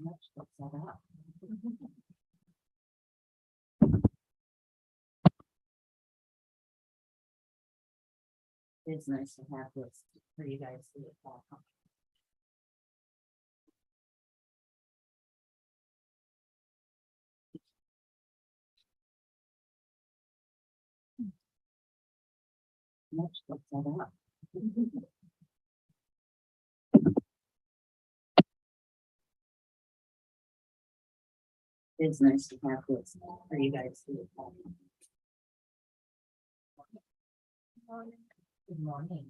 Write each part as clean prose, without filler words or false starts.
Let's look that up. It's nice to have this for you guys to look at. Let's look that up. It's nice to have this for you guys to look at. Good morning.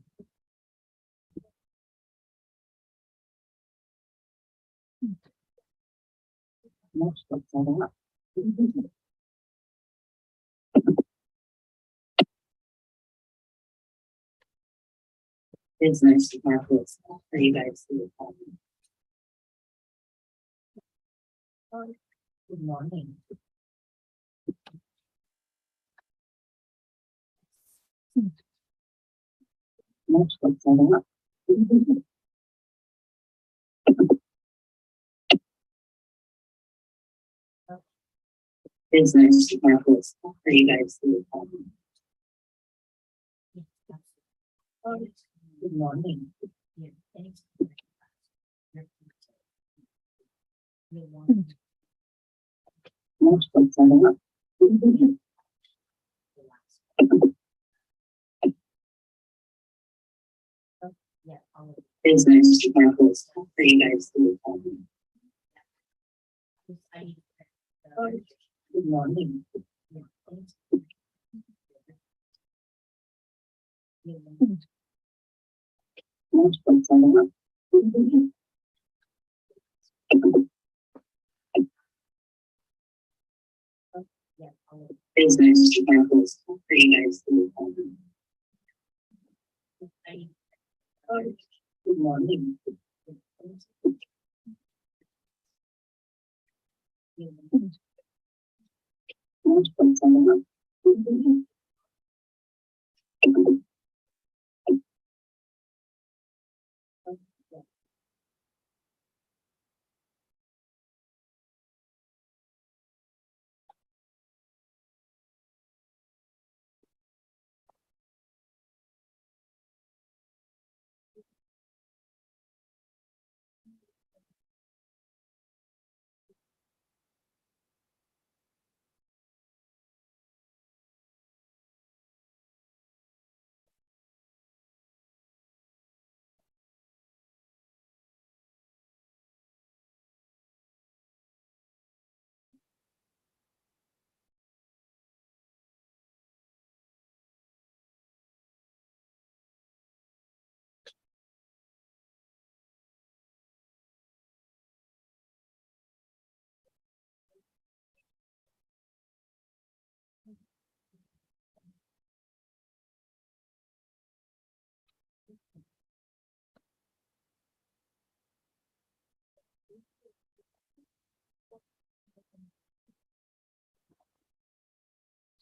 Let's look that up. It's nice to have this for you guys to look at. Good morning. Let's look that up. It's nice to have this for you guys to look at. Good morning. Let's look that up. It's nice to have this for you guys to look at. Good morning. Let's look that up. It's nice to have this for you guys to look at. Good morning. Let's look that up.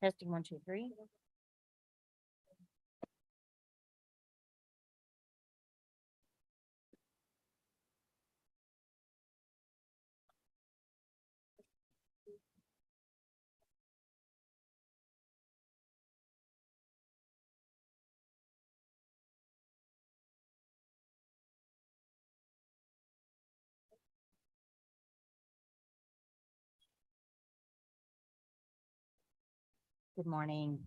Testing 1, 2, 3. Good morning.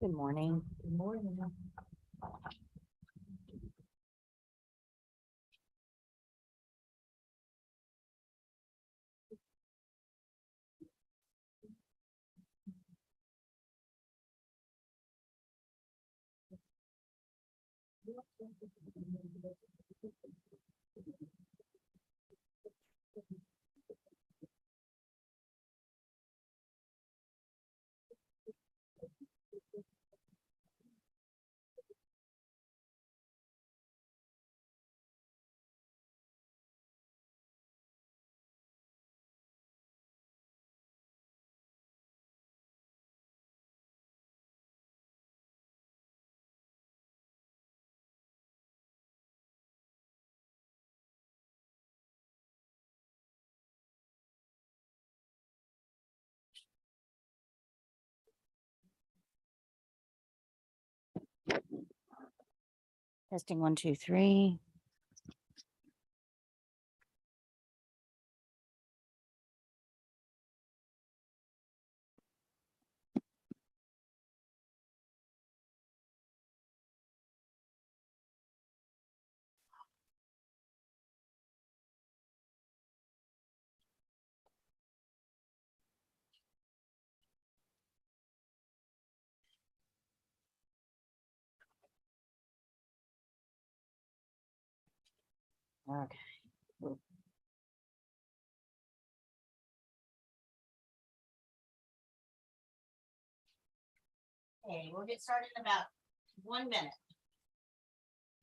Good morning. Good morning. Testing 1, 2, 3. Okay. Okay, we'll get started in about 1 minute.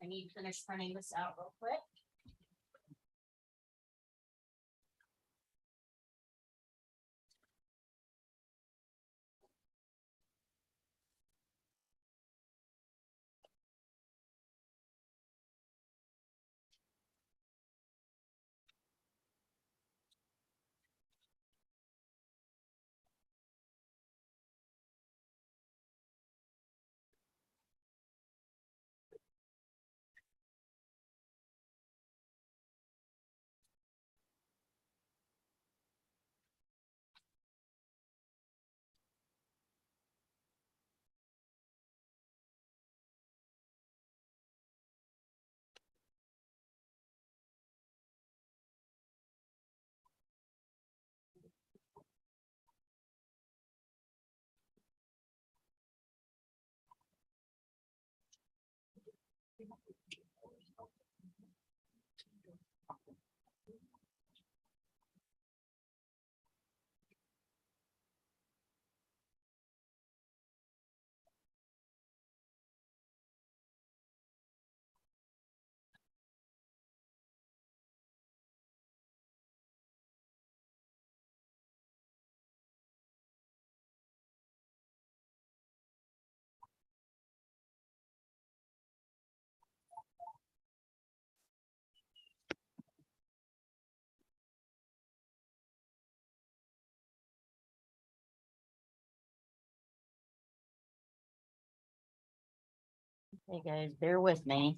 I need to finish printing this out real quick. Hey guys, bear with me.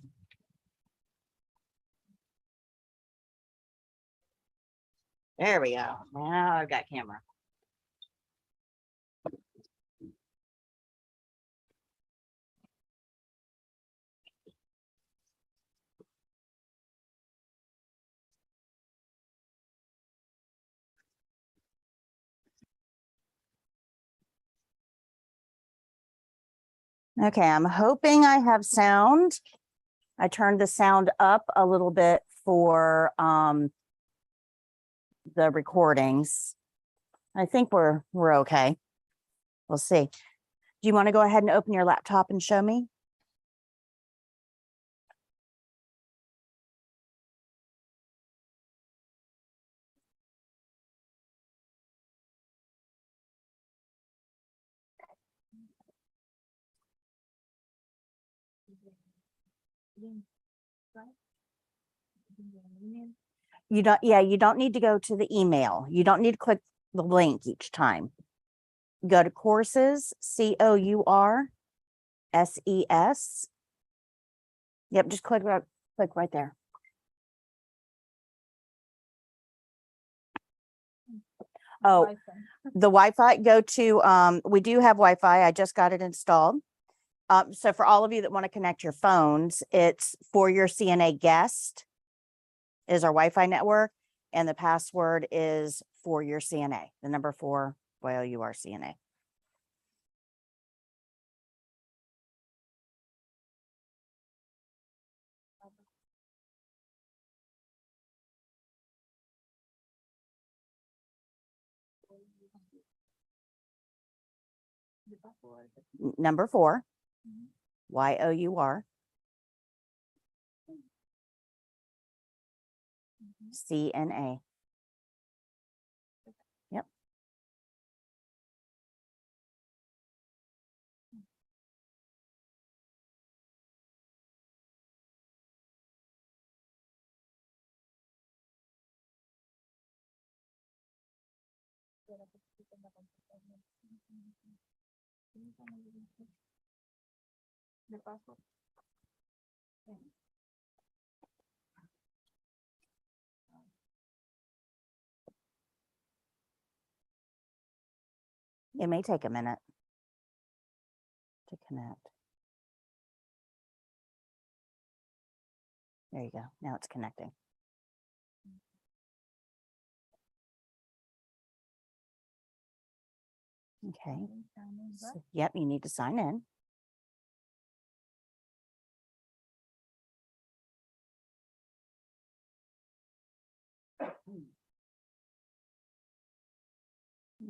There we go. Now I've got camera. Okay, I'm hoping I have sound. I turned the sound up a little bit for the recordings. I think we're okay. We'll see. Do you want to go ahead and open your laptop and show me? You don't, yeah, you don't need to go to the email. You don't need to click the link each time. Go to courses, COURSES. Yep, just click right there. Oh, the Wi-Fi, go to, we do have Wi-Fi. I just got it installed. So for all of you that want to connect your phones, it's For Your CNA Guest is our Wi-Fi network, and the password is For Your CNA, the number 4, YOUR CNA. Number 4, YOUR CNA. Yep. It may take a minute to connect. There you go. Now it's connecting. Okay. So, yep, you need to sign in.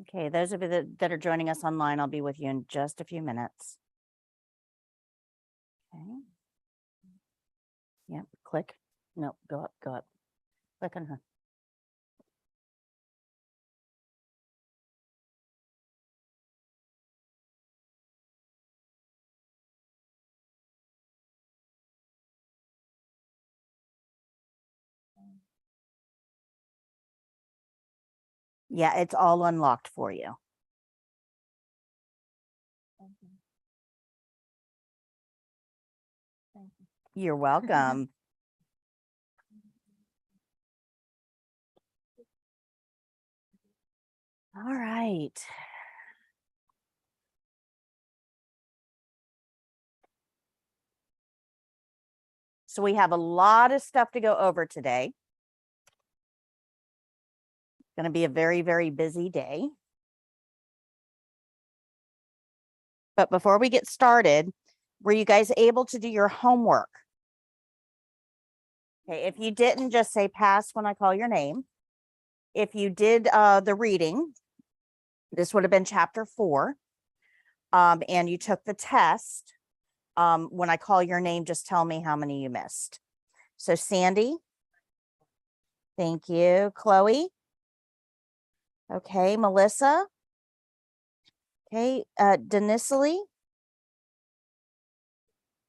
Okay, those of you that are joining us online, I'll be with you in just a few minutes. Okay. Yep, click. No, go up, go up. Click on her. Yeah, it's all unlocked for you. You're welcome. All right. So we have a lot of stuff to go over today. It's going to be a very, very busy day. But before we get started, were you guys able to do your homework? Okay, if you didn't, just say pass when I call your name. If you did the reading, this would have been chapter 4, and you took the test. When I call your name, just tell me how many you missed. So Sandy, thank you. Chloe, okay. Melissa, okay. Denisely,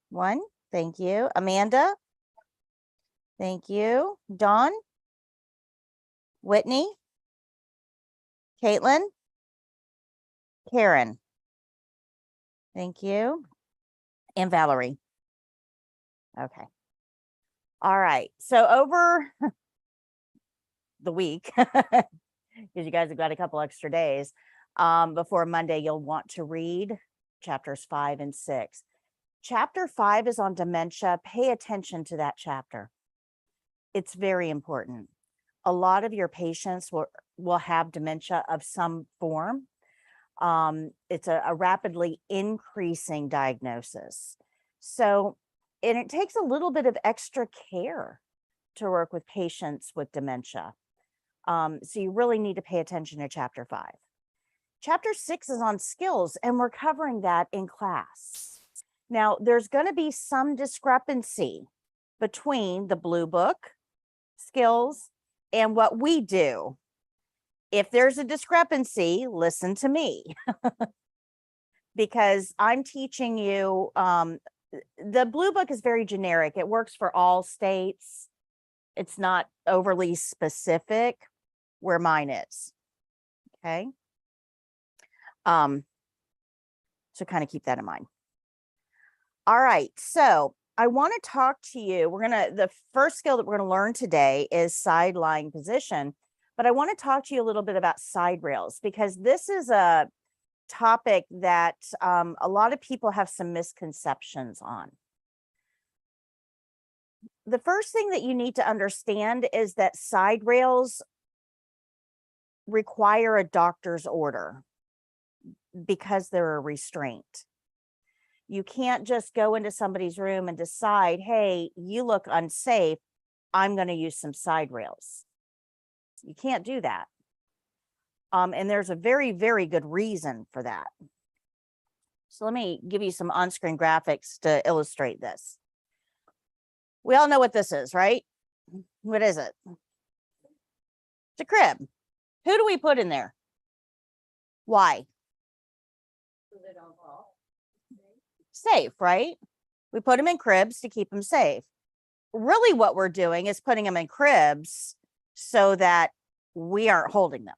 1, thank you. Amanda, thank you. Dawn, Whitney, Caitlin, Karen, thank you. And Valerie. Okay. All right. So over the week, because you guys have got a couple extra days, before Monday, you'll want to read chapters 5 and 6. Chapter 5 is on dementia. Pay attention to that chapter. It's very important. A lot of your patients will have dementia of some form. It's a rapidly increasing diagnosis. So, and it takes a little bit of extra care to work with patients with dementia. So you really need to pay attention to chapter 5. Chapter 6 is on skills, and we're covering that in class. Now, there's going to be some discrepancy between the Blue Book skills and what we do. If there's a discrepancy, listen to me. Because I'm teaching you, the Blue Book is very generic. It works for all states. It's not overly specific where mine is. Okay. So kind of keep that in mind. All right. So I want to talk to you. The first skill that we're going to learn today is side lying position. But I want to talk to you a little bit about side rails, because this is a topic that a lot of people have some misconceptions on. The first thing that you need to understand is that side rails require a doctor's order because they're a restraint. You can't just go into somebody's room and decide, hey, you look unsafe, I'm going to use some side rails. You can't do that. And there's a very, very good reason for that. So let me give you some on-screen graphics to illustrate this. We all know what this is, right? What is it? It's a crib. Who do we put in there? Why? So they don't fall. Safe, right? We put them in cribs to keep them safe. Really what we're doing is putting them in cribs so that we aren't holding them.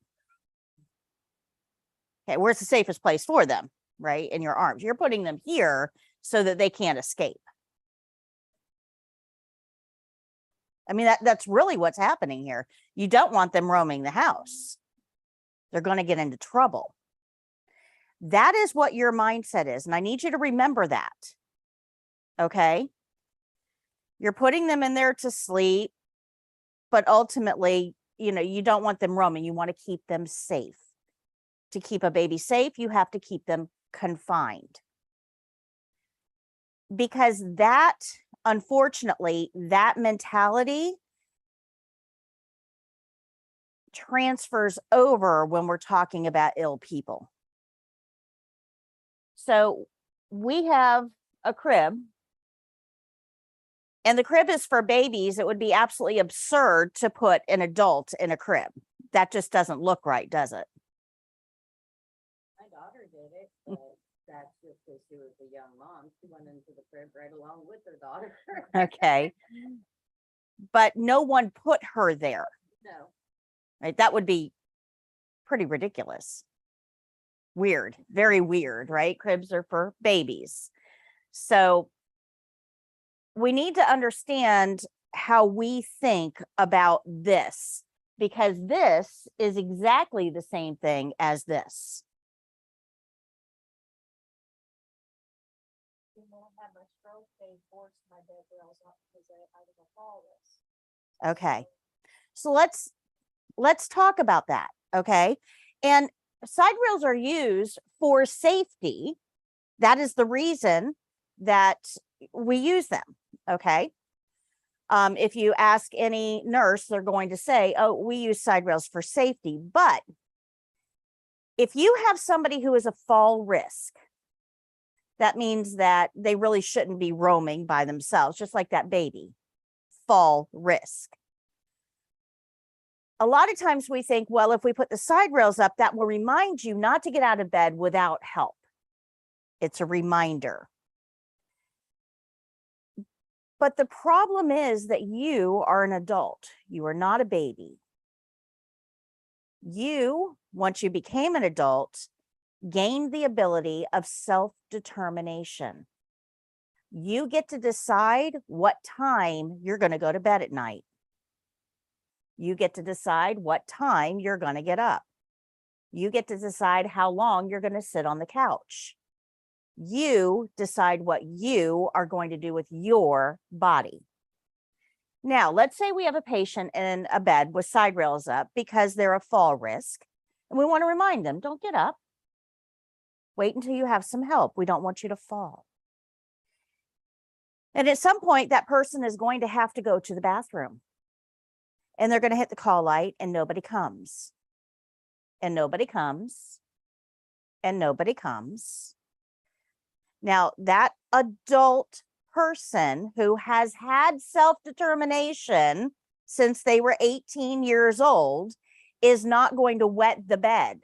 Okay, where's the safest place for them, right? In your arms. You're putting them here so that they can't escape. I mean, that's really what's happening here. You don't want them roaming the house. They're going to get into trouble. That is what your mindset is. And I need you to remember that. Okay? You're putting them in there to sleep, but ultimately, you don't want them roaming. You want to keep them safe. To keep a baby safe, you have to keep them confined. Because that, unfortunately, that mentality transfers over when we're talking about ill people. So we have a crib, and the crib is for babies. It would be absolutely absurd to put an adult in a crib. That just doesn't look right, does it? My daughter did it, but that's just because she was a young mom. She went into the crib right along with her daughter. Okay. But no one put her there. No. Right? That would be pretty ridiculous. Weird, very weird, right? Cribs are for babies. So we need to understand how we think about this, because this is exactly the same thing as this. You won't have my stroke, they forced my bed rails up because I was a fall risk. Okay. So let's talk about that, okay? And side rails are used for safety. That is the reason that we use them, okay? If you ask any nurse, they're going to say, oh, we use side rails for safety. But if you have somebody who is a fall risk, that means that they really shouldn't be roaming by themselves, just like that baby. Fall risk. A lot of times we think, well, if we put the side rails up, that will remind you not to get out of bed without help. It's a reminder. But the problem is that you are an adult. You are not a baby. You, once you became an adult, gained the ability of self-determination. You get to decide what time you're going to go to bed at night. You get to decide what time you're going to get up. You get to decide how long you're going to sit on the couch. You decide what you are going to do with your body. Now, let's say we have a patient in a bed with side rails up because they're a fall risk, and we want to remind them, don't get up. Wait until you have some help. We don't want you to fall. And at some point, that person is going to have to go to the bathroom. And they're going to hit the call light, and nobody comes. And nobody comes. And nobody comes. Now, that adult person who has had self-determination since they were 18 years old is not going to wet the bed.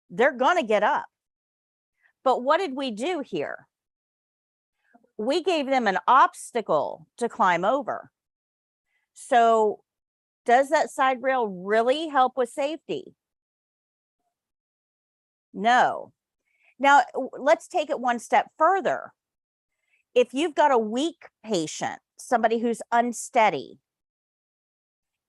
They're going to get up. But what did we do here? We gave them an obstacle to climb over. So does that side rail really help with safety? No. Now, let's take it one step further. If you've got a weak patient, somebody who's unsteady,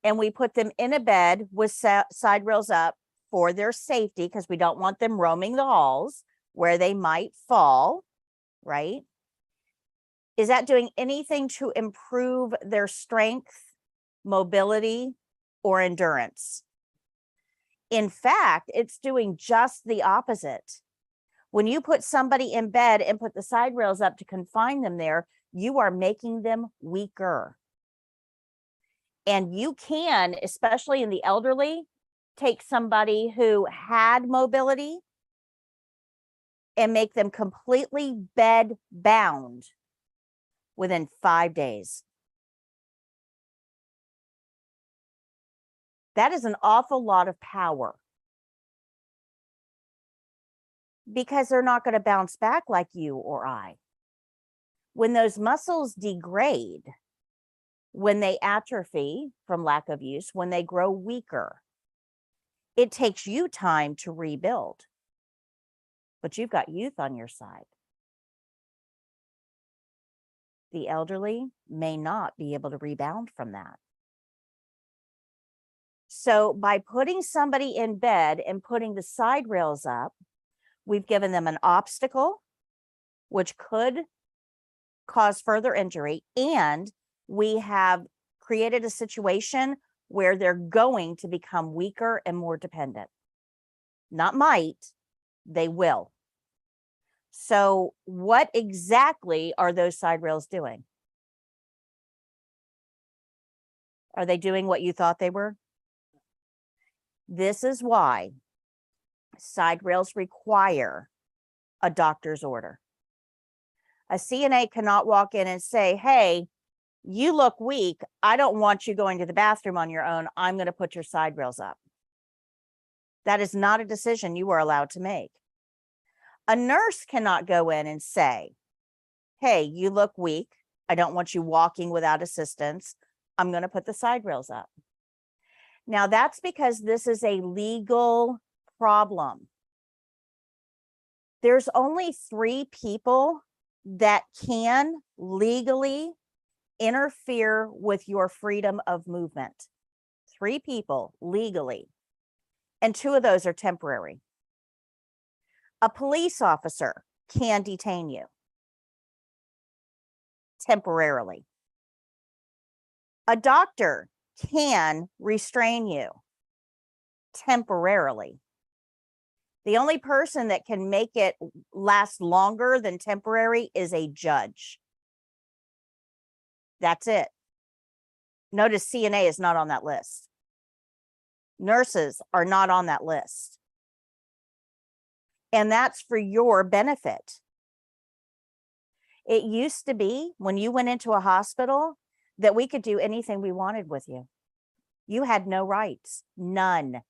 and we put them in a bed with side rails up for their safety, because we don't want them roaming the halls where they might fall, right? Is that doing anything to improve their strength, mobility, or endurance? In fact, it's doing just the opposite. When you put somebody in bed and put the side rails up to confine them there, you are making them weaker. And you can, especially in the elderly, take somebody who had mobility and make them completely bed bound within 5 days. That is an awful lot of power, because they're not going to bounce back like you or I. When those muscles degrade, when they atrophy from lack of use, when they grow weaker, it takes you time to rebuild. But you've got youth on your side. The elderly may not be able to rebound from that. So by putting somebody in bed and putting the side rails up, we've given them an obstacle, which could cause further injury, and we have created a situation where they're going to become weaker and more dependent. Not might, they will. So what exactly are those side rails doing? Are they doing what you thought they were? This is why side rails require a doctor's order. A CNA cannot walk in and say, hey, you look weak. I don't want you going to the bathroom on your own. I'm going to put your side rails up. That is not a decision you are allowed to make. A nurse cannot go in and say, hey, you look weak. I don't want you walking without assistance. I'm going to put the side rails up. Now, that's because this is a legal problem. There's only 3 people that can legally interfere with your freedom of movement. 3 people legally, and 2 of those are temporary. A police officer can detain you temporarily. A doctor can restrain you temporarily. The only person that can make it last longer than temporary is a judge. That's it. Notice CNA is not on that list. Nurses are not on that list. And that's for your benefit. It used to be when you went into a hospital that we could do anything we wanted with you. You had no rights, none,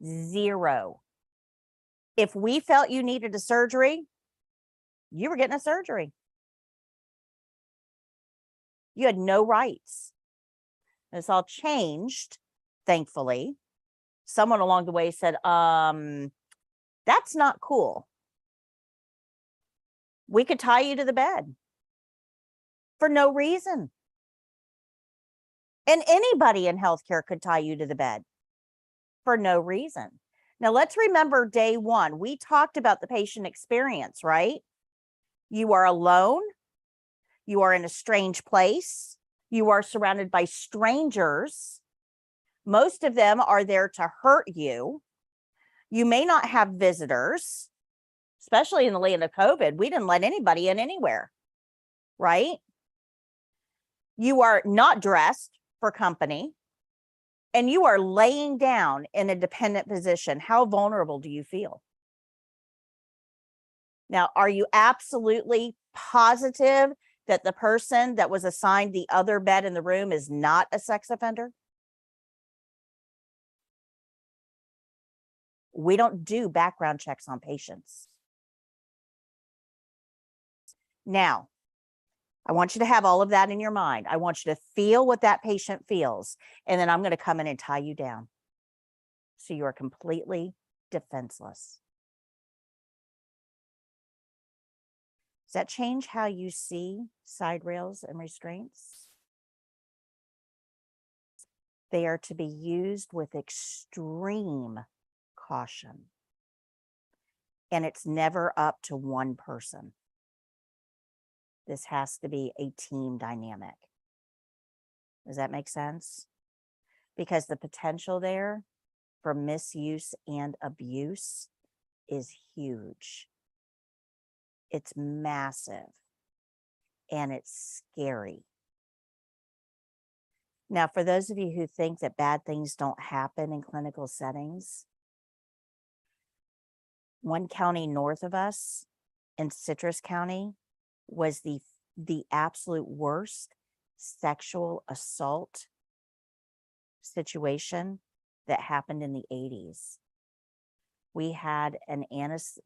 0. If we felt you needed a surgery, you were getting a surgery. You had no rights. It's all changed, thankfully. Someone along the way said, that's not cool. We could tie you to the bed for no reason. And anybody in healthcare could tie you to the bed for no reason. Now, let's remember day 1. We talked about the patient experience, right? You are alone. You are in a strange place. You are surrounded by strangers. Most of them are there to hurt you. You may not have visitors, especially in the land of COVID. We didn't let anybody in anywhere, right? You are not dressed for company, and you are laying down in a dependent position. How vulnerable do you feel? Now, are you absolutely positive that the person that was assigned the other bed in the room is not a sex offender? We don't do background checks on patients. Now, I want you to have all of that in your mind. I want you to feel what that patient feels. And then I'm going to come in and tie you down. So you are completely defenseless. Does that change how you see side rails and restraints? They are to be used with extreme caution. And it's never up to one person. This has to be a team dynamic. Does that make sense? Because the potential there for misuse and abuse is huge. It's massive and it's scary. Now, for those of you who think that bad things don't happen in clinical settings, one county north of us in Citrus County was the absolute worst sexual assault situation that happened in the 80s. We had an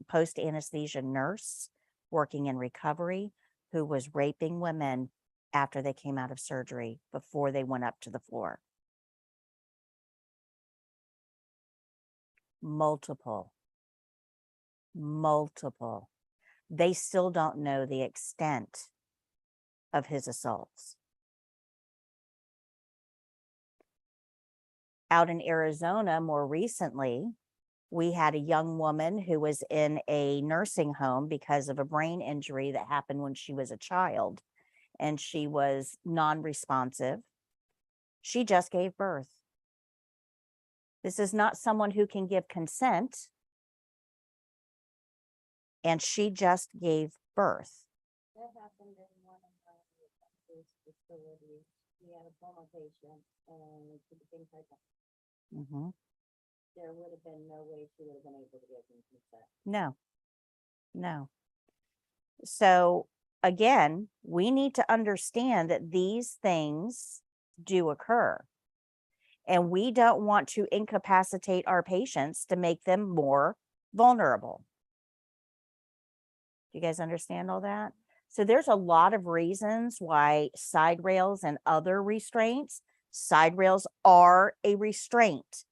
post-anesthesia nurse working in recovery who was raping women after they came out of surgery before they went up to the floor. Multiple. They still don't know the extent of his assaults. Out in Arizona, more recently, we had a young woman who was in a nursing home because of a brain injury that happened when she was a child, and she was non-responsive. She just gave birth. This is not someone who can give consent, and she just gave birth. That happened in one of my facilities. We had a former patient and she became pregnant. Mm-hmm. There would have been no way she would have been able to get consent. No. So again, we need to understand that these things do occur. And we don't want to incapacitate our patients to make them more vulnerable. Do you guys understand all that? So there's a lot of reasons why side rails and other restraints, side rails are a restraint.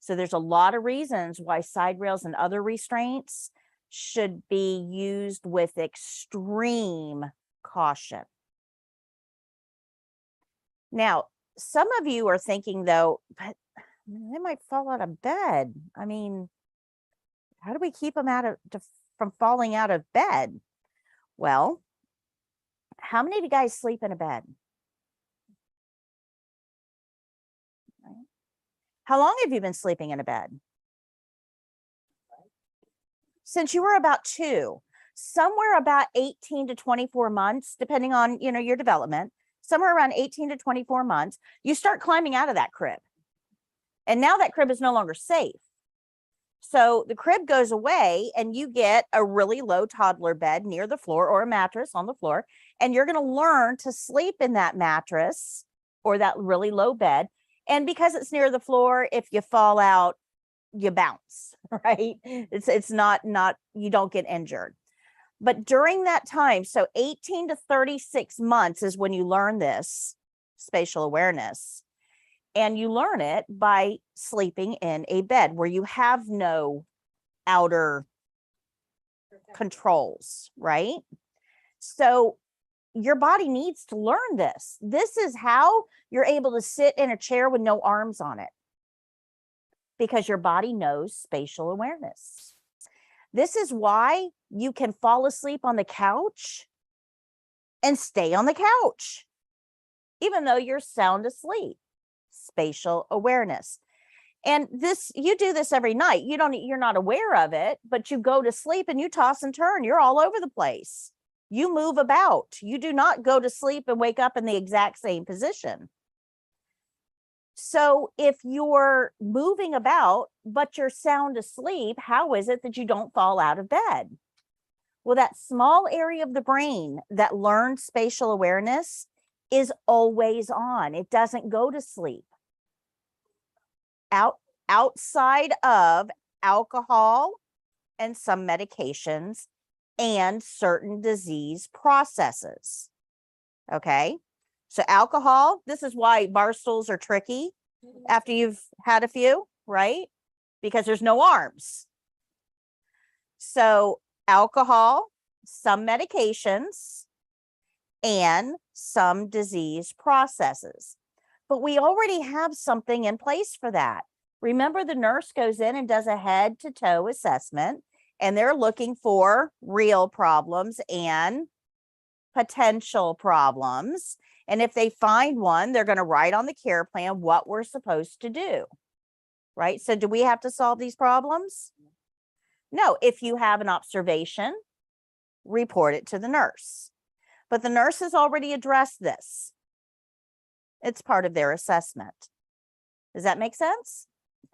So there's a lot of reasons why side rails and other restraints should be used with extreme caution. Now, some of you are thinking though, but they might fall out of bed. I mean, how do we keep them from falling out of bed? Well, how many of you guys sleep in a bed? How long have you been sleeping in a bed? Since you were about 2, somewhere about 18 to 24 months, depending on, your development, somewhere around 18 to 24 months, you start climbing out of that crib. And now that crib is no longer safe. So the crib goes away and you get a really low toddler bed near the floor or a mattress on the floor. And you're going to learn to sleep in that mattress or that really low bed. And because it's near the floor, if you fall out, you bounce, right? It's not, you don't get injured. But during that time, so 18 to 36 months is when you learn this spatial awareness. And you learn it by sleeping in a bed where you have no outer controls, right? So your body needs to learn this. This is how you're able to sit in a chair with no arms on it, because your body knows spatial awareness. This is why you can fall asleep on the couch and stay on the couch, even though you're sound asleep. Spatial awareness. And you do this every night. You're not aware of it, but you go to sleep and you toss and turn. You're all over the place. You move about. You do not go to sleep and wake up in the exact same position. So if you're moving about, but you're sound asleep, how is it that you don't fall out of bed? Well, that small area of the brain that learns spatial awareness is always on. It doesn't go to sleep. Outside of alcohol and some medications and certain disease processes. Okay. So alcohol, this is why bar stools are tricky after you've had a few, right? Because there's no arms. So alcohol, some medications, and some disease processes. But we already have something in place for that. Remember, the nurse goes in and does a head to toe assessment, and they're looking for real problems and potential problems. And if they find one, they're going to write on the care plan what we're supposed to do. Right? So do we have to solve these problems? No. If you have an observation, report it to the nurse. But the nurse has already addressed this. It's part of their assessment. Does that make sense?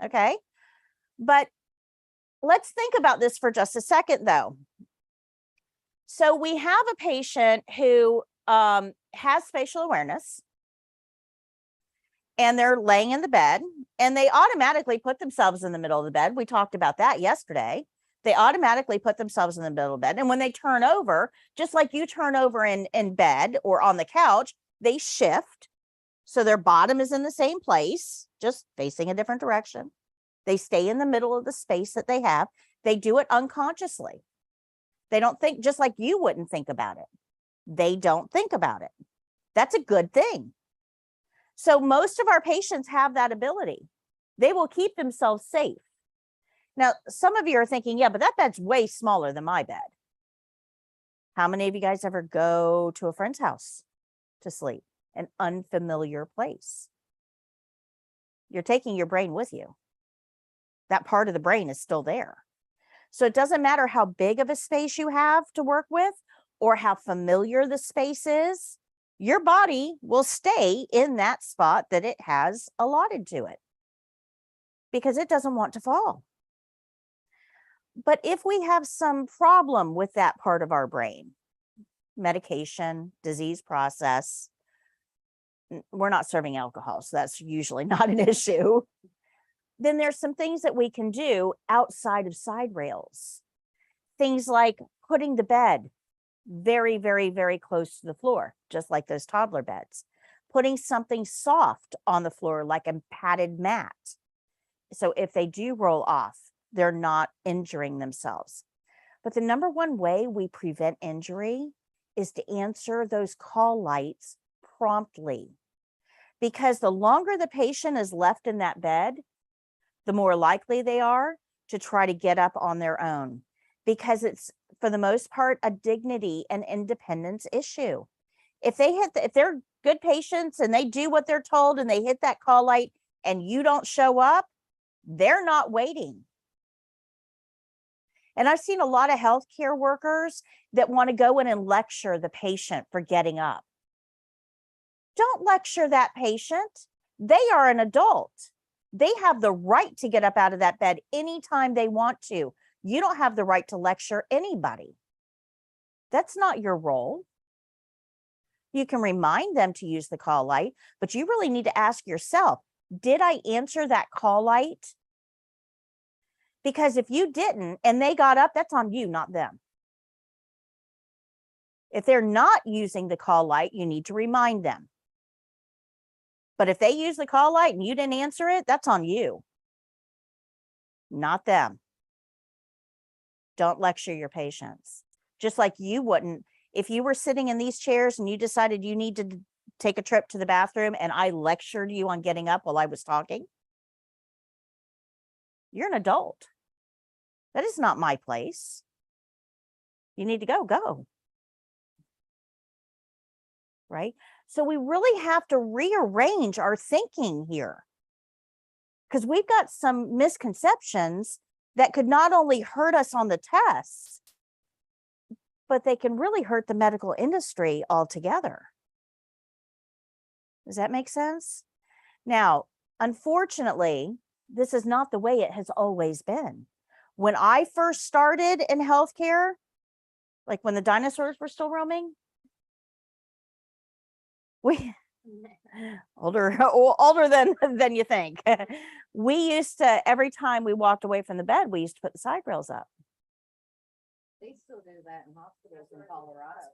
Okay. But let's think about this for just a second, though. So we have a patient who has spatial awareness, and they're laying in the bed, and they automatically put themselves in the middle of the bed. We talked about that yesterday. They automatically put themselves in the middle of the bed. And when they turn over, just like you turn over in bed or on the couch, they shift. So their bottom is in the same place, just facing a different direction. They stay in the middle of the space that they have. They do it unconsciously. They don't think, just like you wouldn't think about it. They don't think about it. That's a good thing. So most of our patients have that ability. They will keep themselves safe. Now, some of you are thinking, yeah, but that bed's way smaller than my bed. How many of you guys ever go to a friend's house to sleep? An unfamiliar place. You're taking your brain with you. That part of the brain is still there. So it doesn't matter how big of a space you have to work with or how familiar the space is, your body will stay in that spot that it has allotted to it because it doesn't want to fall. But if we have some problem with that part of our brain, medication, disease process, we're not serving alcohol, so that's usually not an issue. Then there's some things that we can do outside of side rails. Things like putting the bed very, very, very close to the floor, just like those toddler beds. Putting something soft on the floor, like a padded mat. So if they do roll off, they're not injuring themselves. But the number one way we prevent injury is to answer those call lights promptly. Because the longer the patient is left in that bed, the more likely they are to try to get up on their own, because it's, for the most part, a dignity and independence issue. If they're good patients and they do what they're told and they hit that call light and you don't show up, they're not waiting. And I've seen a lot of healthcare workers that want to go in and lecture the patient for getting up. Don't lecture that patient. They are an adult. They have the right to get up out of that bed anytime they want to. You don't have the right to lecture anybody. That's not your role. You can remind them to use the call light, but you really need to ask yourself, did I answer that call light? Because if you didn't and they got up, that's on you, not them. If they're not using the call light, you need to remind them. But if they use the call light and you didn't answer it, that's on you, not them. Don't lecture your patients. Just like you wouldn't, if you were sitting in these chairs and you decided you need to take a trip to the bathroom and I lectured you on getting up while I was talking, you're an adult. That is not my place. You need to go. Right? So we really have to rearrange our thinking here, because we've got some misconceptions that could not only hurt us on the tests, but they can really hurt the medical industry altogether. Does that make sense? Now, unfortunately, this is not the way it has always been. When I first started in healthcare, like when the dinosaurs were still roaming, we older than you think. We used to, every time we walked away from the bed, we used to put the side rails up. They still do that in hospitals in Colorado.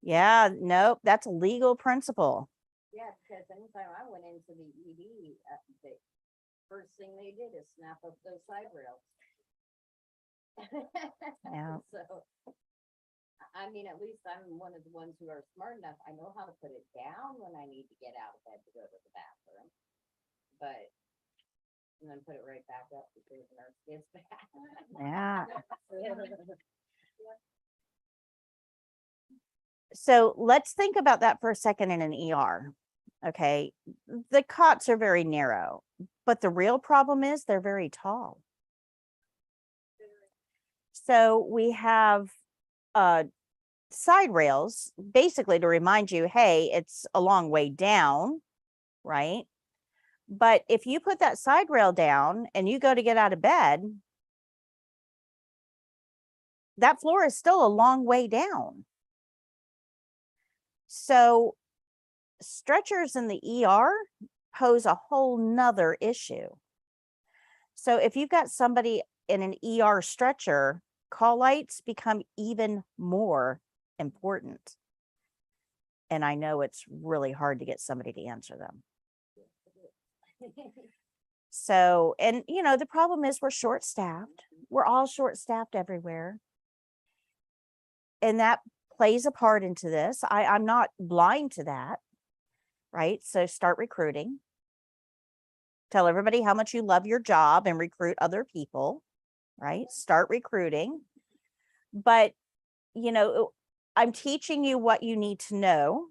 Yeah, nope, that's a legal principle. Yeah, because anytime I went into the ED, the first thing they did is snap up those side rails. Yeah. So, I mean, at least I'm one of the ones who are smart enough. I know how to put it down when I need to get out of bed to go to the bathroom. But And then put it right back up because the nurse gets back. Yeah. So let's think about that for a second in an ER. Okay. The cots are very narrow, but the real problem is they're very tall. So we have side rails basically to remind you, hey, it's a long way down, right? But if you put that side rail down and you go to get out of bed, that floor is still a long way down. So stretchers in the ER pose a whole nother issue. So if you've got somebody in an ER stretcher, call lights become even more important. And I know it's really hard to get somebody to answer them. So, and you know, the problem is we're short-staffed. We're all short-staffed everywhere. And that plays a part into this. I'm not blind to that, right? So start recruiting. Tell everybody how much you love your job and recruit other people, right? Start recruiting. But, you know, I'm teaching you what you need to know,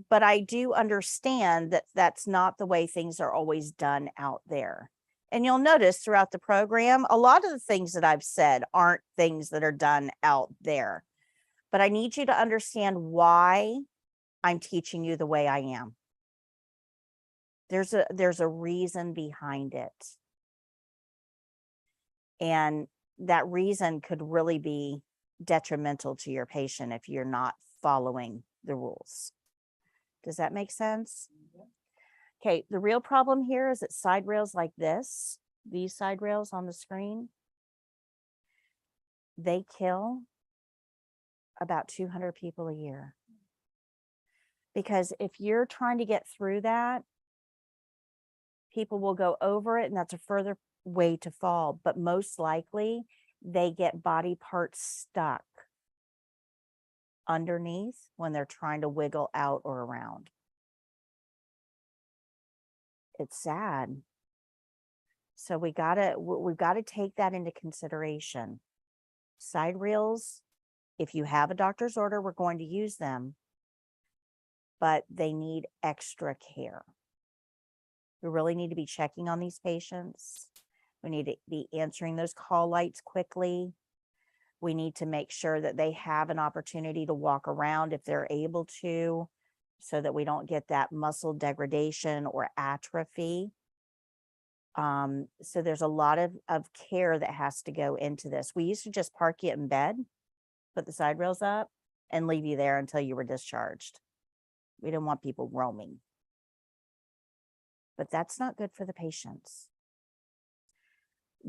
but I do understand that that's not the way things are always done out there. And you'll notice throughout the program, a lot of the things that I've said aren't things that are done out there. But I need you to understand why I'm teaching you the way I am. There's a reason behind it. And that reason could really be detrimental to your patient if you're not following the rules. Does that make sense? Okay, the real problem here is that side rails like this, these side rails on the screen, they kill about 200 people a year. Because if you're trying to get through that, people will go over it and that's a further way to fall. But most likely they get body parts stuck underneath when they're trying to wiggle out or around. It's sad. So we've got to take that into consideration. Side rails, if you have a doctor's order, we're going to use them, but they need extra care. We really need to be checking on these patients. We need to be answering those call lights quickly. We need to make sure that they have an opportunity to walk around if they're able to, so that we don't get that muscle degradation or atrophy. So there's a lot of care that has to go into this. We used to just park you in bed, put the side rails up, and leave you there until you were discharged. We didn't want people roaming. But that's not good for the patients.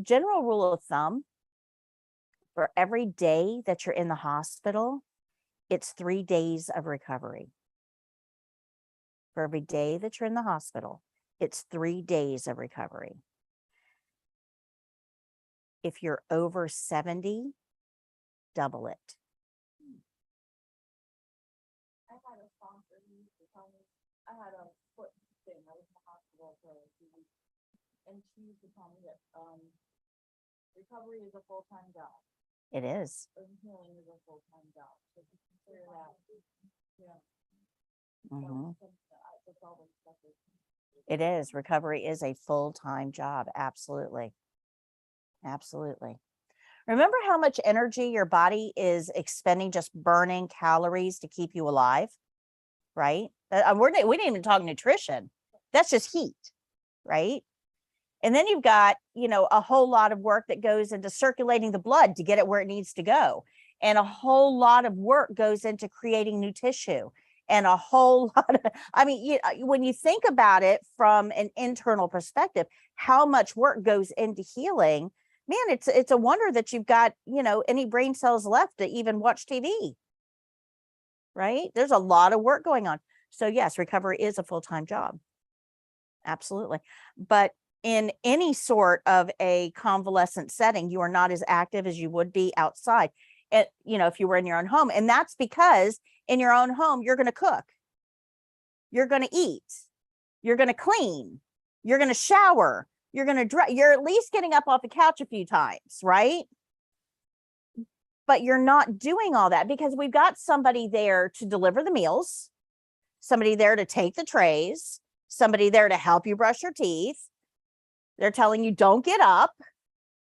General rule of thumb, for every day that you're in the hospital, it's 3 days of recovery. For every day that you're in the hospital, it's 3 days of recovery. If you're over 70, double it. I had a sponsor who used to tell me, I had a foot thing, I was in the hospital for a few weeks, and she used to tell me that, recovery is a full-time job, It is. and healing is a full-time job, so if you consider that, yeah. Mhm. That's all the stuff is. It is. Recovery is a full-time job. Absolutely. Absolutely. Remember how much energy your body is expending just burning calories to keep you alive, right? We didn't even talk nutrition. That's just heat, right? And then you've got, you know, a whole lot of work that goes into circulating the blood to get it where it needs to go. And a whole lot of work goes into creating new tissue. And a whole lot of, I mean, when you think about it from an internal perspective, how much work goes into healing, man, it's a wonder that you've got, you know, any brain cells left to even watch TV, right? There's a lot of work going on. So yes, recovery is a full-time job. Absolutely. But in any sort of a convalescent setting, you are not as active as you would be outside. And, you know, if you were in your own home, and that's because in your own home, you're going to cook, you're going to eat, you're going to clean, you're going to shower, you're you're at least getting up off the couch a few times, right? But you're not doing all that because we've got somebody there to deliver the meals, somebody there to take the trays, somebody there to help you brush your teeth. They're telling you don't get up,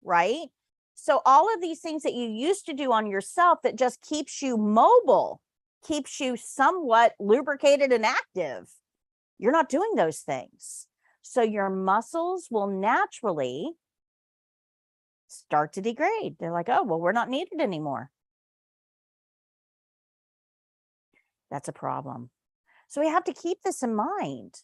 right? So all of these things that you used to do on yourself that just keeps you mobile, keeps you somewhat lubricated and active, you're not doing those things. So your muscles will naturally start to degrade. They're like, oh, well, we're not needed anymore. That's a problem. So we have to keep this in mind.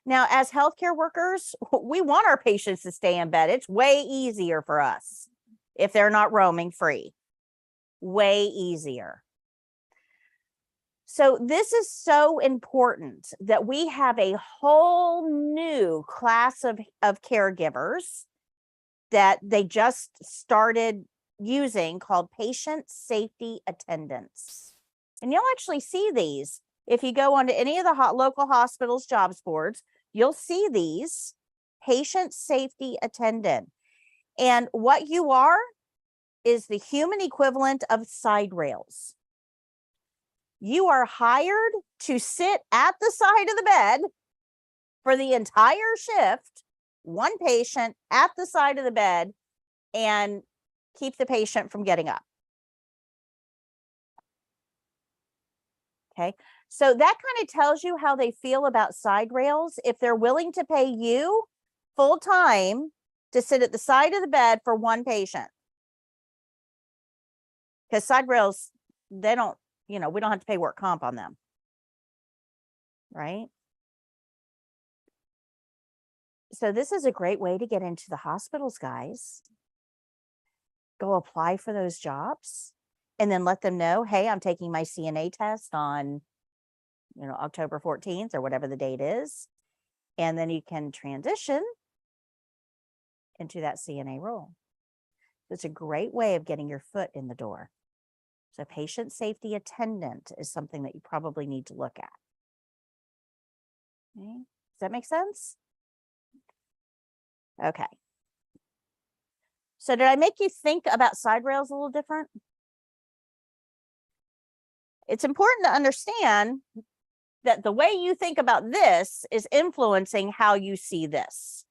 Now, as healthcare workers, we want our patients to stay in bed. It's way easier for us if they're not roaming free. Way easier. So this is so important that we have a whole new class of caregivers that they just started using called patient safety attendants. And you'll actually see these. If you go onto any of the local hospitals jobs boards, you'll see these patient safety attendant. And what you are is the human equivalent of side rails. You are hired to sit at the side of the bed for the entire shift, one patient at the side of the bed, and keep the patient from getting up. Okay, so that kind of tells you how they feel about side rails. If they're willing to pay you full time to sit at the side of the bed for one patient. Because side rails, they don't, we don't have to pay work comp on them. Right? So this is a great way to get into the hospitals, guys. Go apply for those jobs and then let them know, hey, I'm taking my CNA test on, October 14th or whatever the date is. And then you can transition into that CNA role. It's a great way of getting your foot in the door. So patient safety attendant is something that you probably need to look at. Okay. Does that make sense? Okay. So did I make you think about side rails a little different? It's important to understand that the way you think about this is influencing how you see this.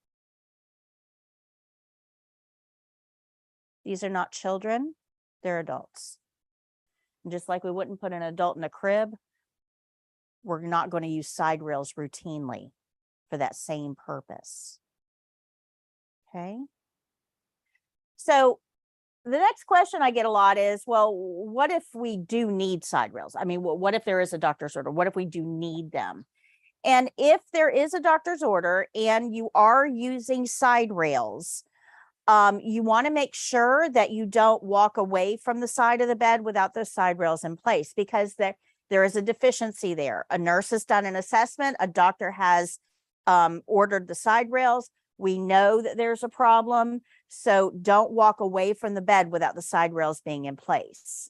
These are not children, they're adults. And just like we wouldn't put an adult in a crib, we're not going to use side rails routinely for that same purpose. Okay. So the next question I get a lot is, well, what if we do need side rails? I mean, what if there is a doctor's order? What if we do need them? And if there is a doctor's order and you are using side rails, you want to make sure that you don't walk away from the side of the bed without those side rails in place, because there is a deficiency there. A nurse has done an assessment, a doctor has ordered the side rails. We know that there's a problem, so don't walk away from the bed without the side rails being in place.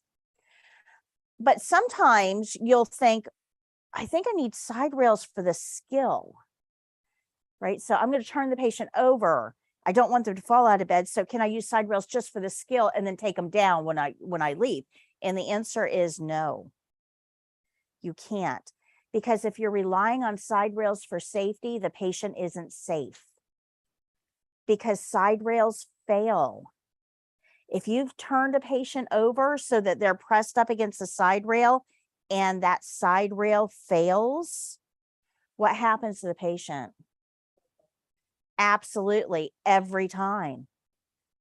But sometimes you'll think, I think I need side rails for the skill, right? So I'm going to turn the patient over. I don't want them to fall out of bed. So can I use side rails just for the skill and then take them down when I leave? And the answer is no, you can't. Because if you're relying on side rails for safety, the patient isn't safe. Because side rails fail. If you've turned a patient over so that they're pressed up against the side rail and that side rail fails, what happens to the patient? Absolutely, every time.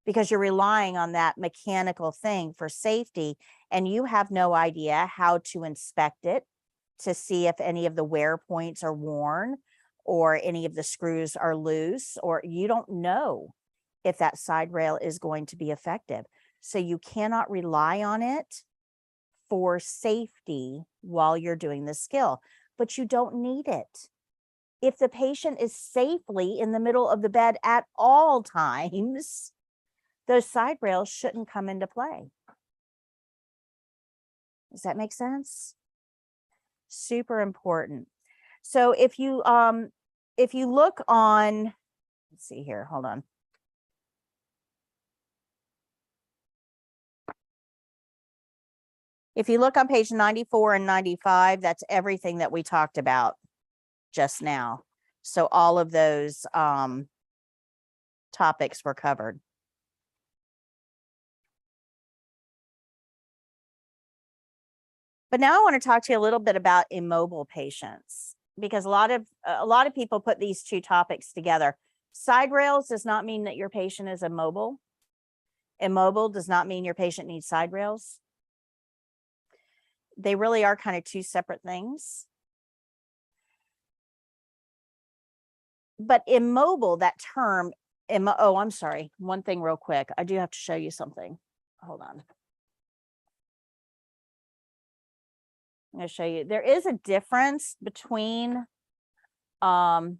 Because you're relying on that mechanical thing for safety, and you have no idea how to inspect it to see if any of the wear points are worn or any of the screws are loose, or you don't know if that side rail is going to be effective. So you cannot rely on it for safety while you're doing the skill, but you don't need it. If the patient is safely in the middle of the bed at all times, those side rails shouldn't come into play. Does that make sense? Super important. So if you look on Let's see here, hold on. If you look on page 94 and 95, that's everything that we talked about just now. So all of those topics were covered. But now I want to talk to you a little bit about immobile patients, because a lot of people put these two topics together. Side rails does not mean that your patient is immobile. Immobile does not mean your patient needs side rails. They really are kind of two separate things. But immobile, that term, oh, I'm sorry. One thing real quick. I do have to show you something. Hold on. I'm going to show you. There is a difference between oh,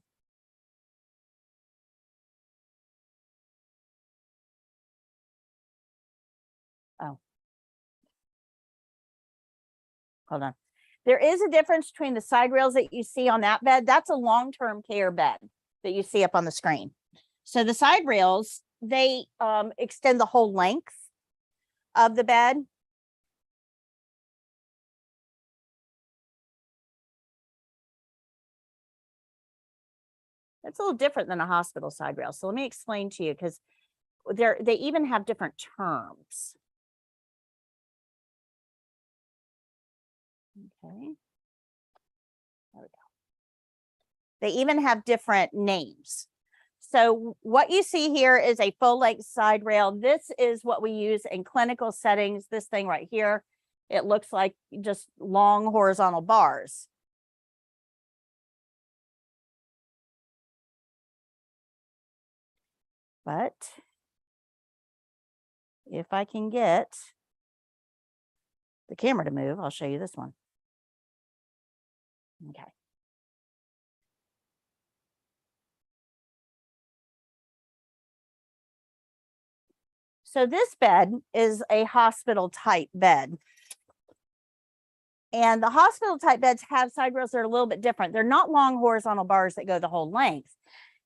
hold on. There is a difference between the side rails that you see on that bed. That's a long-term care bed that you see up on the screen. So the side rails, they extend the whole length of the bed. That's a little different than a hospital side rail. So let me explain to you, because they even have different terms. Okay. There we go. They even have different names. So what you see here is a full length side rail. This is what we use in clinical settings. This thing right here, it looks like just long horizontal bars. But if I can get the camera to move, I'll show you this one. Okay. So this bed is a hospital type bed. And the hospital type beds have side rails that are a little bit different. They're not long horizontal bars that go the whole length.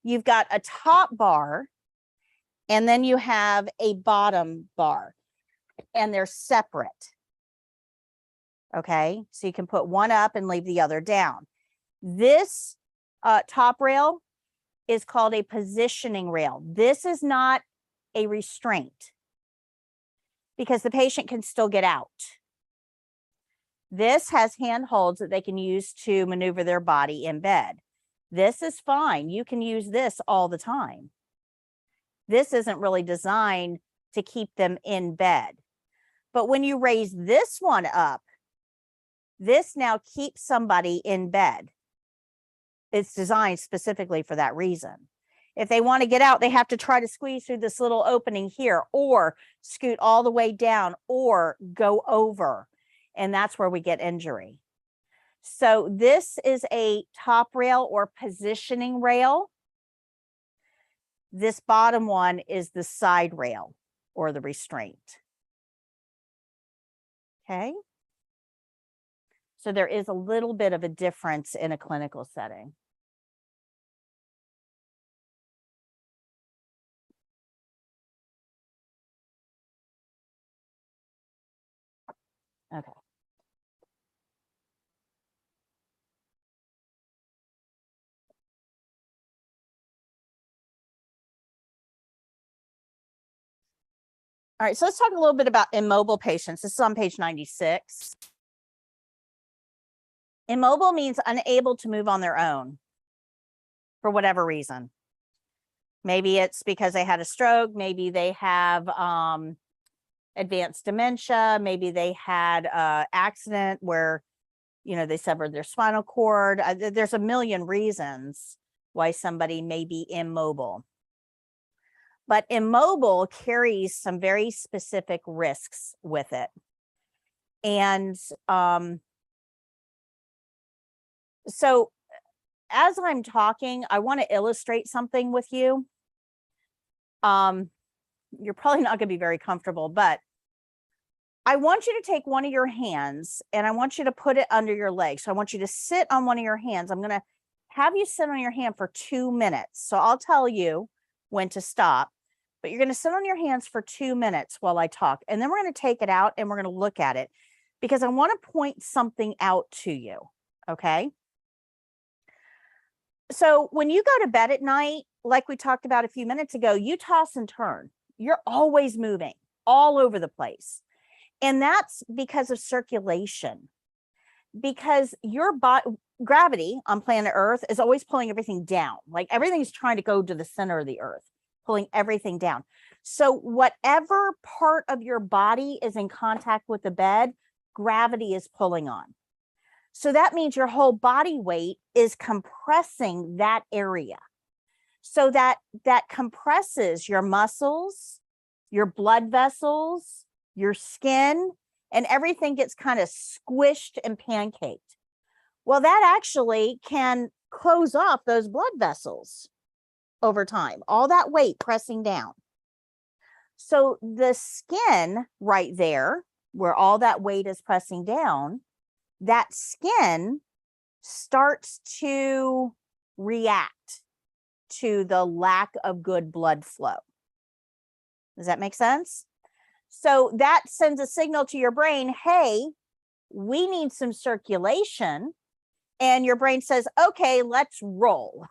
You've got a top bar, and then you have a bottom bar, and they're separate. Okay, so you can put one up and leave the other down. This top rail is called a positioning rail. This is not a restraint, because the patient can still get out. This has handholds that they can use to maneuver their body in bed. This is fine. You can use this all the time. This isn't really designed to keep them in bed. But when you raise this one up, this now keeps somebody in bed. It's designed specifically for that reason. If they want to get out, they have to try to squeeze through this little opening here, or scoot all the way down, or go over. And that's where we get injury. So this is a top rail or positioning rail. This bottom one is the side rail or the restraint. Okay. So there is a little bit of a difference in a clinical setting. Okay. All right, so let's talk a little bit about immobile patients. This is on page 96. Immobile means unable to move on their own for whatever reason. Maybe it's because they had a stroke. Maybe they have advanced dementia. Maybe they had an accident where, you know, they severed their spinal cord. There's a million reasons why somebody may be immobile. But immobile carries some very specific risks with it. And so as I'm talking, I want to illustrate something with you. You're probably not going to be very comfortable, but I want you to take one of your hands and I want you to put it under your leg. So I want you to sit on one of your hands. I'm going to have you sit on your hand for 2 minutes. So I'll tell you when to stop, but you're going to sit on your hands for 2 minutes while I talk. And then we're going to take it out and we're going to look at it because I want to point something out to you. Okay. So when you go to bed at night, like we talked about a few minutes ago, you toss and turn. You're always moving all over the place. And that's because of circulation. Because your body, gravity on planet Earth is always pulling everything down. Like everything's trying to go to the center of the earth, pulling everything down. So whatever part of your body is in contact with the bed, gravity is pulling on. So that means your whole body weight is compressing that area. So that compresses your muscles, your blood vessels, your skin, and everything gets kind of squished and pancaked. Well, that actually can close off those blood vessels over time, all that weight pressing down. So the skin right there, where all that weight is pressing down, that skin starts to react to the lack of good blood flow. Does that make sense? So that sends a signal to your brain, hey, we need some circulation. And your brain says, okay, let's roll.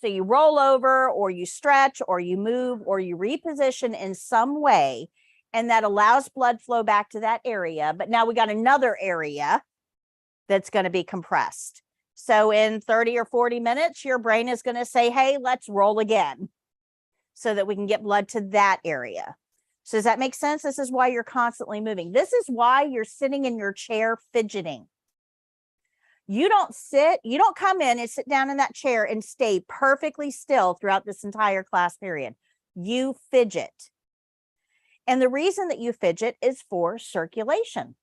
So you roll over or you stretch or you move or you reposition in some way. And that allows blood flow back to that area. But now we got another area that's going to be compressed. So in 30 or 40 minutes, your brain is going to say, hey, let's roll again so that we can get blood to that area. So does that make sense? This is why you're constantly moving. This is why you're sitting in your chair fidgeting. You don't come in and sit down in that chair and stay perfectly still throughout this entire class period. You fidget. And the reason that you fidget is for circulation.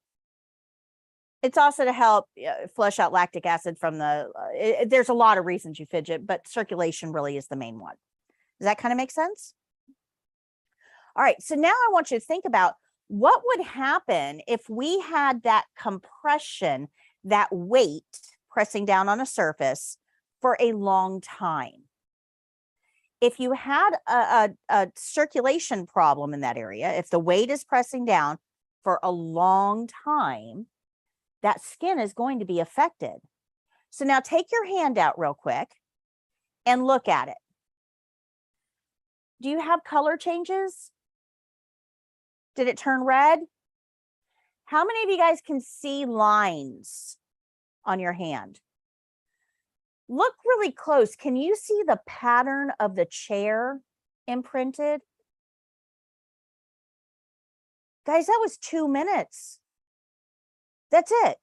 It's also to help flush out lactic acid from there's a lot of reasons you fidget, but circulation really is the main one. Does that kind of make sense? All right, so now I want you to think about what would happen if we had that compression, that weight pressing down on a surface for a long time. If you had a circulation problem in that area, if the weight is pressing down for a long time, that skin is going to be affected. So now take your hand out real quick and look at it. Do you have color changes? Did it turn red? How many of you guys can see lines on your hand? Look really close. Can you see the pattern of the chair imprinted? Guys, that was 2 minutes. That's it.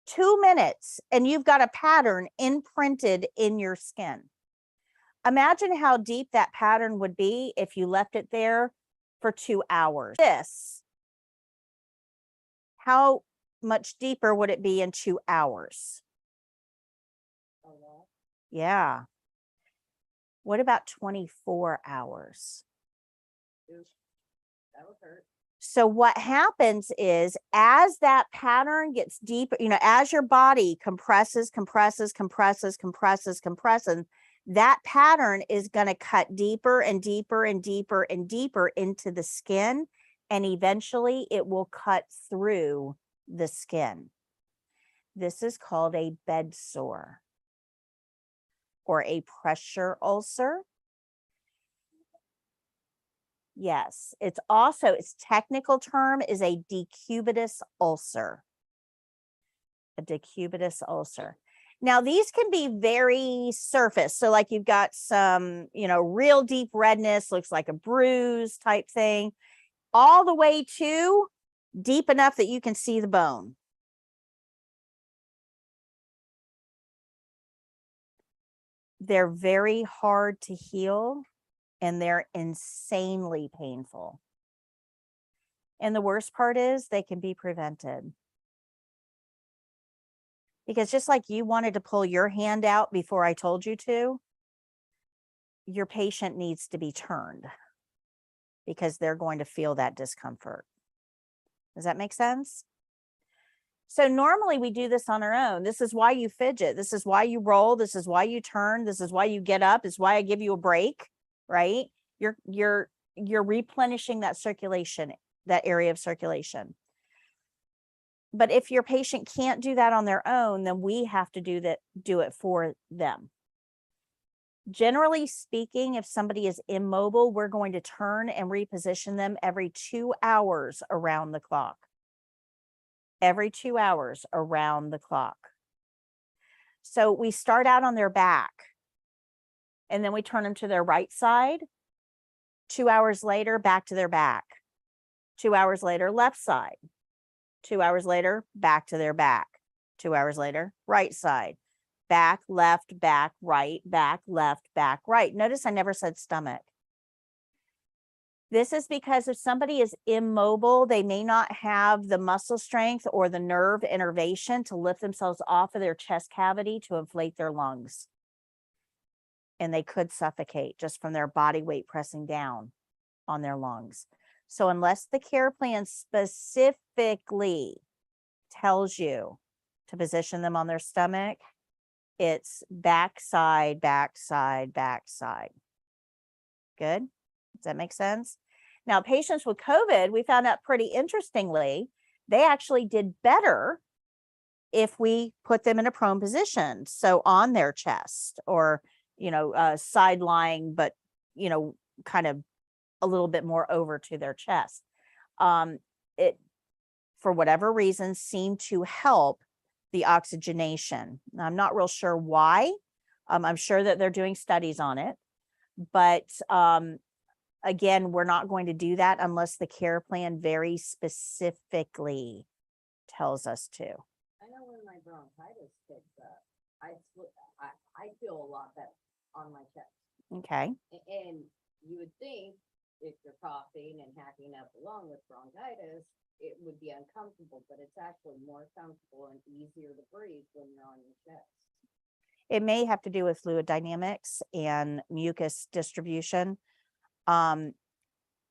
2 minutes, and you've got a pattern imprinted in your skin. Imagine how deep that pattern would be if you left it there for 2 hours. How much deeper would it be in 2 hours? Yeah. What about 24 hours? That would hurt. So what happens is as that pattern gets deeper, as your body compresses, that pattern is going to cut deeper and deeper and deeper and deeper into the skin. And eventually it will cut through the skin. This is called a bed sore or a pressure ulcer. Yes, its technical term is a decubitus ulcer. A decubitus ulcer. Now, these can be very surface. So like you've got some, real deep redness, looks like a bruise type thing, all the way to deep enough that you can see the bone. They're very hard to heal. And they're insanely painful. And the worst part is they can be prevented. Because just like you wanted to pull your hand out before I told you to, your patient needs to be turned because they're going to feel that discomfort. Does that make sense? So normally we do this on our own. This is why you fidget. This is why you roll. This is why you turn. This is why you get up. This is why I give you a break, right? You're replenishing that circulation, that area of circulation. But if your patient can't do that on their own, then we have to do it for them. Generally speaking, if somebody is immobile, we're going to turn and reposition them every 2 hours around the clock. Every 2 hours around the clock. So we start out on their back and then we turn them to their right side. 2 hours later, back to their back. 2 hours later, left side. 2 hours later, back to their back. 2 hours later, right side. Back, left, back, right, back, left, back, right. Notice I never said stomach. This is because if somebody is immobile, they may not have the muscle strength or the nerve innervation to lift themselves off of their chest cavity to inflate their lungs. And they could suffocate just from their body weight pressing down on their lungs. So unless the care plan specifically tells you to position them on their stomach, it's backside, backside, backside. Good? Does that make sense? Now, patients with COVID, we found out pretty interestingly, they actually did better if we put them in a prone position. So on their chest or, side lying, but, kind of a little bit more over to their chest. It, for whatever reason, seemed to help the oxygenation. Now, I'm not real sure why. I'm sure that they're doing studies on it, but again, we're not going to do that unless the care plan very specifically tells us to. I know when my bronchitis kicks up, I feel a lot better on my chest. Okay. And you would think if you're coughing and hacking up a lung with bronchitis, it would be uncomfortable, but it's actually more comfortable and easier to breathe when you're on your chest. It may have to do with fluid dynamics and mucus distribution.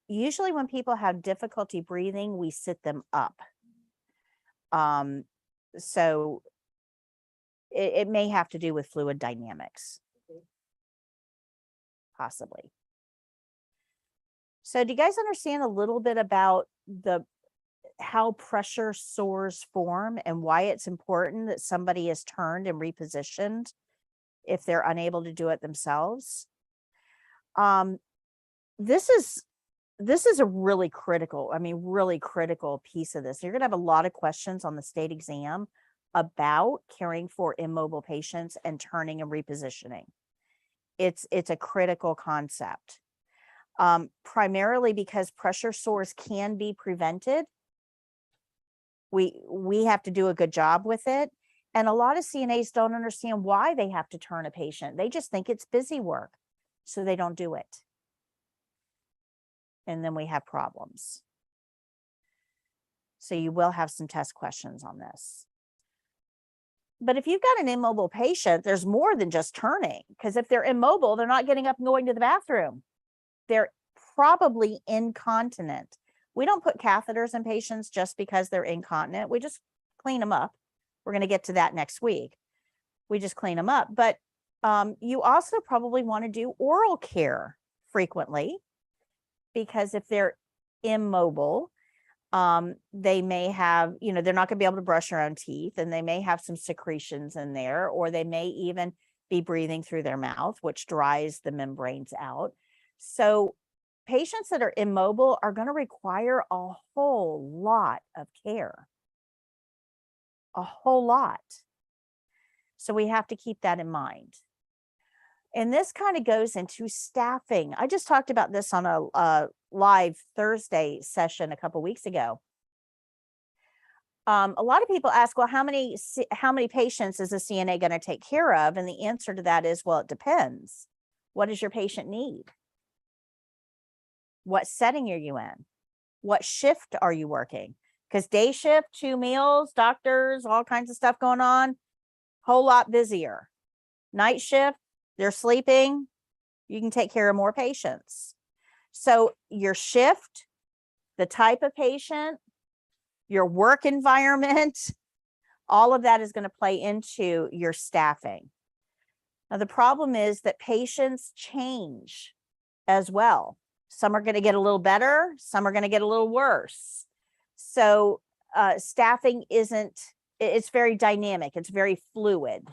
Usually when people have difficulty breathing, we sit them up. So it may have to do with fluid dynamics. Okay. Possibly. So do you guys understand a little bit about how pressure sores form and why it's important that somebody is turned and repositioned if they're unable to do it themselves? This is a really critical piece of this. You're going to have a lot of questions on the state exam about caring for immobile patients and turning and repositioning. It's a critical concept. Primarily because pressure sores can be prevented. We have to do a good job with it. And a lot of CNAs don't understand why they have to turn a patient. They just think it's busy work, so they don't do it. And then we have problems. So you will have some test questions on this. But if you've got an immobile patient, there's more than just turning, because if they're immobile, they're not getting up and going to the bathroom. They're probably incontinent. We don't put catheters in patients just because they're incontinent. We just clean them up. We're going to get to that next week. We just clean them up. But you also probably want to do oral care frequently, because if they're immobile, they may have, they're not going to be able to brush their own teeth, and they may have some secretions in there, or they may even be breathing through their mouth, which dries the membranes out. So patients that are immobile are going to require a whole lot of care, a whole lot. So we have to keep that in mind. And this kind of goes into staffing. I just talked about this on a live Thursday session a couple weeks ago. A lot of people ask, well, how many patients is a CNA going to take care of? And the answer to that is, well, it depends. What does your patient need? What setting are you in? What shift are you working? Because day shift, 2 meals, doctors, all kinds of stuff going on, whole lot busier. Night shift, they're sleeping, you can take care of more patients. So your shift, the type of patient, your work environment, All of that is going to play into your staffing. Now, the problem is that patients change as well. Some are going to get a little better, some are going to get a little worse. So staffing it's very dynamic, it's very fluid.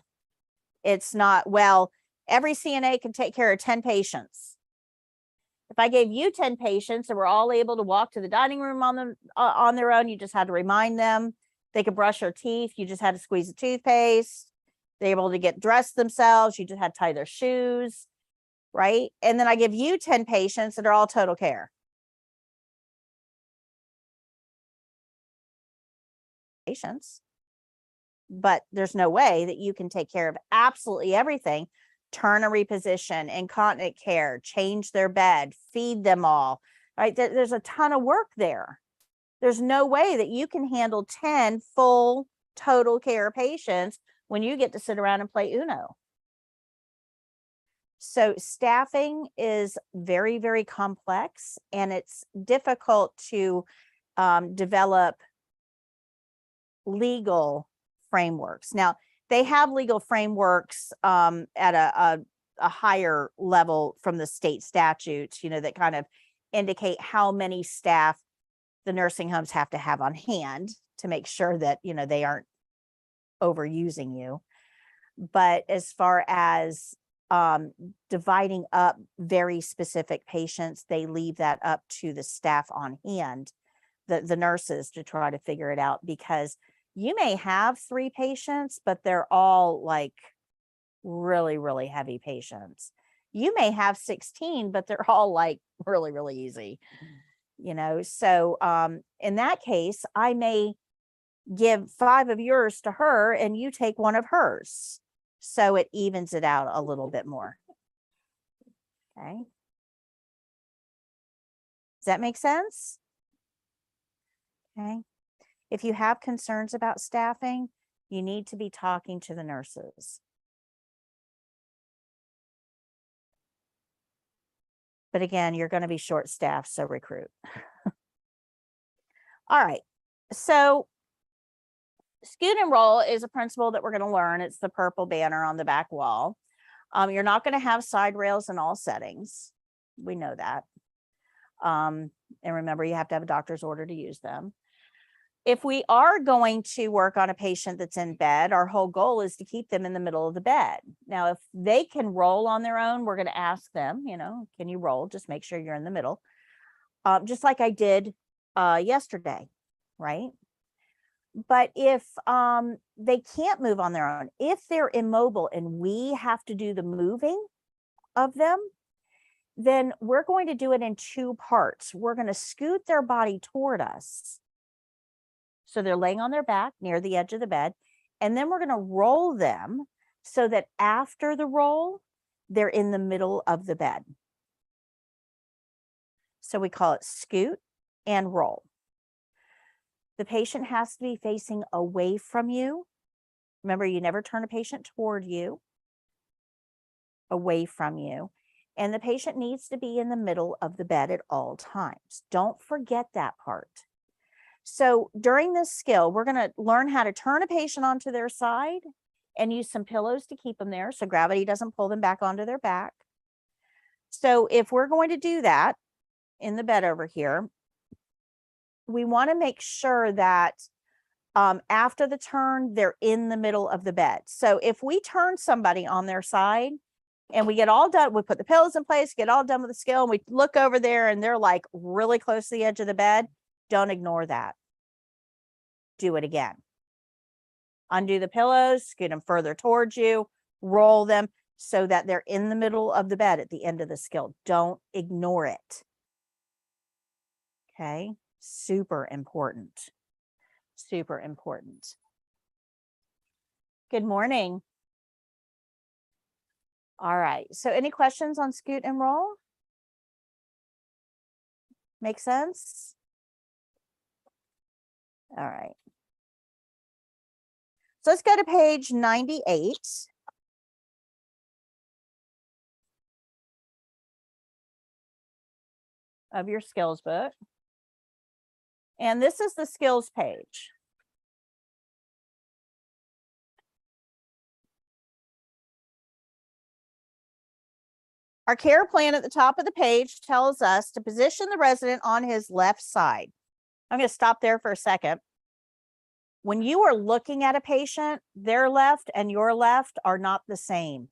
It's not, well, every CNA can take care of 10 patients. If I gave you 10 patients and we're all able to walk to the dining room on their own, you just had to remind them. They could brush their teeth, you just had to squeeze the toothpaste. They're able to get dressed themselves, you just had to tie their shoes, right? And then I give you 10 patients that are all total care. Patients. But there's no way that you can take care of absolutely everything. Turn a reposition, incontinent care, change their bed, feed them all, right? There's a ton of work there. There's no way that you can handle 10 full total care patients when you get to sit around and play Uno. So staffing is very, very complex, and it's difficult to develop legal frameworks. Now, they have legal frameworks at a higher level from the state statutes, that kind of indicate how many staff the nursing homes have to have on hand to make sure that, they aren't overusing you. But as far as dividing up very specific patients, they leave that up to the staff on hand, the nurses, to try to figure it out, because you may have 3 patients, but they're all like really, really heavy patients. You may have 16, but they're all like really, really easy, So in that case, I may give 5 of yours to her and you take 1 of hers. So it evens it out a little bit more. Okay. Does that make sense? Okay. If you have concerns about staffing, you need to be talking to the nurses. But again, you're going to be short-staffed, so recruit. All right. So scoot and roll is a principle that we're going to learn. It's the purple banner on the back wall. You're not going to have side rails in all settings. We know that. And remember, you have to have a doctor's order to use them. If we are going to work on a patient that's in bed, our whole goal is to keep them in the middle of the bed. Now, if they can roll on their own, we're going to ask them, can you roll? Just make sure you're in the middle. Just like I did yesterday, right? But if they can't move on their own, if they're immobile and we have to do the moving of them, then we're going to do it in 2 parts. We're going to scoot their body toward us. So they're laying on their back near the edge of the bed. And then we're going to roll them so that after the roll, they're in the middle of the bed. So we call it scoot and roll. The patient has to be facing away from you. Remember, you never turn a patient toward you, away from you. And the patient needs to be in the middle of the bed at all times. Don't forget that part. So during this skill, we're going to learn how to turn a patient onto their side and use some pillows to keep them there so gravity doesn't pull them back onto their back. So if we're going to do that in the bed over here, we want to make sure that after the turn, they're in the middle of the bed. So if we turn somebody on their side and we get all done, we put the pillows in place, get all done with the skill, and we look over there and they're like really close to the edge of the bed, don't ignore that. Do it again. Undo the pillows, scoot them further towards you, roll them so that they're in the middle of the bed at the end of the skill. Don't ignore it. Okay, super important. Super important. Good morning. All right, so any questions on scoot and roll? Make sense? All right. So let's go to page 98. Of your skills book. And this is the skills page. Our care plan at the top of the page tells us to position the resident on his left side. I'm going to stop there for a second. When you are looking at a patient, their left and your left are not the same.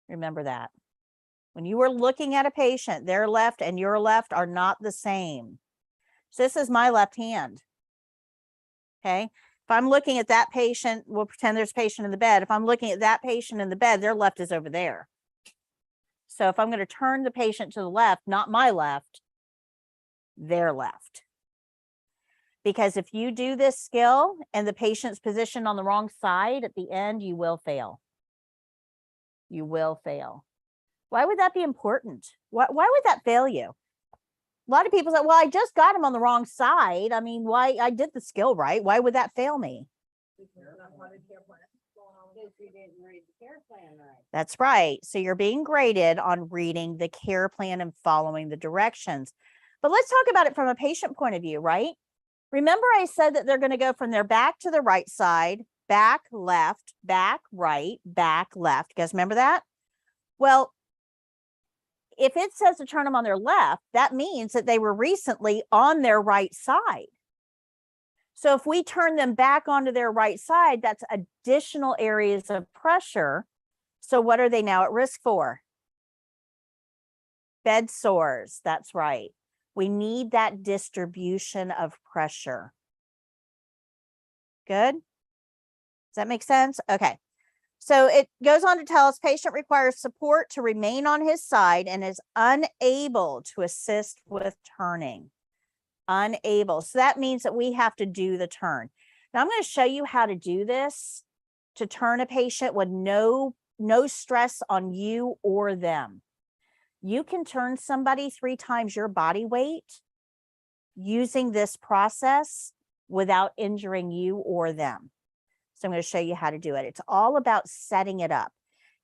Remember that. When you are looking at a patient, their left and your left are not the same. So this is my left hand. Okay. If I'm looking at that patient, we'll pretend there's a patient in the bed. If I'm looking at that patient in the bed, their left is over there. So if I'm going to turn the patient to the left, not my left, their left. Because if you do this skill and the patient's positioned on the wrong side at the end, you will fail. You will fail. Why would that be important? Why would that fail you? A lot of people say, well, I just got him on the wrong side. I mean, why? I did the skill right. Why would that fail me? Because you didn't read the care plan right. That's right. So you're being graded on reading the care plan and following the directions. But let's talk about it from a patient point of view, right? Remember I said that they're going to go from their back to the right side, back, left, back, right, back, left. You guys remember that? Well, if it says to turn them on their left, that means that they were recently on their right side. So if we turn them back onto their right side, that's additional areas of pressure. So what are they now at risk for? Bed sores. That's right. We need that distribution of pressure. Good? Does that make sense? Okay. So it goes on to tell us patient requires support to remain on his side and is unable to assist with turning. Unable. So that means that we have to do the turn. Now I'm going to show you how to do this to turn a patient with no stress on you or them. You can turn somebody 3 times your body weight using this process without injuring you or them. So I'm going to show you how to do it. It's all about setting it up.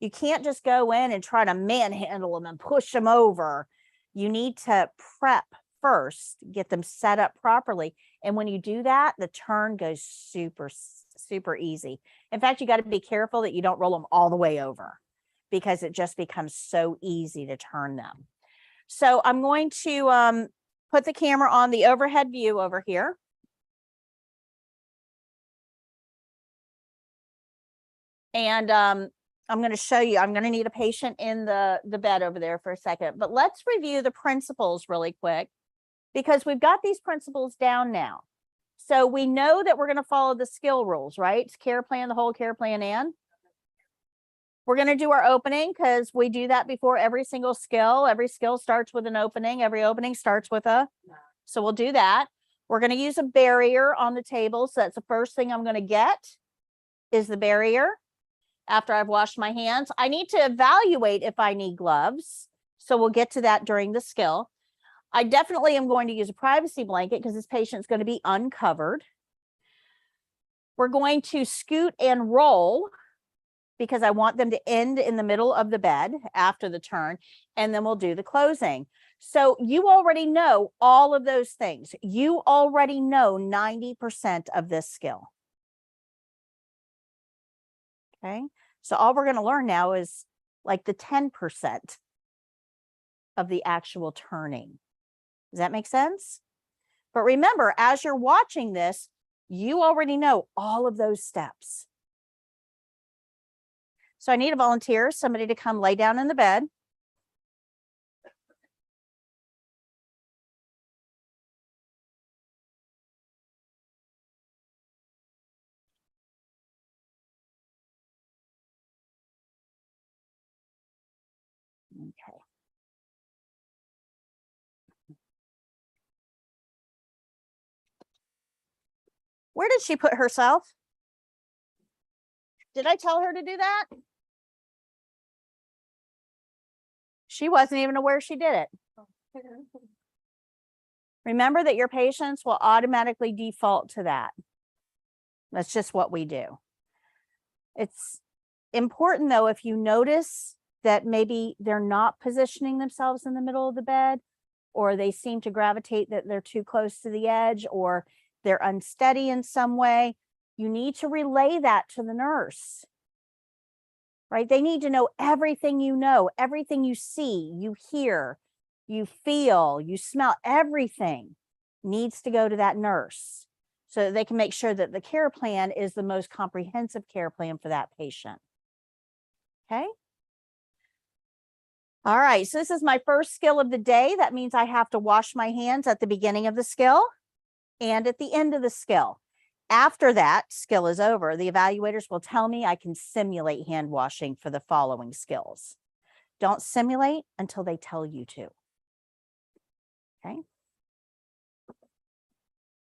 You can't just go in and try to manhandle them and push them over. You need to prep first, get them set up properly. And when you do that, the turn goes super, super easy. In fact, you got to be careful that you don't roll them all the way over because it just becomes so easy to turn them. So I'm going to put the camera on the overhead view over here. And I'm going to show you, I'm going to need a patient in the bed over there for a second, but let's review the principles really quick because we've got these principles down now. So we know that we're going to follow the skill rules, right? It's care plan, the whole care plan in. We're going to do our opening because we do that before every single skill. Every skill starts with an opening. Every opening starts with a, so we'll do that. We're going to use a barrier on the table. So that's the first thing I'm going to get is the barrier. After I've washed my hands, I need to evaluate if I need gloves. So we'll get to that during the skill. I definitely am going to use a privacy blanket because this patient's going to be uncovered. We're going to scoot and roll because I want them to end in the middle of the bed after the turn, and then we'll do the closing. So you already know all of those things. You already know 90% of this skill. Okay, so all we're going to learn now is like the 10% of the actual turning. Does that make sense? But remember, as you're watching this, you already know all of those steps. So I need a volunteer, somebody to come lay down in the bed. Okay. Where did she put herself? Did I tell her to do that? She wasn't even aware she did it. Remember that your patients will automatically default to that. That's just what we do. It's important though, if you notice that maybe they're not positioning themselves in the middle of the bed, or they seem to gravitate that they're too close to the edge, or they're unsteady in some way, you need to relay that to the nurse. right? They need to know, everything you see, you hear, you feel, you smell, everything needs to go to that nurse so that they can make sure that the care plan is the most comprehensive care plan for that patient. Okay. All right, so this is my first skill of the day. That means I have to wash my hands at the beginning of the skill and at the end of the skill. After that skill is over, the evaluators will tell me I can simulate hand washing for the following skills. Don't simulate until they tell you to. Okay.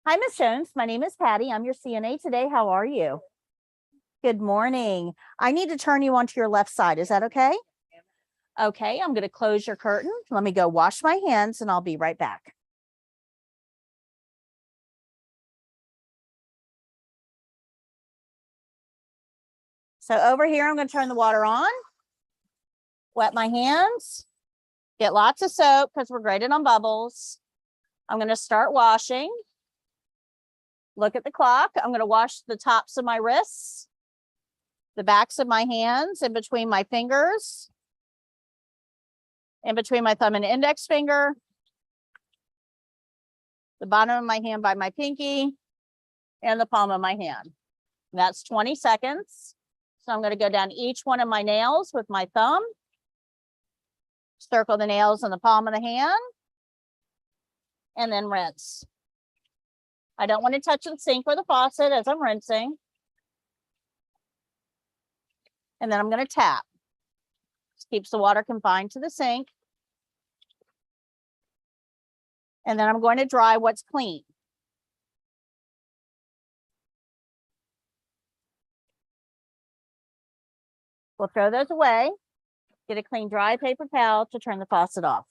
Hi, Ms. Jones. My name is Patty. I'm your CNA today. How are you? Good morning. I need to turn you onto your left side. Is that okay? Okay, I'm going to close your curtain. Let me go wash my hands and I'll be right back. So over here, I'm going to turn the water on, wet my hands, get lots of soap because we're graded on bubbles. I'm going to start washing. Look at the clock. I'm going to wash the tops of my wrists, the backs of my hands, in between my fingers, in between my thumb and index finger, the bottom of my hand by my pinky, and the palm of my hand. That's 20 seconds. So I'm going to go down each one of my nails with my thumb, circle the nails in the palm of the hand, and then rinse. I don't want to touch the sink or the faucet as I'm rinsing. And then I'm going to tap. This keeps the water confined to the sink. And then I'm going to dry what's clean. We'll throw those away. Get a clean, dry paper towel to turn the faucet off.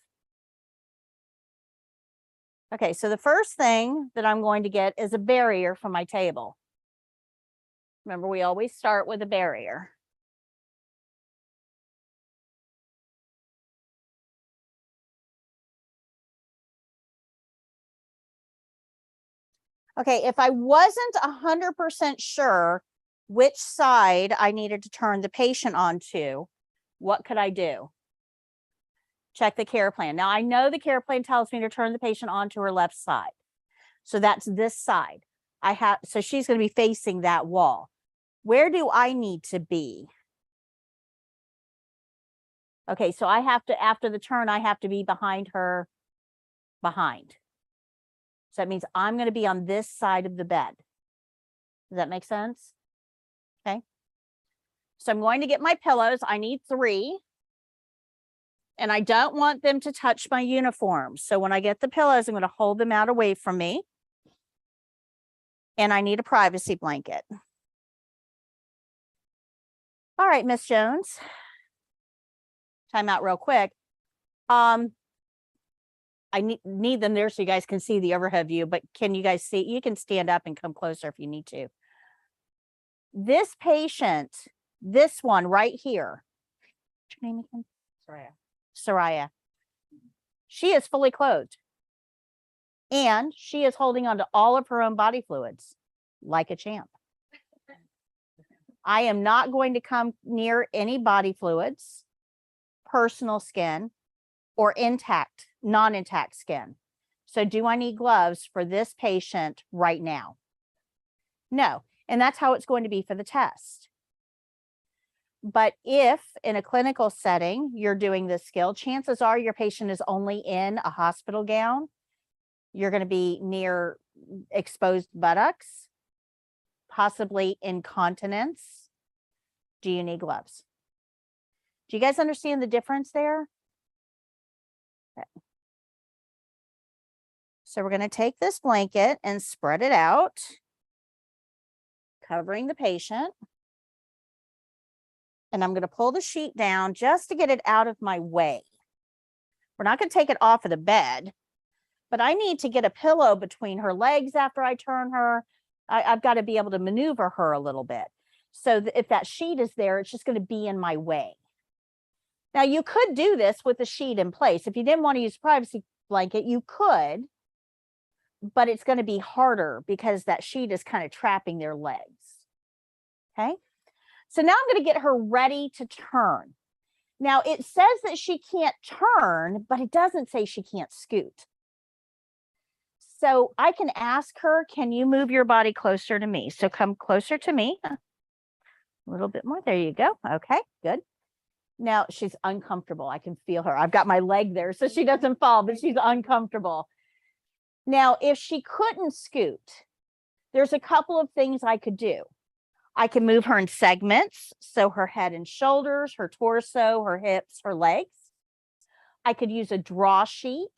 Okay, so the first thing that I'm going to get is a barrier for my table. Remember, we always start with a barrier. Okay, if I wasn't 100% sure which side I needed to turn the patient onto, what could I do? Check the care plan. Now, I know the care plan tells me to turn the patient onto her left side. So that's this side. So she's going to be facing that wall. Where do I need to be? Okay, so I have to, after the turn, I have to be behind her, behind. So that means I'm going to be on this side of the bed. Does that make sense? Okay. So I'm going to get my pillows. I need 3. And I don't want them to touch my uniform. So when I get the pillows, I'm going to hold them out away from me. And I need a privacy blanket. All right, Miss Jones. Time out real quick. I need them there so you guys can see the overhead view, but can you guys see? You can stand up and come closer if you need to. This patient, this one right here. What's your name again? Soraya. She is fully clothed. And she is holding on to all of her own body fluids like a champ. I am not going to come near any body fluids, personal skin, or intact, non-intact skin. So do I need gloves for this patient right now? No. And that's how it's going to be for the test. But if in a clinical setting, you're doing this skill, chances are your patient is only in a hospital gown. You're going to be near exposed buttocks, possibly incontinence. Do you need gloves? Do you guys understand the difference there? Okay. So we're going to take this blanket and spread it out, covering the patient. And I'm going to pull the sheet down just to get it out of my way. We're not going to take it off of the bed, but I need to get a pillow between her legs after I turn her. I've got to be able to maneuver her a little bit. So if that sheet is there, it's just going to be in my way. Now, you could do this with the sheet in place. If you didn't want to use a privacy blanket, you could, but it's going to be harder because that sheet is kind of trapping their legs. Okay. So now I'm going to get her ready to turn. Now it says that she can't turn, but it doesn't say she can't scoot. So I can ask her, can you move your body closer to me? So come closer to me. A little bit more. There you go. Okay, good. Now she's uncomfortable. I can feel her. I've got my leg there so she doesn't fall, but she's uncomfortable. Now, if she couldn't scoot, there's a couple of things I could do. I can move her in segments. So her head and shoulders, her torso, her hips, her legs. I could use a draw sheet,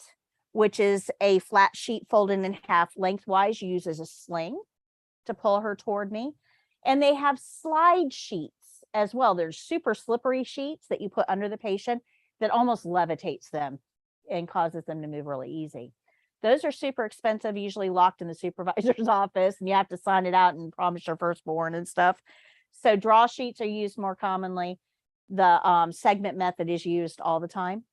which is a flat sheet folded in half lengthwise, you use as a sling to pull her toward me. And they have slide sheets as well. There's super slippery sheets that you put under the patient that almost levitates them and causes them to move really easy. Those are super expensive, usually locked in the supervisor's office, and you have to sign it out and promise your firstborn and stuff. So draw sheets are used more commonly. The segment method is used all the time.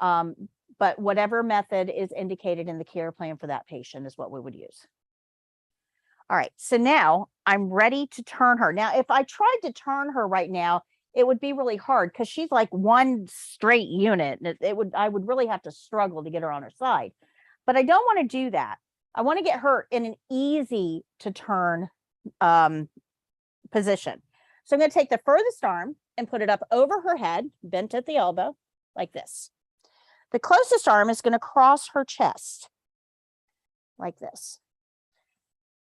But whatever method is indicated in the care plan for that patient is what we would use. All right, so now I'm ready to turn her. Now, if I tried to turn her right now, it would be really hard because she's like one straight unit. I would really have to struggle to get her on her side. But I don't want to do that. I want to get her in an easy to turn position. So I'm going to take the furthest arm and put it up over her head, bent at the elbow, like this. The closest arm is going to cross her chest, like this.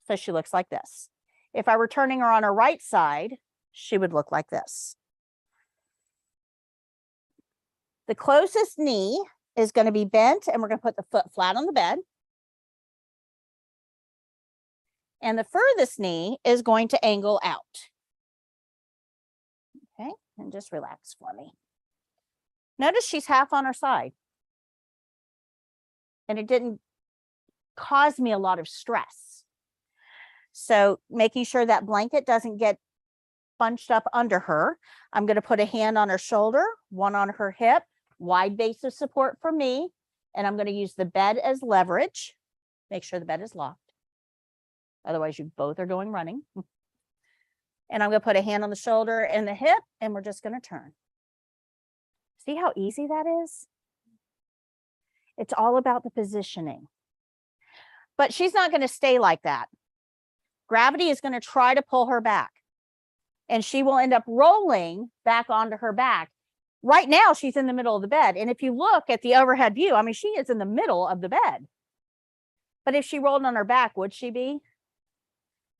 So she looks like this. If I were turning her on her right side, she would look like this. The closest knee is going to be bent, and we're going to put the foot flat on the bed. And the furthest knee is going to angle out. Okay, and just relax for me. Notice she's half on her side. And it didn't cause me a lot of stress. So making sure that blanket doesn't get bunched up under her. I'm going to put a hand on her shoulder, one on her hip, wide base of support for me. And I'm going to use the bed as leverage. Make sure the bed is locked. Otherwise, you both are going running. And I'm going to put a hand on the shoulder and the hip, and we're just going to turn. See how easy that is? It's all about the positioning. But she's not going to stay like that. Gravity is going to try to pull her back. And she will end up rolling back onto her back. Right now, she's in the middle of the bed. And if you look at the overhead view, I mean, she is in the middle of the bed. But if she rolled on her back, would she be?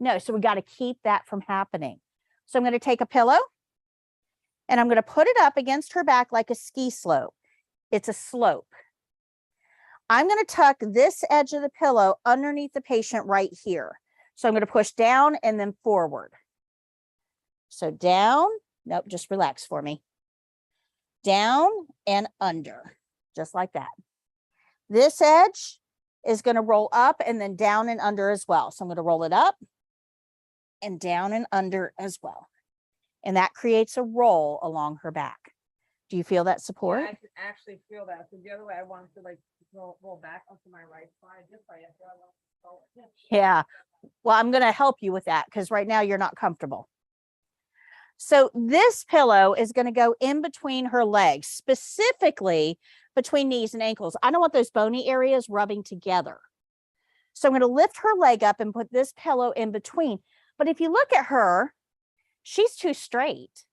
No, so we got to keep that from happening. So I'm going to take a pillow and I'm going to put it up against her back like a ski slope. It's a slope. I'm going to tuck this edge of the pillow underneath the patient right here. So I'm going to push down and then forward. So down, nope, just relax for me. Down and under, just like that. This edge is going to roll up and then down and under as well. So I'm going to roll it up and down and under as well. And that creates a roll along her back. Do you feel that support? Yeah, I can actually feel that. So the other way I wanted to like roll back onto my right side. This way I feel I want to forward. Yeah. Well, I'm going to help you with that because right now you're not comfortable. So this pillow is going to go in between her legs, specifically between knees and ankles. I don't want those bony areas rubbing together. So I'm going to lift her leg up and put this pillow in between. But if you look at her, she's too straight.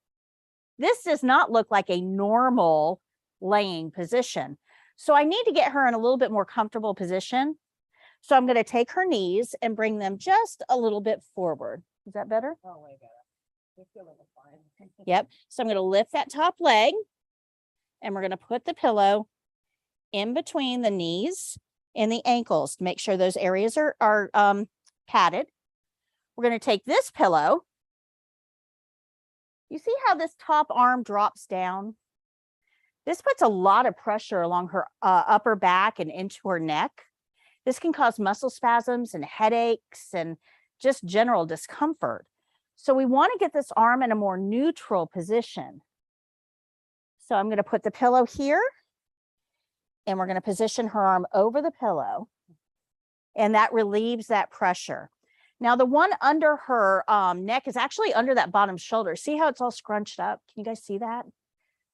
This does not look like a normal laying position. So I need to get her in a little bit more comfortable position. So I'm going to take her knees and bring them just a little bit forward. Is that better? Oh, way better. I feel like it's fine. Yep. So I'm going to lift that top leg and we're going to put the pillow in between the knees and the ankles to make sure those areas are padded. We're going to take this pillow. You see how this top arm drops down? This puts a lot of pressure along her upper back and into her neck. This can cause muscle spasms and headaches and just general discomfort. So we want to get this arm in a more neutral position. So I'm going to put the pillow here and we're going to position her arm over the pillow. And that relieves that pressure. Now the one under her neck is actually under that bottom shoulder. See how it's all scrunched up? Can you guys see that?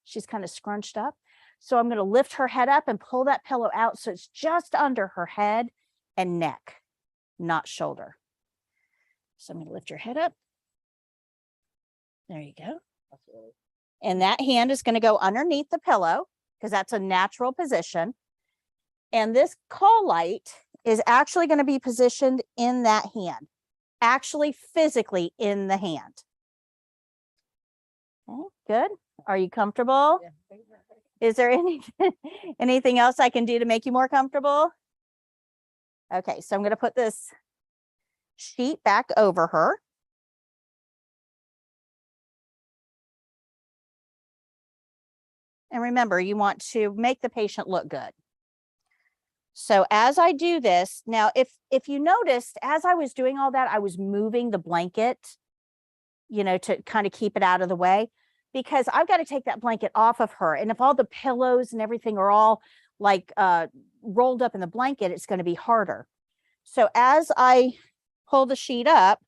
She's kind of scrunched up. So I'm going to lift her head up and pull that pillow out so it's just under her head and neck, not shoulder. So I'm going to lift your head up. There you go. And that hand is going to go underneath the pillow because that's a natural position. And this call light is actually going to be positioned in that hand, actually physically in the hand. Okay, good. Are you comfortable? Yeah. Is there anything else I can do to make you more comfortable? Okay, so I'm going to put this sheet back over her. And remember, you want to make the patient look good. So as I do this, now if you noticed, as I was doing all that, I was moving the blanket, to kind of keep it out of the way, because I've got to take that blanket off of her. And if all the pillows and everything are all like rolled up in the blanket, it's going to be harder. So as I pull the sheet up,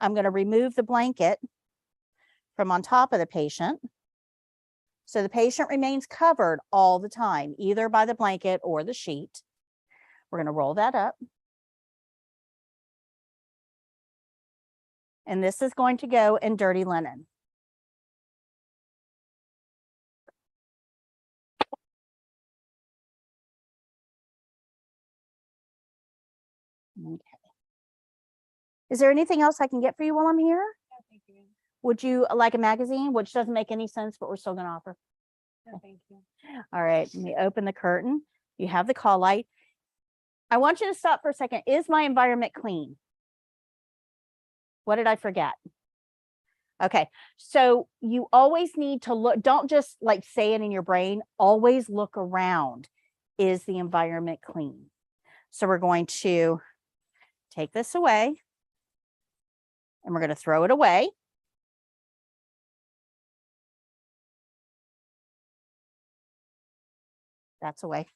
I'm going to remove the blanket from on top of the patient. So the patient remains covered all the time, either by the blanket or the sheet. We're going to roll that up. And this is going to go in dirty linen. Okay. Is there anything else I can get for you while I'm here? No, thank you. Would you like a magazine, which doesn't make any sense, but we're still going to offer? No, thank you. All right, let me open the curtain. You have the call light. I want you to stop for a second. Is my environment clean? What did I forget? Okay, so you always need to look, don't just like say it in your brain, always look around. Is the environment clean? So we're going to take this away and we're going to throw it away. That's away.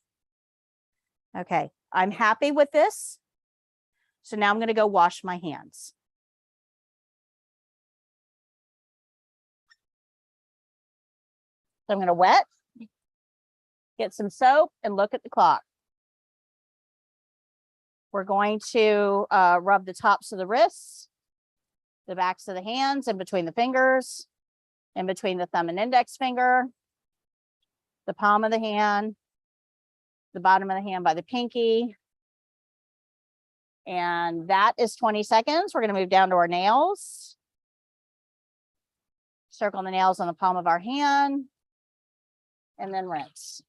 Okay, I'm happy with this. So now I'm going to go wash my hands. So I'm going to wet, get some soap, and look at the clock. We're going to rub the tops of the wrists, the backs of the hands, in between the fingers, in between the thumb and index finger, the palm of the hand, the bottom of the hand by the pinky. And that is 20 seconds. We're going to move down to our nails. Circle the nails on the palm of our hand, and then rinse.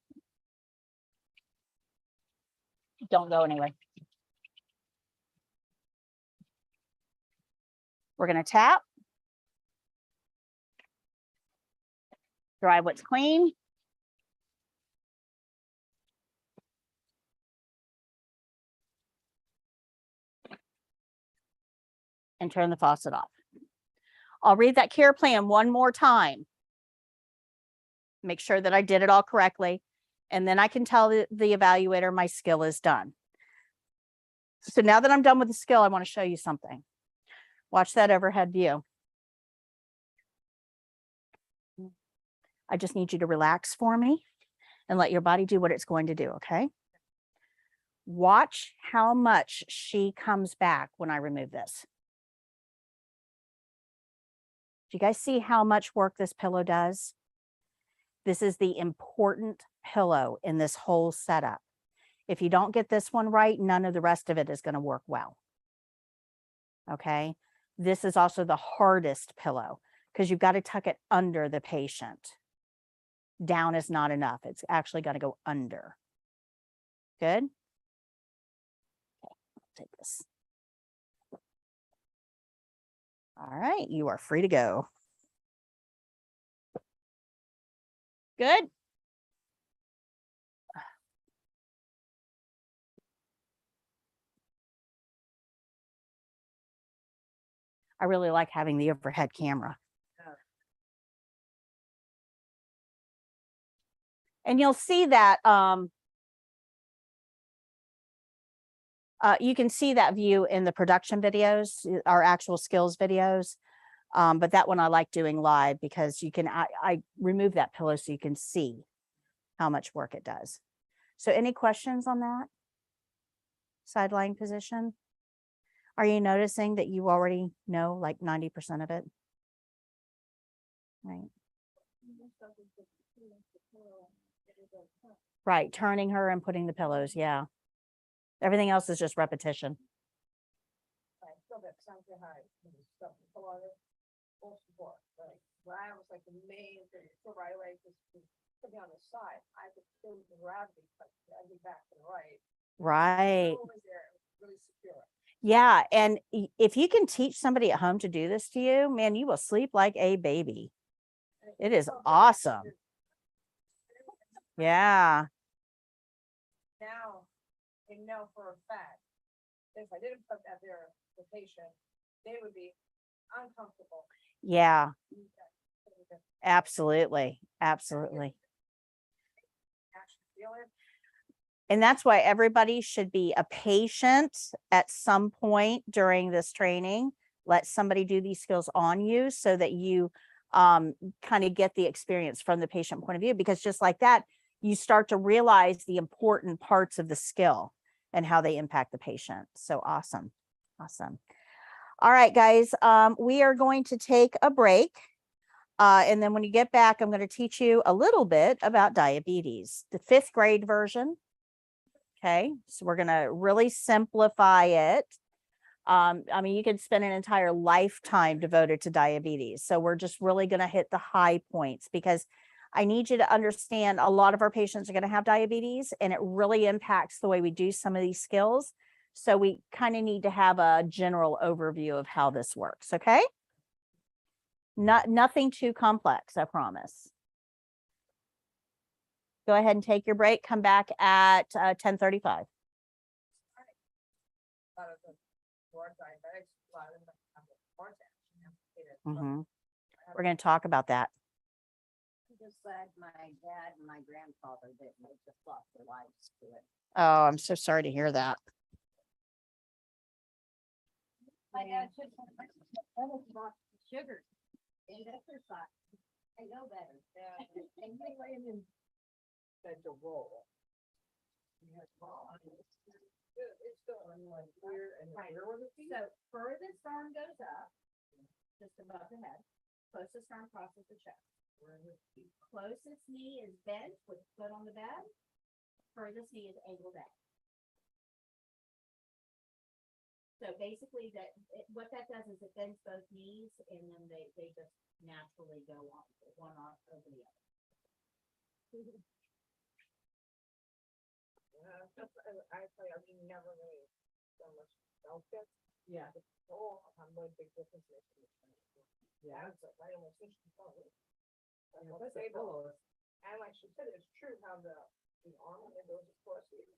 Don't go anywhere. We're going to tap. Dry what's clean. And turn the faucet off. I'll read that care plan one more time. Make sure that I did it all correctly. And then I can tell the evaluator my skill is done. So now that I'm done with the skill, I want to show you something. Watch that overhead view. I just need you to relax for me and let your body do what it's going to do, okay? Watch how much she comes back when I remove this. Do you guys see how much work this pillow does? This is the important pillow in this whole setup. If you don't get this one right, none of the rest of it is going to work well. Okay? This is also the hardest pillow because you've got to tuck it under the patient. Down is not enough. It's actually got to go under. Good? Okay, I'll take this. All right, you are free to go. Good. I really like having the overhead camera. And you'll see that You can see that view in the production videos, our actual skills videos. But that one I like doing live because I remove that pillow so you can see how much work it does. So any questions on that? Side lying position? Are you noticing that you already know like 90% of it? Right. Right, turning her and putting the pillows, yeah. Everything else is just repetition. When I was like the main thing, so right away, just put me on the side, I could feel the gravity, but I get back to the right. Right. Over there, it was really secure. Yeah, and if you can teach somebody at home to do this to you, man, you will sleep like a baby. It is awesome. Yeah. Now, I know for a fact, if I didn't put that there, the patient, they would be uncomfortable. Yeah, absolutely. Absolutely. Actually feel it. And that's why everybody should be a patient at some point during this training. Let somebody do these skills on you so that you kind of get the experience from the patient point of view, because just like that, you start to realize the important parts of the skill and how they impact the patient. So awesome. Awesome. All right, guys, we are going to take a break. And then when you get back, I'm going to teach you a little bit about diabetes, the 5th grade version. Okay, so we're going to really simplify it. I mean, you could spend an entire lifetime devoted to diabetes. So we're just really going to hit the high points, because I need you to understand a lot of our patients are going to have diabetes, and it really impacts the way we do some of these skills. So we kind of need to have a general overview of how this works. Okay. Nothing too complex, I promise. Go ahead and take your break. Come back at 10:35. A lot of the more diabetics, a lot of them have heart attack. We're going to talk about that. I'm just glad my dad and my grandfather didn't, they just lost their lives to it. Oh, I'm so sorry to hear that. My dad just almost lost sugar and exercise. I know better. Yeah, and they lay him in bed to roll. It's going like here and here with the feet. So furthest arm goes up, just above the head. Closest arm crosses the chest. Closest knee is bent with foot on the bed. Furthest knee is angled down. So basically what that does is it bends both knees, and then they just naturally go on one off over the other. I never really so much felt it. Yeah. I'm really big difference. Yeah, it's like, I almost think she's probably. And like she said, it's true how the arm and goes across here.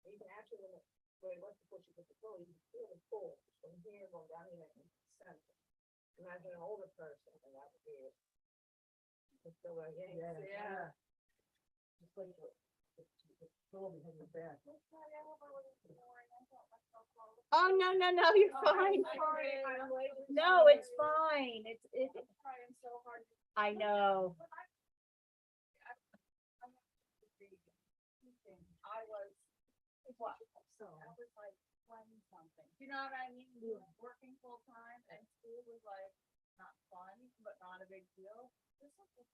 You can actually, when it lets you push, you put the pillow, you can feel the pull from here going down here in the center. Imagine an older person, and that would be it. Just feel like, yeah. Just like the pillow behind your back. Oh, no, you're fine. No, it's fine. It's trying so hard. I know. I was, what, so I was like playing something. You know what I mean? We were working full time, and school was like not fun, but not a big deal. This was just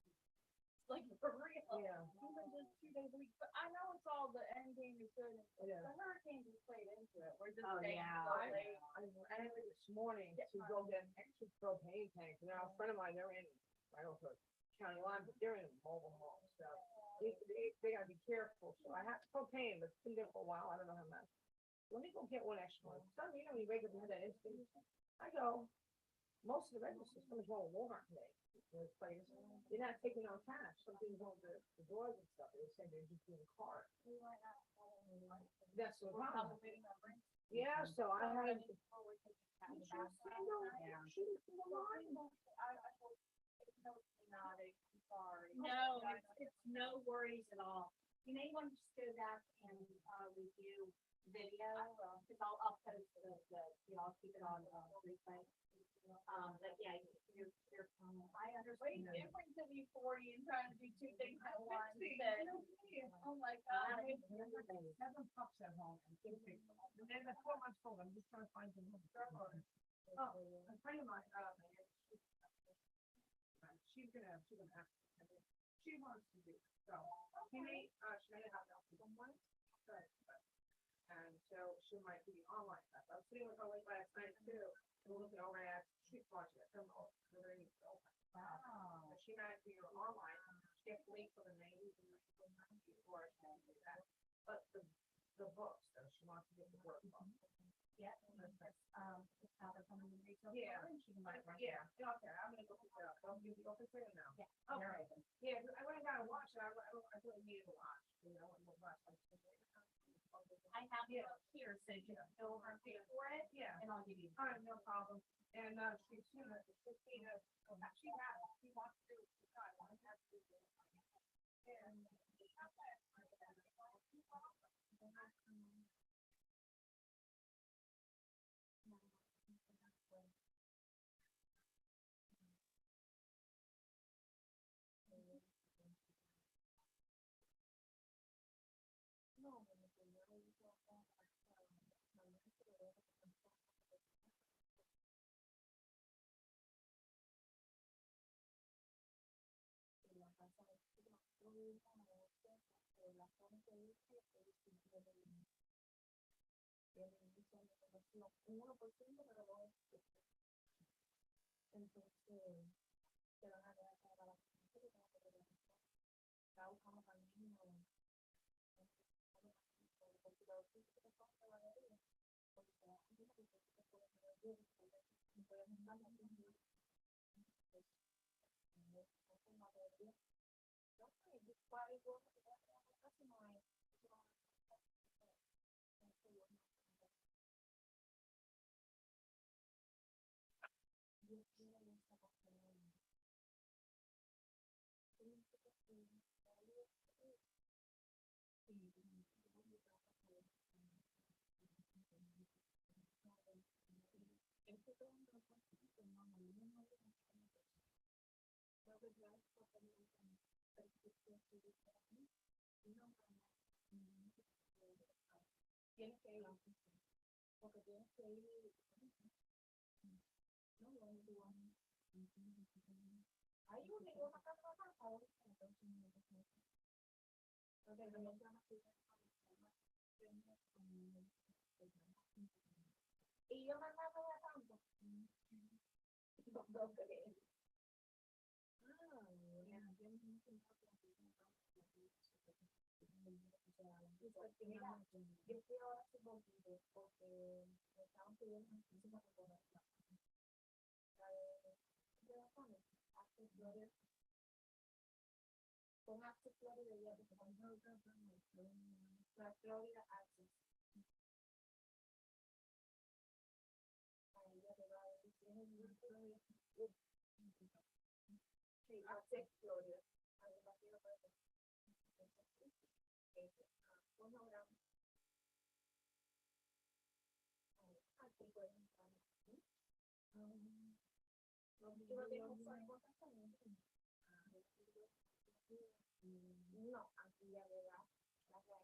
like for real. Yeah. Even just 2 days a week. But I know it's all the end game is good. Yeah. The hurricane just played into it. We're just staying so late. I ended this morning to go get an extra propane tank. Now, a friend of mine, they're in, I don't know, county line, but they're in a mobile home, so they gotta be careful. So I have propane, but it's been there for a while. I don't know how much. Let me go get one extra one. So, you know, when you wake up and have that instinct, I go, most of the registers, someone's wrong with Walmart today. This place, you're not taking on cash. Something's on the doors and stuff. They're saying they're just doing a card. That's the problem. Yeah, so I had. No, it's no worries at all. You may want to just go back and review video, cause I'll post I'll keep it on, replay. But yeah, you're, I understand. Way different than euphoria and trying to do two things at once. Oh my God. Seven pups at home and two big ones. And then the 4 months old, I'm just trying to find some. Oh, a friend of mine, she's gonna ask, she wants to do, so, she may have help with someone, but, and so she might be online, I was sitting with her late last night too, and looking over at, she's watching it, from all, Wow. she might be online, she has to wait for the names and before she can do that, but the books, so she wants to get the workbook. Yeah, it's how they're coming in retail. Yeah. And she can buy it right Yeah, okay, I'm gonna go pick it up, I'll give you, go pick it up now. Yeah. Okay. They're open. Yeah, I went and got a watch, I really needed a watch, you know, and the watch. I have it Yeah. up here, so just go over and pay for it, Yeah, and I'll give you. all right, no problem, and, she's gonna, Christina, she wants to, she's got, I have to do it. And. Y yo mandaba a tanto. Dos que. Mira, yo fui ahora hace poquito porque me estaban pidiendo muchísimas recomendaciones. Hace Florida, con Hace Florida ya te la Florida Access. Ahí ya te va a decir, sí, Access Florida. Ahí va a ser para aquí pueden entrar. No, aquí ya le da la red.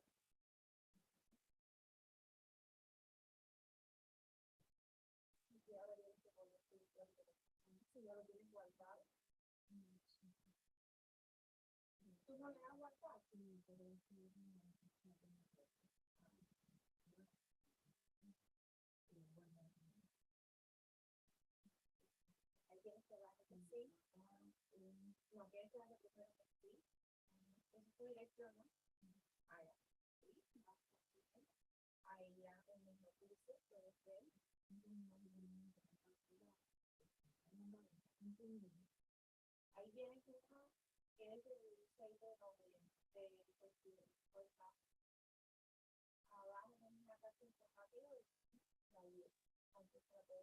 Y ahora viene que poner tu si ya lo tienes guardado. ¿Tú no le has guardado? Sí, pero ahí tienes que darle que sí. No, tienes que darle primero que sí. Esa es tu dirección, ¿no? Ahí, sí. Ahí ya el mismo dice, puedes ver. Ahí viene que uno es el 6 de noviembre de abajo en una parte informativa y ahí antes de la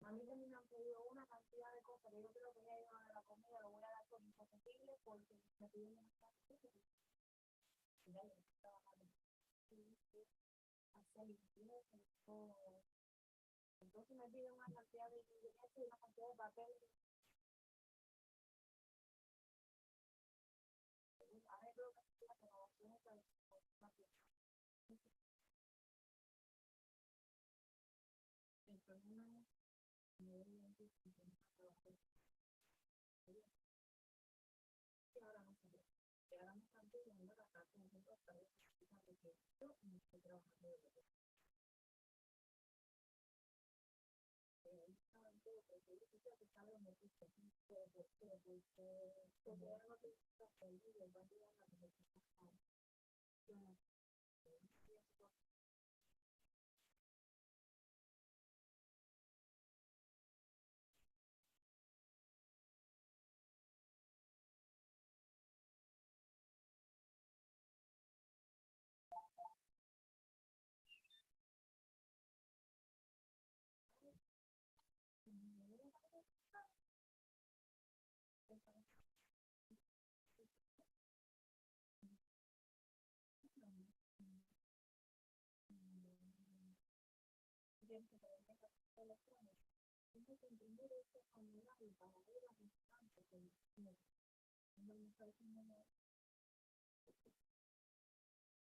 A mí también me han pedido una cantidad de cosas que yo creo que ya iban a la comida, lo voy a dar por imposible porque me pidieron una cantidad de cosas. Y ya yo estaba hacer limpieza, todo. Entonces me piden una cantidad de ingredientes y una cantidad de papel. A ver, creo que la renovación es ahora no sé. Ahora me están pidiendo la carta de nosotros para ver si yo no estoy trabajando de verdad.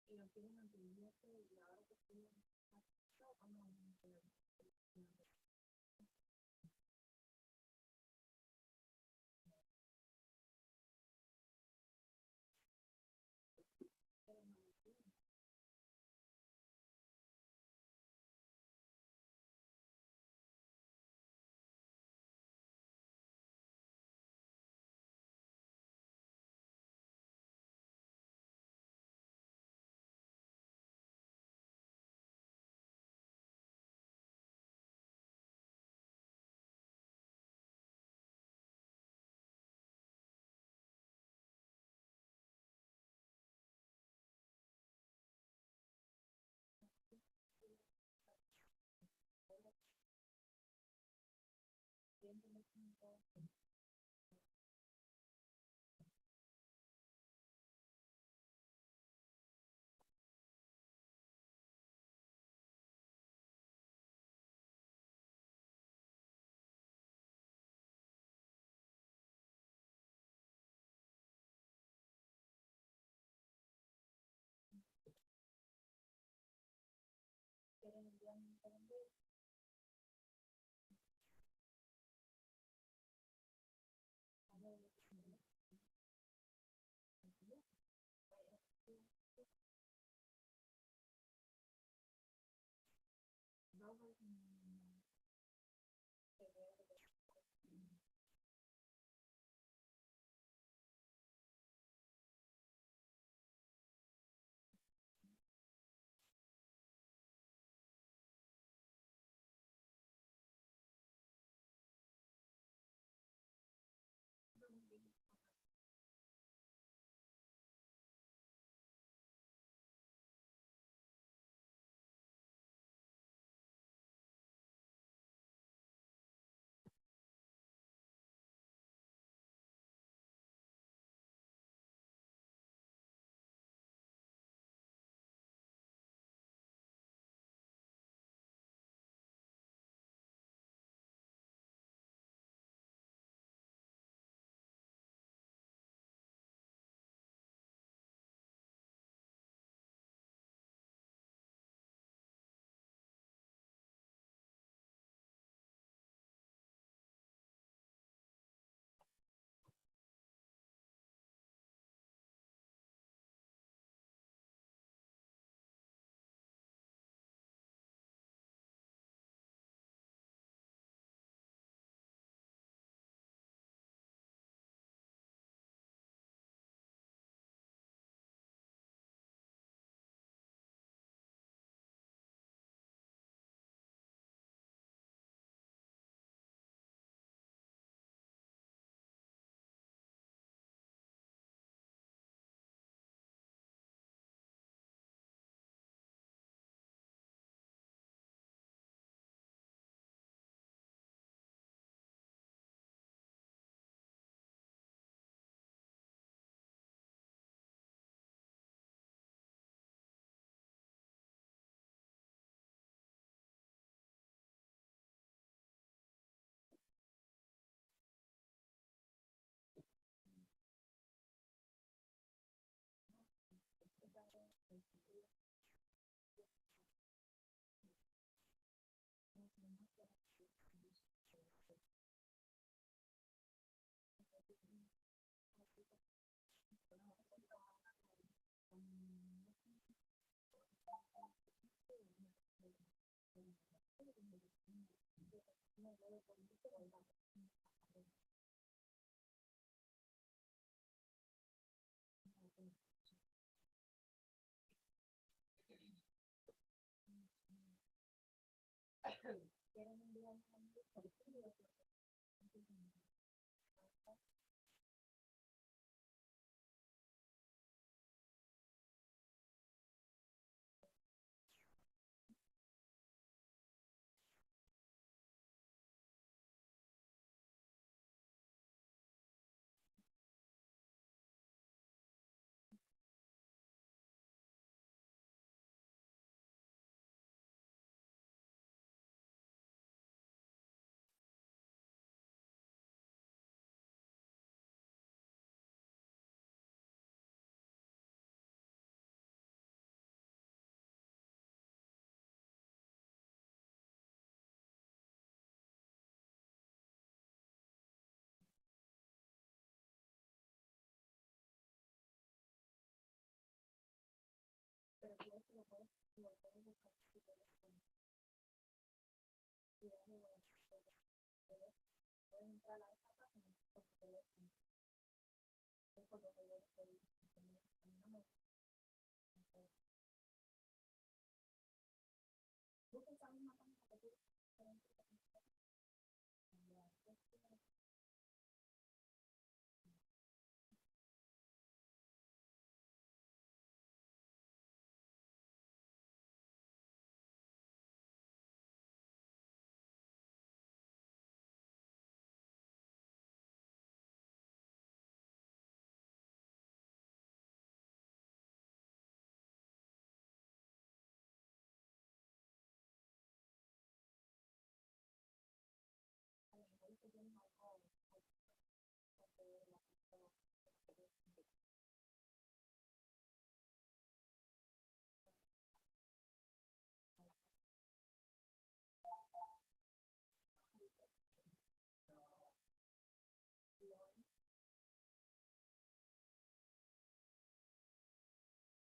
Y lo quieren mantenerse y ahora que estoy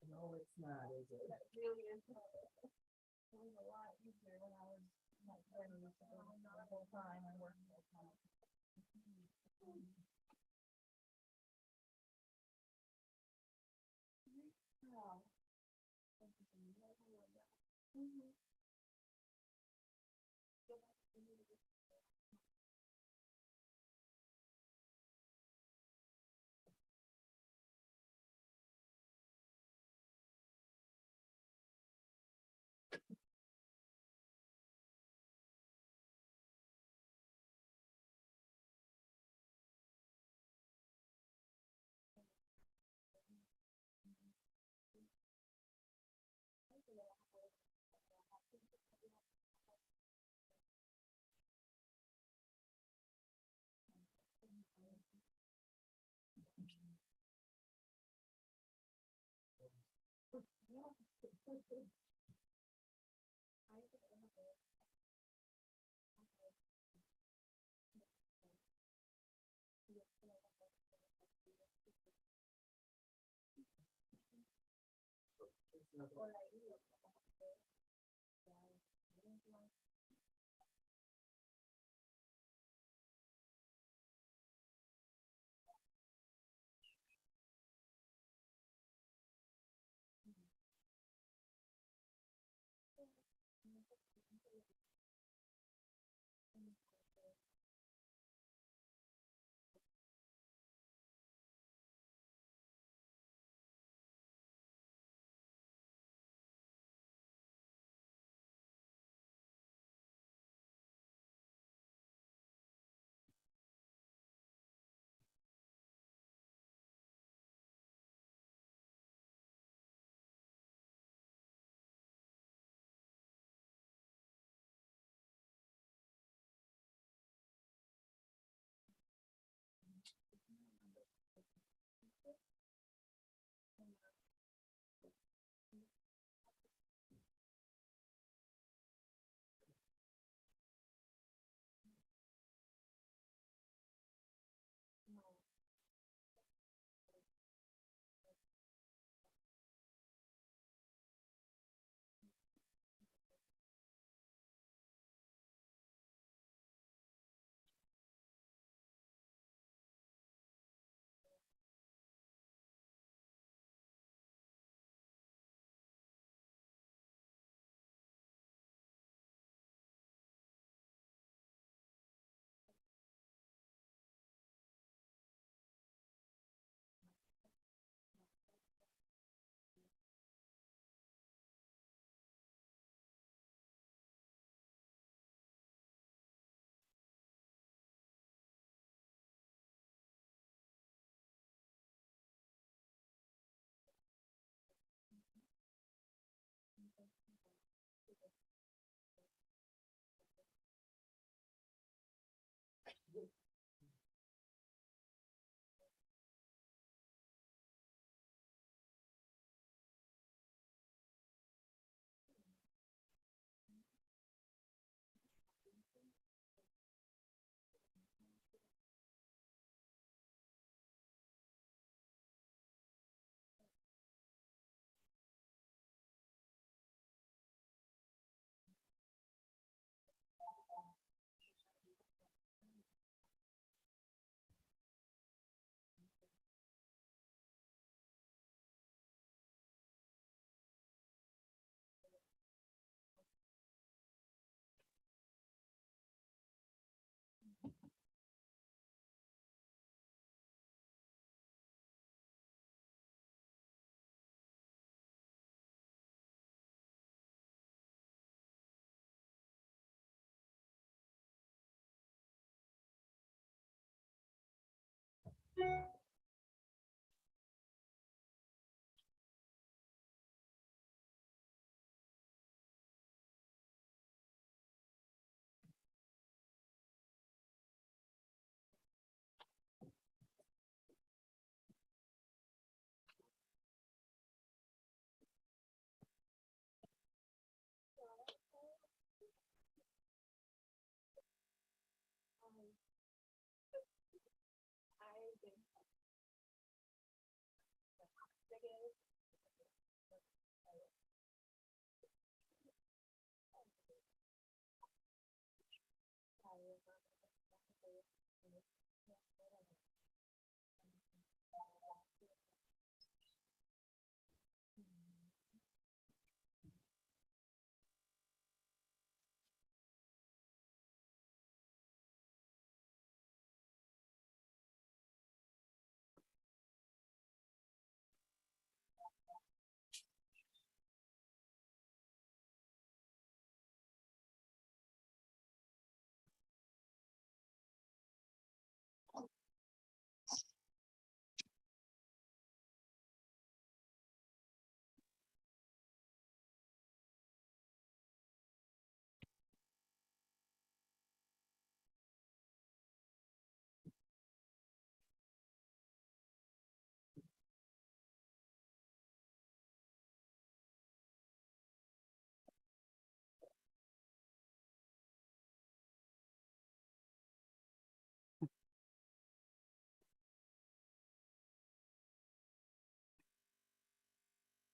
No, it's not, is it? It really is. It was a lot easier when I was not ready to go the whole time I worked full time. Wow. Mhm.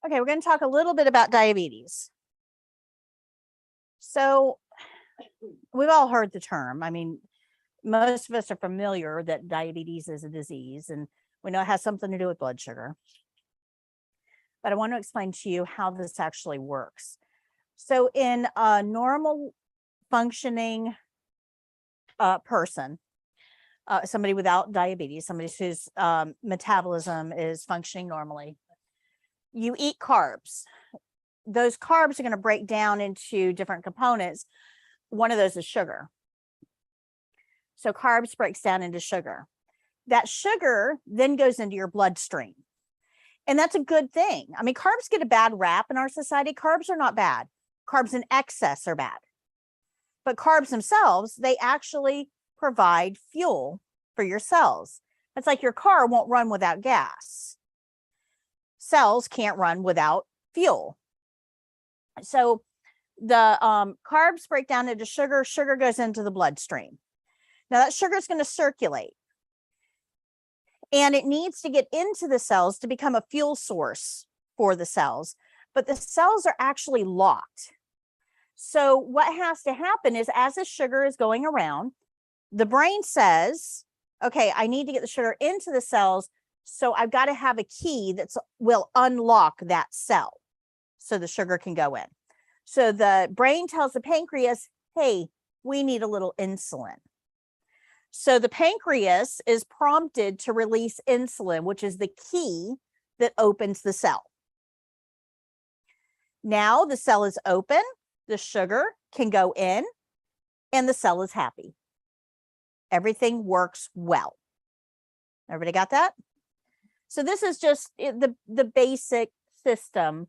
Okay, we're going to talk a little bit about diabetes. So we've all heard the term. I mean, most of us are familiar that diabetes is a disease, and we know it has something to do with blood sugar. But I want to explain to you how this actually works. So in a normal functioning person, somebody without diabetes, somebody whose metabolism is functioning normally, you eat carbs. Those carbs are going to break down into different components. One of those is sugar. So carbs breaks down into sugar. That sugar then goes into your bloodstream. And that's a good thing. I mean, carbs get a bad rap in our society. Carbs are not bad. Carbs in excess are bad. But carbs themselves, they actually provide fuel for your cells. It's like your car won't run without gas. Cells can't run without fuel. So the carbs break down into sugar. Sugar goes into the bloodstream. Now that sugar is going to circulate. And it needs to get into the cells to become a fuel source for the cells. But the cells are actually locked. So what has to happen is, as the sugar is going around, the brain says, okay, I need to get the sugar into the cells. So I've got to have a key that will unlock that cell so the sugar can go in. So the brain tells the pancreas, hey, we need a little insulin. So the pancreas is prompted to release insulin, which is the key that opens the cell. Now the cell is open, the sugar can go in, and the cell is happy. Everything works well. Everybody got that? So this is just the basic system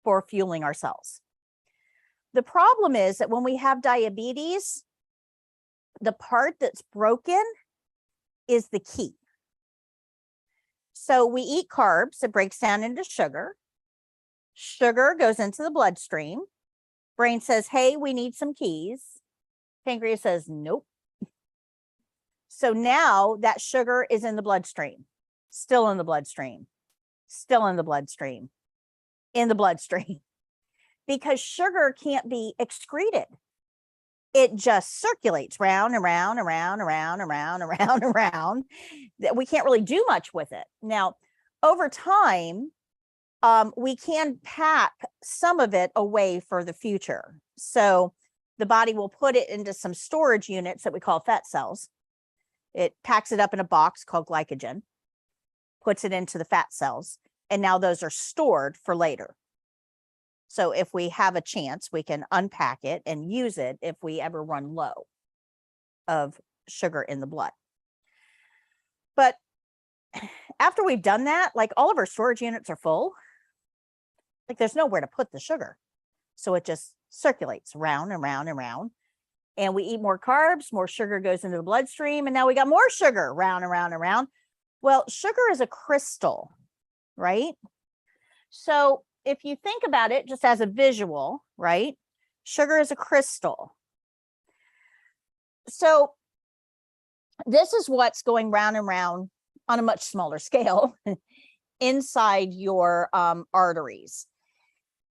for fueling our cells. The problem is that when we have diabetes, the part that's broken is the key. So we eat carbs, it breaks down into sugar. Sugar goes into the bloodstream. Brain says, hey, we need some keys. Pancreas says, nope. So now that sugar is in the bloodstream, still in the bloodstream, still in the bloodstream, in the bloodstream, because sugar can't be excreted. It just circulates round and round and round and round and round and round and round. We can't really do much with it. Now, over time, we can pack some of it away for the future. So the body will put it into some storage units that we call fat cells. It packs it up in a box called glycogen, puts it into the fat cells, and now those are stored for later. So if we have a chance, we can unpack it and use it if we ever run low of sugar in the blood. But after we've done that, like all of our storage units are full. Like there's nowhere to put the sugar. So it just circulates round and round and round. And we eat more carbs, more sugar goes into the bloodstream, and now we got more sugar round and round and round. Well, sugar is a crystal, right? So if you think about it just as a visual, right? Sugar is a crystal. So this is what's going round and round on a much smaller scale inside your arteries.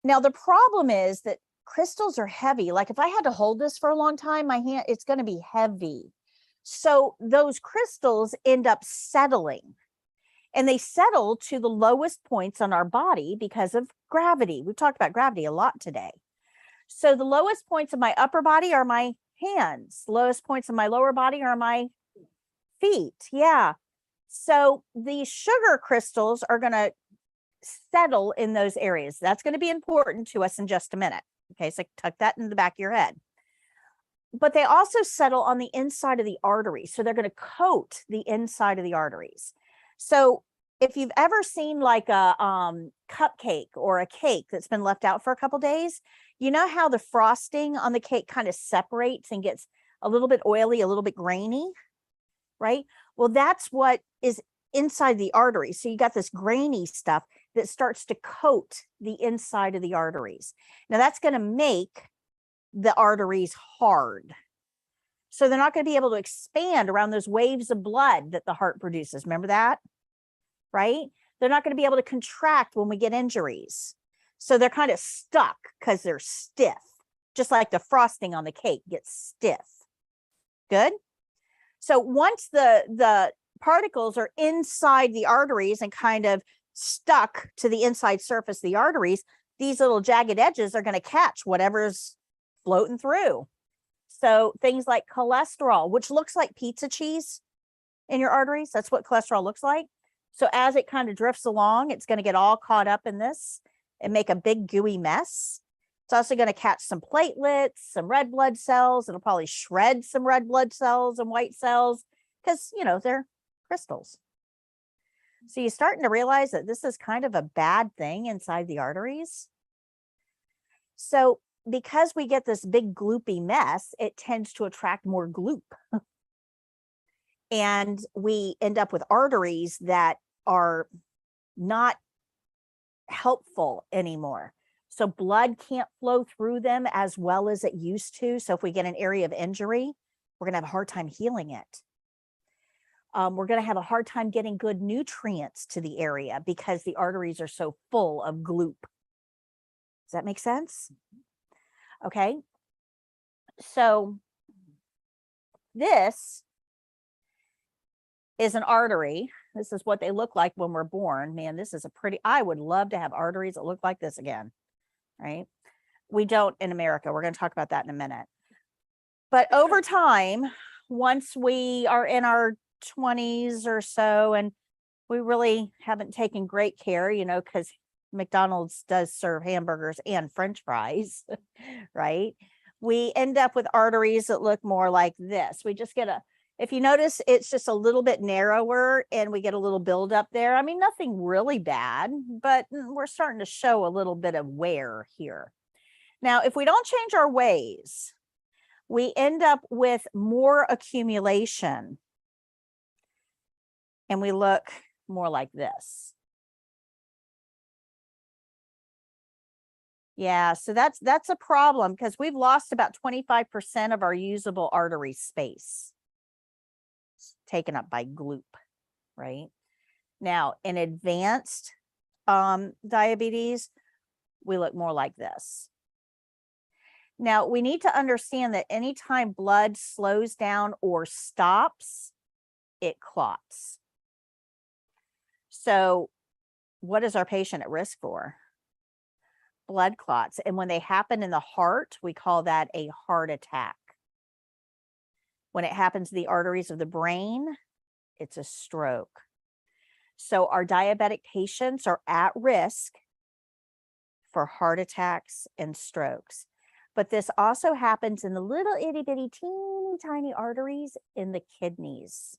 Now, the problem is that crystals are heavy. Like if I had to hold this for a long time, my hand, it's going to be heavy. So those crystals end up settling, and they settle to the lowest points on our body because of gravity. We've talked about gravity a lot today. So the lowest points of my upper body are my hands. Lowest points of my lower body are my feet. Yeah. So these sugar crystals are going to settle in those areas. That's going to be important to us in just a minute. Okay, so tuck that in the back of your head. But they also settle on the inside of the arteries. So they're going to coat the inside of the arteries. So if you've ever seen like a cupcake or a cake that's been left out for a couple days, you know how the frosting on the cake kind of separates and gets a little bit oily, a little bit grainy, right? Well, that's what is inside the artery. So you got this grainy stuff that starts to coat the inside of the arteries. Now that's going to make the arteries hard. So they're not going to be able to expand around those waves of blood that the heart produces. Remember that? Right? They're not going to be able to contract when we get injuries. So they're kind of stuck because they're stiff, just like the frosting on the cake gets stiff. Good. So once the particles are inside the arteries and kind of stuck to the inside surface of the arteries, these little jagged edges are going to catch whatever's floating through. So things like cholesterol, which looks like pizza cheese in your arteries, that's what cholesterol looks like. So as it kind of drifts along, it's going to get all caught up in this and make a big gooey mess. It's also going to catch some platelets, some red blood cells. It'll probably shred some red blood cells and white cells because, you know, they're crystals. So you're starting to realize that this is kind of a bad thing inside the arteries. So because we get this big gloopy mess, it tends to attract more gloop. And we end up with arteries that are not helpful anymore. So blood can't flow through them as well as it used to. So if we get an area of injury, we're going to have a hard time healing it. We're going to have a hard time getting good nutrients to the area because the arteries are so full of gloop. Does that make sense? Okay. So this is an artery. This is what they look like when we're born. Man, this is a pretty, I would love to have arteries that look like this again, right? We don't in America. We're going to talk about that in a minute. But over time, once we are in our 20s or so, and we really haven't taken great care, you know, because McDonald's does serve hamburgers and French fries, right? We end up with arteries that look more like this. We just get if you notice, it's just a little bit narrower and we get a little buildup there. I mean, nothing really bad, but we're starting to show a little bit of wear here. Now, if we don't change our ways, we end up with more accumulation and we look more like this. Yeah, so that's a problem because we've lost about 25% of our usable artery space. It's taken up by gloop, right? Now, in advanced diabetes, we look more like this. Now, we need to understand that anytime blood slows down or stops, it clots. So what is our patient at risk for? Blood clots. And when they happen in the heart, we call that a heart attack. When it happens to the arteries of the brain, it's a stroke. So our diabetic patients are at risk for heart attacks and strokes. But this also happens in the little itty bitty teeny tiny arteries in the kidneys.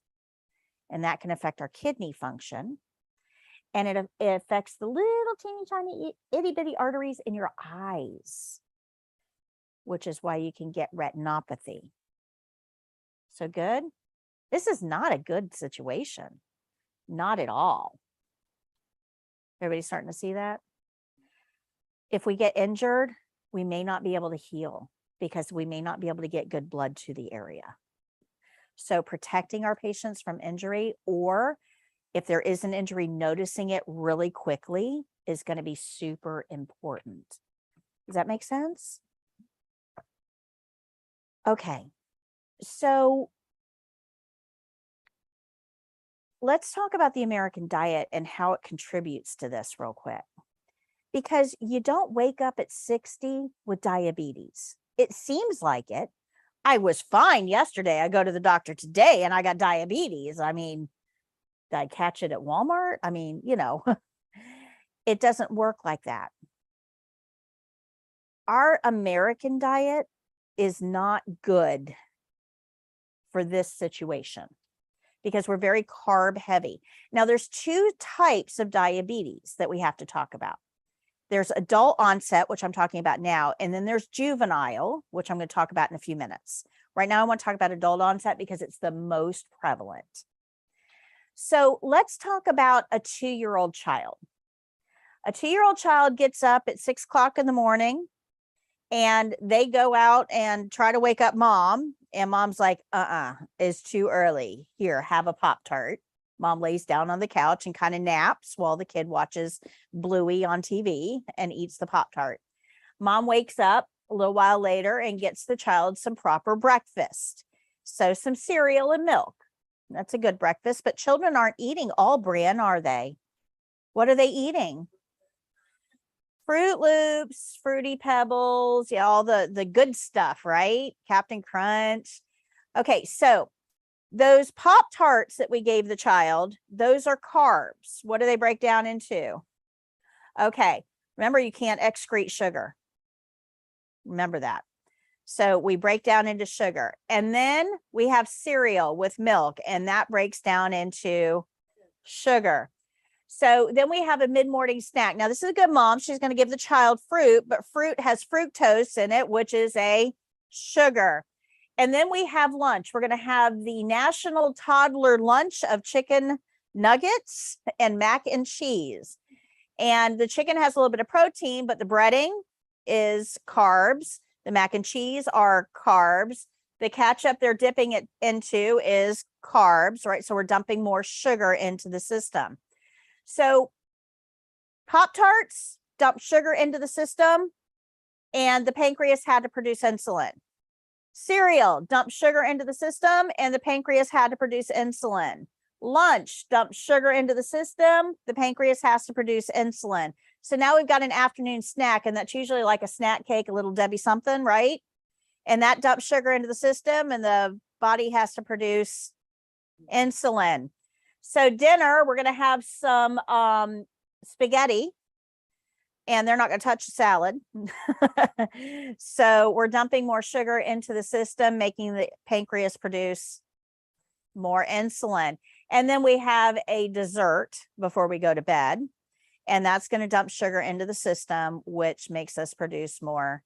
and that can affect our kidney function. And it affects the little teeny tiny itty bitty arteries in your eyes, which is why you can get retinopathy. So good. This is not a good situation. Not at all. Everybody starting to see that? If we get injured, we may not be able to heal because we may not be able to get good blood to the area. So protecting our patients from injury, or if there is an injury, noticing it really quickly is going to be super important. Does that make sense? Okay. So let's talk about the American diet and how it contributes to this real quick. Because you don't wake up at 60 with diabetes. It seems like it. I was fine yesterday. I go to the doctor today and I got diabetes. I mean, did I catch it at Walmart? I mean, you know, it doesn't work like that. Our American diet is not good for this situation because we're very carb heavy. Now, there's two types of diabetes that we have to talk about. There's adult onset, which I'm talking about now, and then there's juvenile, which I'm going to talk about in a few minutes. Right now, I want to talk about adult onset because it's the most prevalent. So let's talk about a 2-year-old child. A 2-year-old child gets up at 6 o'clock in the morning and they go out and try to wake up mom. And mom's like, it's too early. Here, have a Pop-Tart. Mom lays down on the couch and kind of naps while the kid watches Bluey on TV and eats the Pop-Tart. Mom wakes up a little while later and gets the child some proper breakfast. So some cereal and milk. That's a good breakfast, but children aren't eating all bran, are they? What are they eating? Fruit Loops, Fruity Pebbles, yeah, all the good stuff, right? Captain Crunch. Okay, so those Pop-Tarts that we gave the child, those are carbs. What do they break down into? Okay, remember you can't excrete sugar. Remember that. So we break down into sugar. And then we have cereal with milk, and that breaks down into sugar. So then we have a mid-morning snack. Now, this is a good mom. She's going to give the child fruit, but fruit has fructose in it, which is a sugar. And then we have lunch. We're going to have the National Toddler Lunch of chicken nuggets and mac and cheese. And the chicken has a little bit of protein, but the breading is carbs. The mac and cheese are carbs. The ketchup they're dipping it into is carbs, right? So we're dumping more sugar into the system. So Pop-Tarts dump sugar into the system, and the pancreas had to produce insulin. Cereal dumped sugar into the system, and the pancreas had to produce insulin. Lunch dumped sugar into the system, the pancreas has to produce insulin. So now we've got an afternoon snack, and that's usually like a snack cake, a little Debbie something, right? And that dumps sugar into the system, and the body has to produce insulin. So dinner, we're going to have some spaghetti, and they're not going to touch the salad. So we're dumping more sugar into the system, making the pancreas produce more insulin. And then we have a dessert before we go to bed, and that's going to dump sugar into the system, which makes us produce more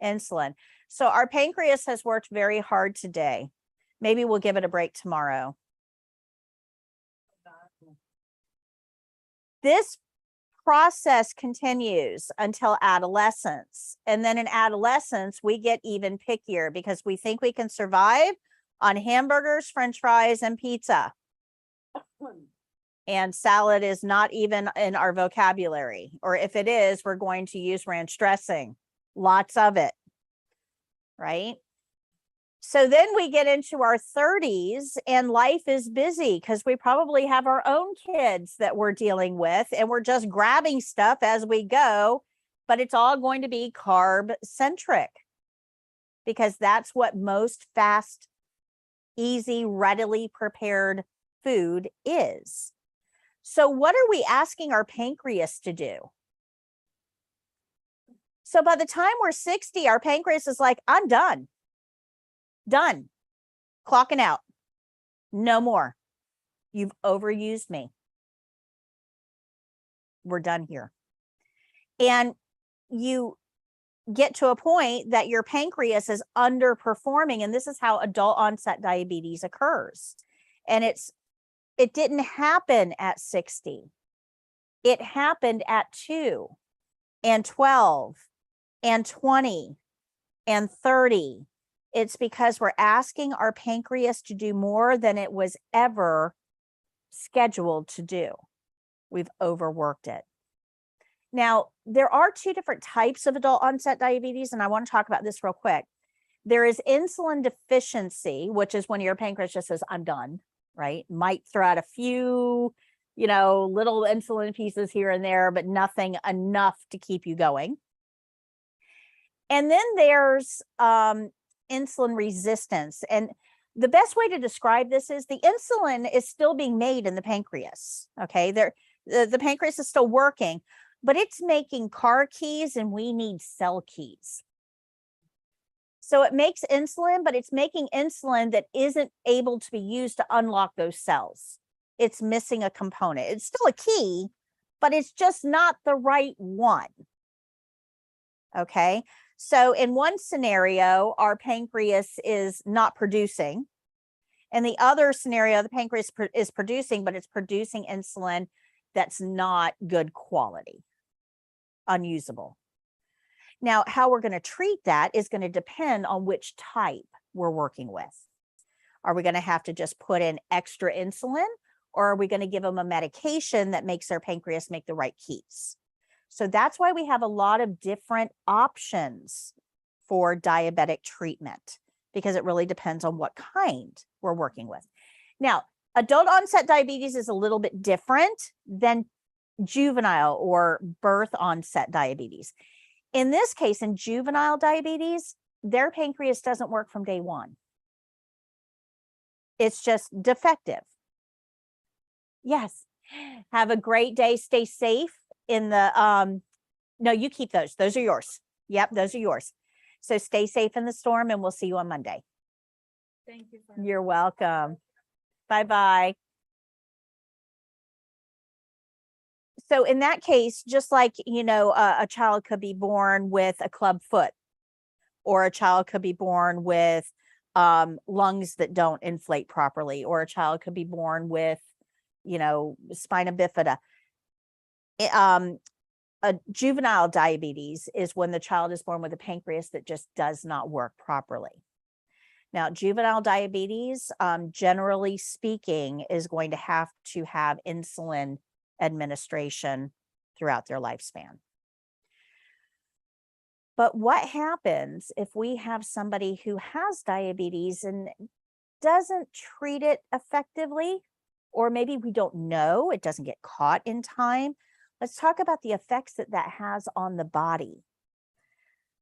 insulin. So our pancreas has worked very hard today. Maybe we'll give it a break tomorrow. This process continues until adolescence. And then in adolescence, we get even pickier because we think we can survive on hamburgers, French fries, and pizza. And salad is not even in our vocabulary. Or if it is, we're going to use ranch dressing. Lots of it, right? So then we get into our 30s and life is busy because we probably have our own kids that we're dealing with, and we're just grabbing stuff as we go, but it's all going to be carb centric because that's what most fast, easy, readily prepared food is. So what are we asking our pancreas to do? So by the time we're 60, our pancreas is like, I'm done. Done. Clocking out. No more. You've overused me. We're done here. And you get to a point that your pancreas is underperforming, and this is how adult onset diabetes occurs. And it didn't happen at 60. It happened at 2 and 12 and 20 and 30. It's because we're asking our pancreas to do more than it was ever scheduled to do. We've overworked it. Now, there are 2 different types of adult onset diabetes, and I want to talk about this real quick. There is insulin deficiency, which is when your pancreas just says, I'm done, right? Might throw out a few, little insulin pieces here and there, but nothing enough to keep you going. And then there's insulin resistance. And the best way to describe this is the insulin is still being made in the pancreas. Okay, the pancreas is still working, but it's making car keys and we need cell keys. So it makes insulin, but it's making insulin that isn't able to be used to unlock those cells. It's missing a component. It's still a key, but it's just not the right one. Okay, so in one scenario, our pancreas is not producing. In the other scenario, the pancreas is producing, but it's producing insulin that's not good quality, unusable. Now, how we're going to treat that is going to depend on which type we're working with. Are we going to have to just put in extra insulin, or are we going to give them a medication that makes their pancreas make the right keys? So that's why we have a lot of different options for diabetic treatment, because it really depends on what kind we're working with. Now, adult onset diabetes is a little bit different than juvenile or birth onset diabetes. In this case, in juvenile diabetes, their pancreas doesn't work from day one. It's just defective. Yes. Have a great day. Stay safe in the, no, you keep those. Those are yours. Yep, those are yours. So stay safe in the storm, and we'll see you on Monday. Thank you. You're welcome. Bye-bye. So in that case, just like, a child could be born with a club foot, or a child could be born with lungs that don't inflate properly, or a child could be born with, spina bifida. A juvenile diabetes is when the child is born with a pancreas that just does not work properly. Now, juvenile diabetes, generally speaking, is going to have insulin administration throughout their lifespan. But what happens if we have somebody who has diabetes and doesn't treat it effectively, or maybe we don't know, it doesn't get caught in time? Let's talk about the effects that has on the body.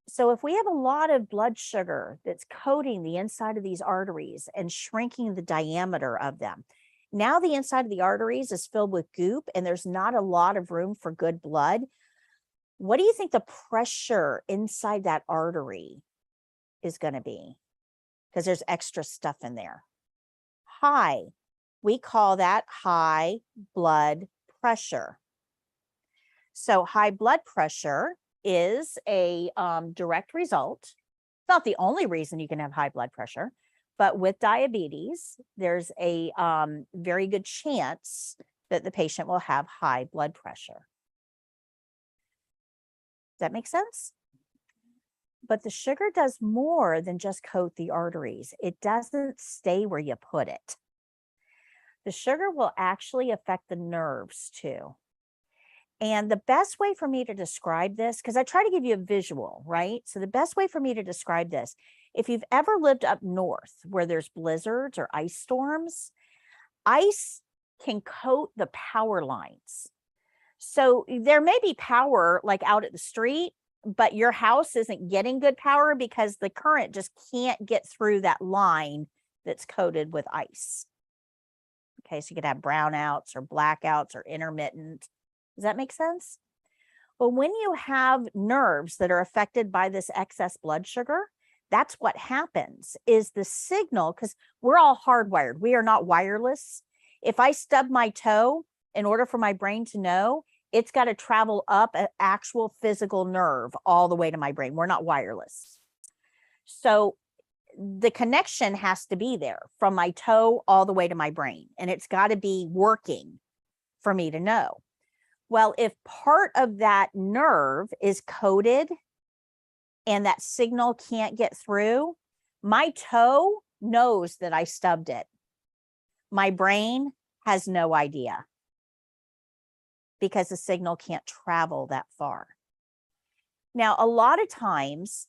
So if we have a lot of blood sugar that's coating the inside of these arteries and shrinking the diameter of them, now the inside of the arteries is filled with goop and there's not a lot of room for good blood. What do you think the pressure inside that artery is going to be? Because there's extra stuff in there. High. We call that high blood pressure. So high blood pressure is a direct result. It's not the only reason you can have high blood pressure, but with diabetes, there's a very good chance that the patient will have high blood pressure. Does that make sense? But the sugar does more than just coat the arteries. It doesn't stay where you put it. The sugar will actually affect the nerves too. And the best way for me to describe this, because I try to give you a visual, right? So the best way for me to describe this, if you've ever lived up north where there's blizzards or ice storms, ice can coat the power lines. So there may be power like out at the street, but your house isn't getting good power because the current just can't get through that line that's coated with ice. Okay, so you could have brownouts or blackouts or intermittent. Does that make sense? Well, when you have nerves that are affected by this excess blood sugar, that's what happens is the signal, because we're all hardwired. We are not wireless. If I stub my toe, in order for my brain to know, it's got to travel up an actual physical nerve all the way to my brain. We're not wireless. So the connection has to be there from my toe all the way to my brain, and it's got to be working for me to know. Well, if part of that nerve is coated and that signal can't get through, my toe knows that I stubbed it. My brain has no idea because the signal can't travel that far. Now, a lot of times,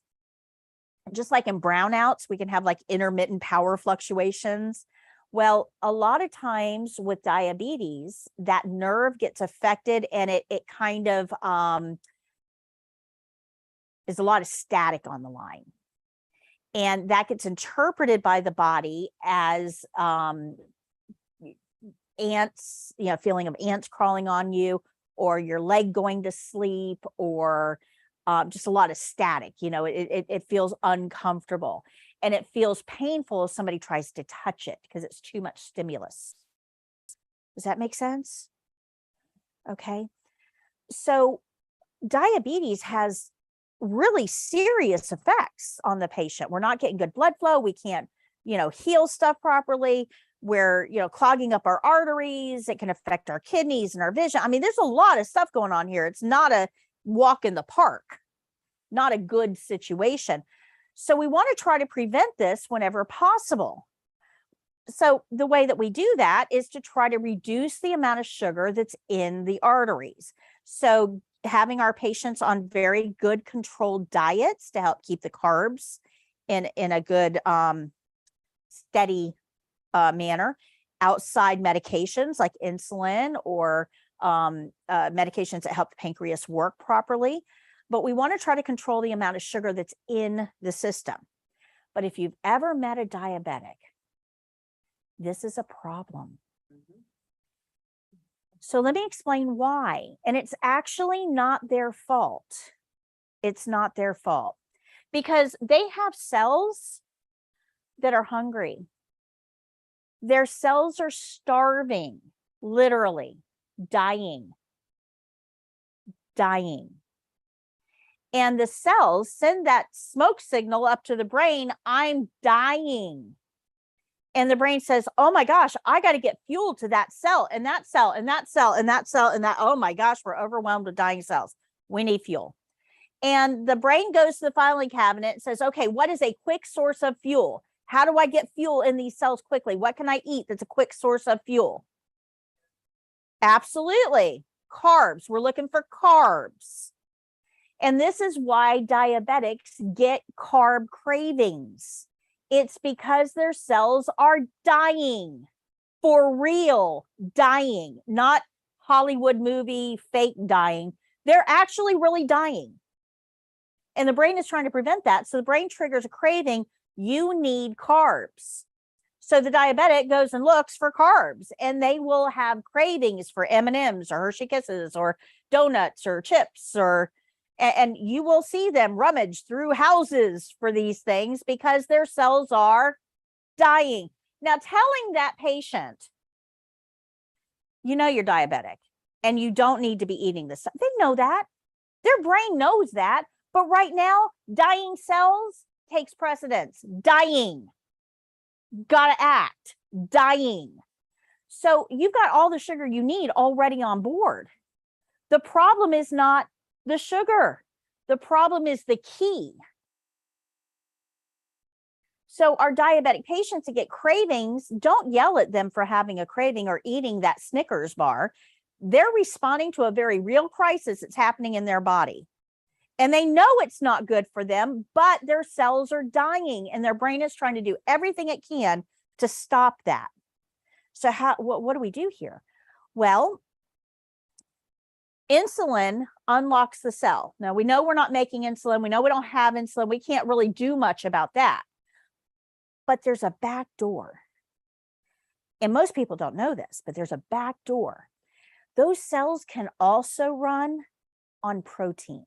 just like in brownouts, we can have like intermittent power fluctuations. Well, a lot of times with diabetes, that nerve gets affected and it kind of is a lot of static on the line. And that gets interpreted by the body as ants, feeling of ants crawling on you, or your leg going to sleep, or just a lot of static. It feels uncomfortable and it feels painful if somebody tries to touch it because it's too much stimulus. Does that make sense? Okay. So diabetes has really serious effects on the patient. We're not getting good blood flow. We can't, heal stuff properly. We're, clogging up our arteries. It can affect our kidneys and our vision. I mean, there's a lot of stuff going on here. It's not a walk in the park, not a good situation. So we want to try to prevent this whenever possible. So the way that we do that is to try to reduce the amount of sugar that's in the arteries. So having our patients on very good controlled diets to help keep the carbs in a good steady manner. Outside medications like insulin or medications that help the pancreas work properly. But we want to try to control the amount of sugar that's in the system. But if you've ever met a diabetic, this is a problem. So let me explain why. And it's actually not their fault. It's not their fault because they have cells that are hungry. Their cells are starving, literally dying. And the cells send that smoke signal up to the brain, I'm dying. And the brain says, oh my gosh, I got to get fuel to that cell and that cell and that cell and that cell and that. Oh my gosh, we're overwhelmed with dying cells. We need fuel. And the brain goes to the filing cabinet and says, okay, what is a quick source of fuel? How do I get fuel in these cells quickly? What can I eat that's a quick source of fuel? Absolutely. Carbs. We're looking for carbs. And this is why diabetics get carb cravings. It's because their cells are dying, for real, dying, not Hollywood movie fake dying. They're actually really dying. And the brain is trying to prevent that. So the brain triggers a craving. You need carbs. So the diabetic goes and looks for carbs, and they will have cravings for M&Ms or Hershey Kisses or donuts or chips, and you will see them rummage through houses for these things because their cells are dying. Now, telling that patient, you're diabetic and you don't need to be eating this stuff. They know that. Their brain knows that. But right now, dying cells takes precedence. Dying. Gotta act. Dying. So you've got all the sugar you need already on board. The problem is not the sugar. The problem is the key. So our diabetic patients that get cravings, don't yell at them for having a craving or eating that Snickers bar. They're responding to a very real crisis that's happening in their body. And they know it's not good for them, but their cells are dying and their brain is trying to do everything it can to stop that. So what do we do here? Well, insulin unlocks the cell. Now, we know we're not making insulin. We know we don't have insulin. We can't really do much about that. But there's a back door. And most people don't know this, but there's a back door. Those cells can also run on protein.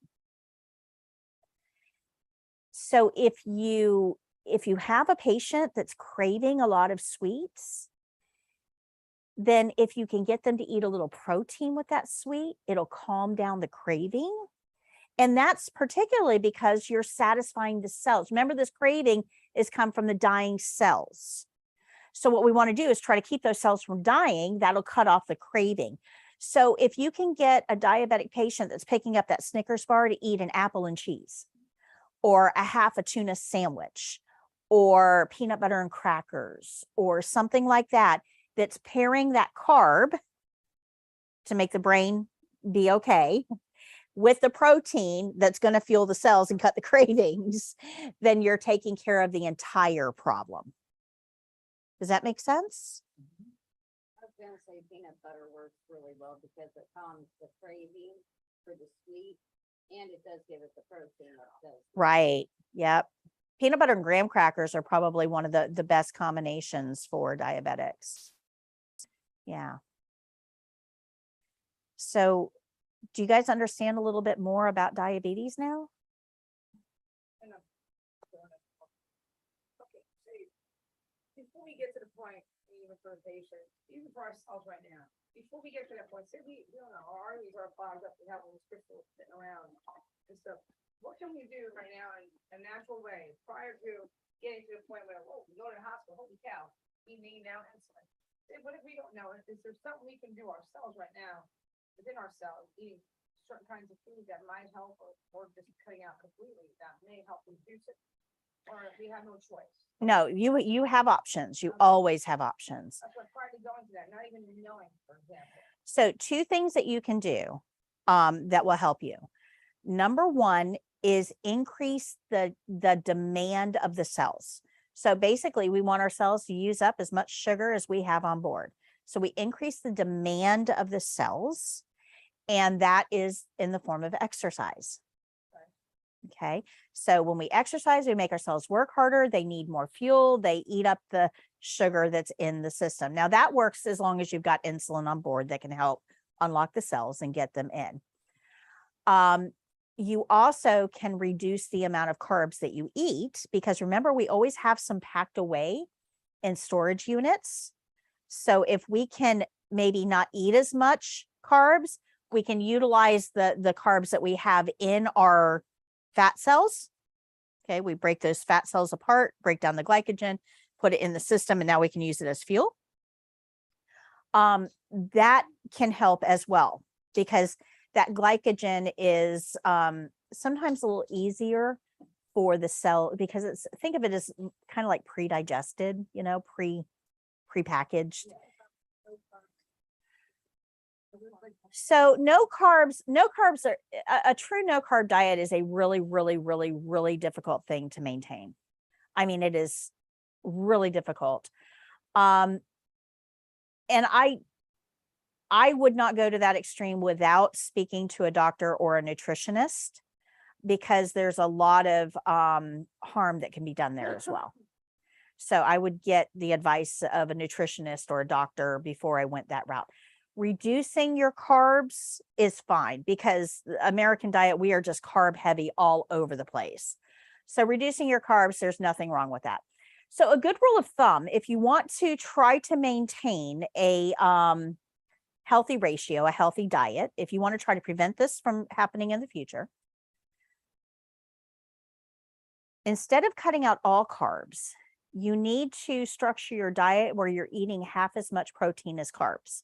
So if you have a patient that's craving a lot of sweets, then if you can get them to eat a little protein with that sweet, it'll calm down the craving. And that's particularly because you're satisfying the cells. Remember, this craving is come from the dying cells. So what we want to do is try to keep those cells from dying. That'll cut off the craving. So if you can get a diabetic patient that's picking up that Snickers bar to eat an apple and cheese, or a half a tuna sandwich, or peanut butter and crackers, or something like that, that's pairing that carb to make the brain be okay with the protein that's going to fuel the cells and cut the cravings, then you're taking care of the entire problem. Does that make sense? I was gonna say peanut butter works really well because it calms the craving for the sweet and it does give it the protein that does. Right. Yep. Peanut butter and graham crackers are probably one of the best combinations for diabetics. Yeah. So do you guys understand a little bit more about diabetes now? Okay, so before we get to the point, even for a patient, even for ourselves right now, before we get to that point, say we don't know, our arteries are clogged up, we have all these crystals sitting around and stuff. What can we do right now in a natural way prior to getting to the point where, oh, we go to the hospital, holy cow, we need now insulin. Say, what if we don't know? Is there something we can do ourselves right now within ourselves, eating certain kinds of food that might help, or just cutting out completely that may help reduce it? Or we have no choice? No, you have options. You Okay. always have options. That's what prior to going to that, not even knowing, for example. So 2 things that you can do that will help you. Number 1 is increase the demand of the cells. So basically, we want our cells to use up as much sugar as we have on board. So we increase the demand of the cells, and that is in the form of exercise. Okay, so when we exercise, we make our cells work harder. They need more fuel. They eat up the sugar that's in the system. Now that works as long as you've got insulin on board that can help unlock the cells and get them in. You also can reduce the amount of carbs that you eat, because remember, we always have some packed away in storage units. So if we can maybe not eat as much carbs, we can utilize the carbs that we have in our fat cells. Okay, we break those fat cells apart, break down the glycogen, put it in the system, and now we can use it as fuel. That can help as well, because that glycogen is sometimes a little easier for the cell, because it's, think of it as kind of like pre-digested, you know, pre-packaged. So no carbs are a true no carb diet is a really, really, really, really difficult thing to maintain. I mean, it is really difficult. And I would not go to that extreme without speaking to a doctor or a nutritionist, because there's a lot of harm that can be done there as well. So I would get the advice of a nutritionist or a doctor before I went that route. Reducing your carbs is fine, because the American diet, we are just carb heavy all over the place. So reducing your carbs, there's nothing wrong with that. So a good rule of thumb, if you want to try to maintain a healthy ratio, a healthy diet, if you want to try to prevent this from happening in the future, instead of cutting out all carbs, you need to structure your diet where you're eating half as much protein as carbs.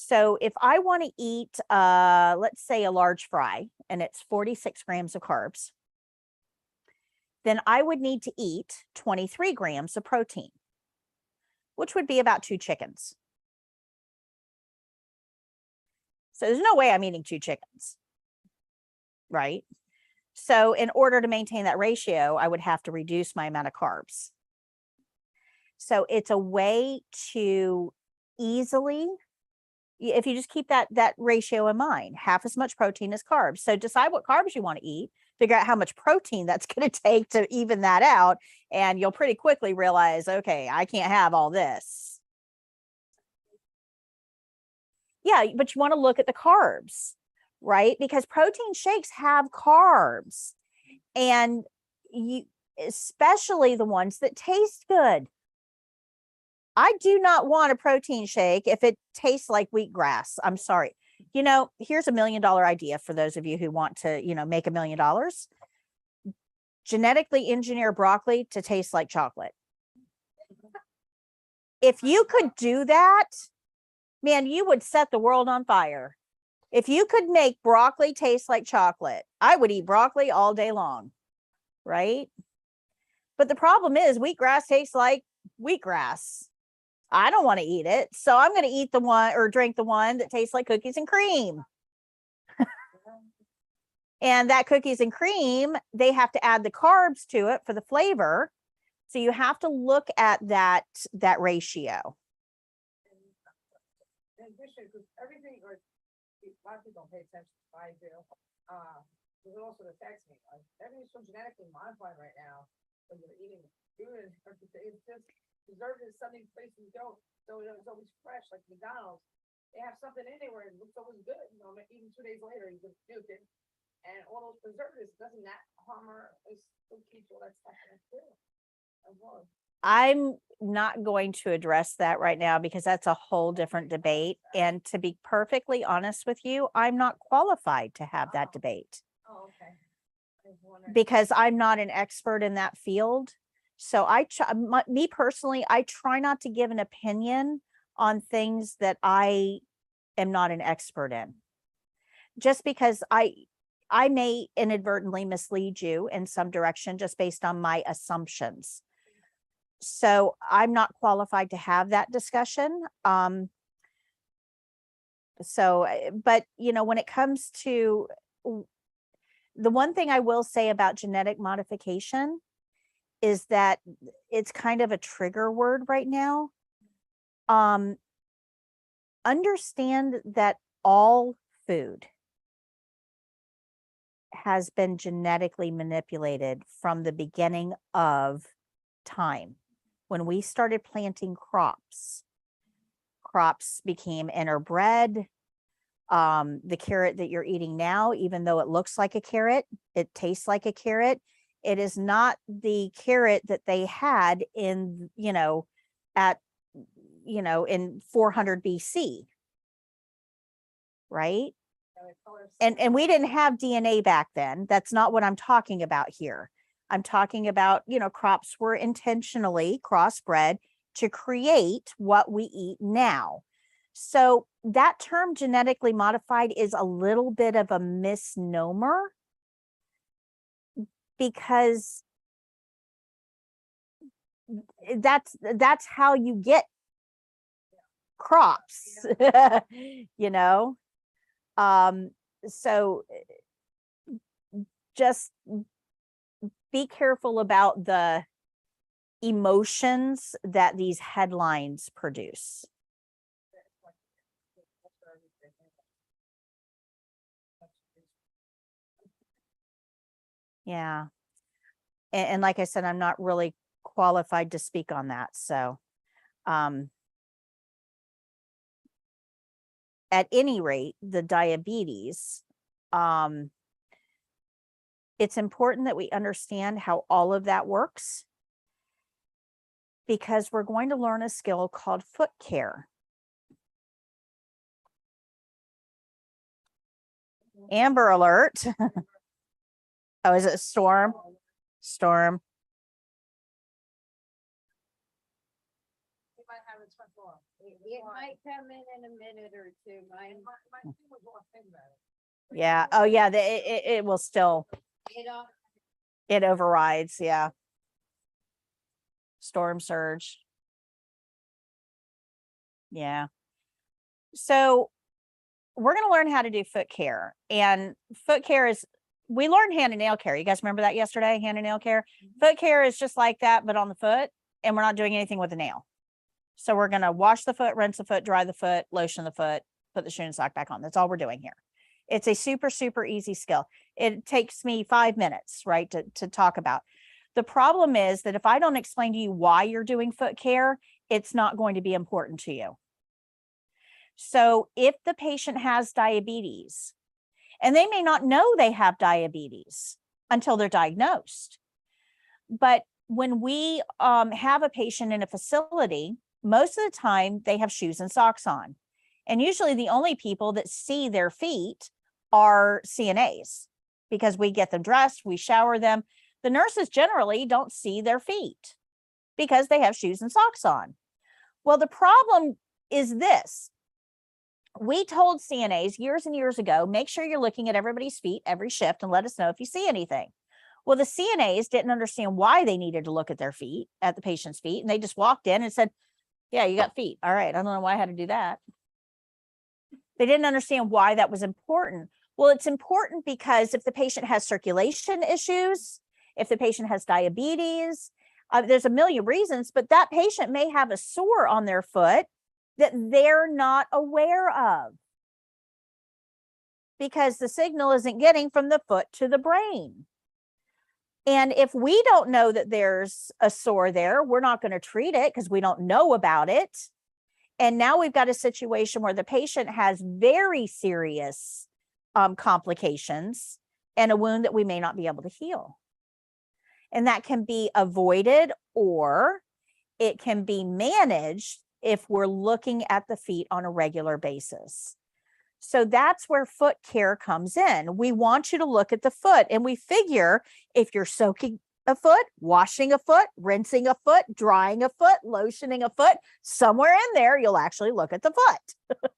So if I want to eat, let's say a large fry, and it's 46 grams of carbs, then I would need to eat 23 grams of protein, which would be about 2 chickens. So there's no way I'm eating 2 chickens, right? So in order to maintain that ratio, I would have to reduce my amount of carbs. So it's a way to easily, if you just keep that ratio in mind, half as much protein as carbs. So decide what carbs you want to eat, figure out how much protein that's going to take to even that out, and you'll pretty quickly realize, okay, I can't have all this. Yeah, but you want to look at the carbs, right? Because protein shakes have carbs, and you, especially the ones that taste good. I do not want a protein shake if it tastes like wheatgrass. I'm sorry. You know, here's $1 million idea for those of you who want to, you know, make $1 million. Genetically engineer broccoli to taste like chocolate. If you could do that, man, you would set the world on fire. If you could make broccoli taste like chocolate, I would eat broccoli all day long, right? But the problem is wheatgrass tastes like wheatgrass. I don't want to eat it. So I'm going to eat the one or drink the one that tastes like cookies and cream. And that cookies and cream, they have to add the carbs to it for the flavor. So you have to look at that ratio. In addition, because everything, or a lot of people don't pay attention, I do. Because it also affects me. Like, everything's so genetically modified right now. When you're eating food, it's just preserved in something places don't. So it's always fresh, like McDonald's. They have something in there where it looks always good. You know, even 2 days later, you just puke it. And all those preservatives, doesn't that harm or still keep all that stuff in it too? I'm not going to address that right now because that's a whole different debate. And to be perfectly honest with you, I'm not qualified to have that debate. Oh, okay. Because I'm not an expert in that field. So me personally, I try not to give an opinion on things that I am not an expert in. Just because I may inadvertently mislead you in some direction just based on my assumptions. So I'm not qualified to have that discussion. But you know, when it comes to the one thing I will say about genetic modification is that it's kind of a trigger word right now. Understand that all food has been genetically manipulated from the beginning of time. When we started planting crops became interbred. The carrot that you're eating now, even though it looks like a carrot, it tastes like a carrot. It is not the carrot that they had in, you know, in 400 BC. Right? And we didn't have DNA back then. That's not what I'm talking about here. I'm talking about, you know, crops were intentionally crossbred to create what we eat now. So that term genetically modified is a little bit of a misnomer because that's how you get crops, you know? So just be careful about the emotions that these headlines produce. Yeah. And like I said, I'm not really qualified to speak on that. So, at any rate, the diabetes, it's important that we understand how all of that works because we're going to learn a skill called foot care. Amber alert. Oh, is it storm? Storm. It might come in a minute or two. Yeah. Oh, yeah. It will still. It overrides. Yeah. Storm surge. Yeah. So we're going to learn how to do foot care. And foot care is, we learned hand and nail care. You guys remember that yesterday? Hand and nail care. Foot care is just like that, but on the foot. And we're not doing anything with the nail. So we're going to wash the foot, rinse the foot, dry the foot, lotion the foot, put the shoe and sock back on. That's all we're doing here. It's a super, super easy skill. It takes me 5 minutes, right, to talk about. The problem is that if I don't explain to you why you're doing foot care, it's not going to be important to you. So if the patient has diabetes, and they may not know they have diabetes until they're diagnosed, but when we have a patient in a facility, most of the time they have shoes and socks on. And usually the only people that see their feet are CNAs because we get them dressed, we shower them. The nurses generally don't see their feet because they have shoes and socks on. Well, the problem is this. We told CNAs years and years ago, make sure you're looking at everybody's feet every shift and let us know if you see anything. Well, the CNAs didn't understand why they needed to look at their feet, at the patient's feet. And they just walked in and said, yeah, you got feet. All right. I don't know why I had to do that. They didn't understand why that was important. Well, it's important because if the patient has circulation issues, if the patient has diabetes, there's a million reasons, but that patient may have a sore on their foot that they're not aware of because the signal isn't getting from the foot to the brain. And if we don't know that there's a sore there, we're not going to treat it because we don't know about it. And now we've got a situation where the patient has very serious complications and a wound that we may not be able to heal. And that can be avoided or it can be managed if we're looking at the feet on a regular basis. So that's where foot care comes in. We want you to look at the foot, and we figure if you're soaking a foot, washing a foot, rinsing a foot, drying a foot, lotioning a foot, somewhere in there, you'll actually look at the foot.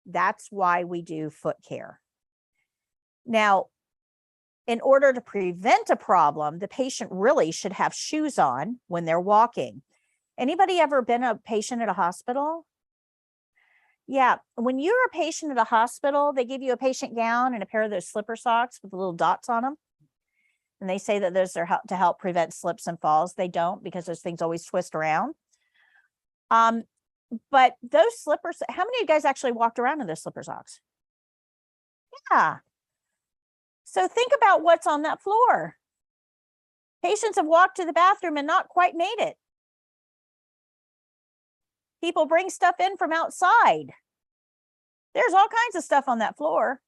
That's why we do foot care. Now, in order to prevent a problem, the patient really should have shoes on when they're walking. Anybody ever been a patient at a hospital? Yeah, when you're a patient at a hospital, they give you a patient gown and a pair of those slipper socks with the little dots on them. And they say that those are to help prevent slips and falls. They don't, because those things always twist around. But those slippers, how many of you guys actually walked around in those slipper socks? Yeah. So think about what's on that floor. Patients have walked to the bathroom and not quite made it. People bring stuff in from outside. There's all kinds of stuff on that floor.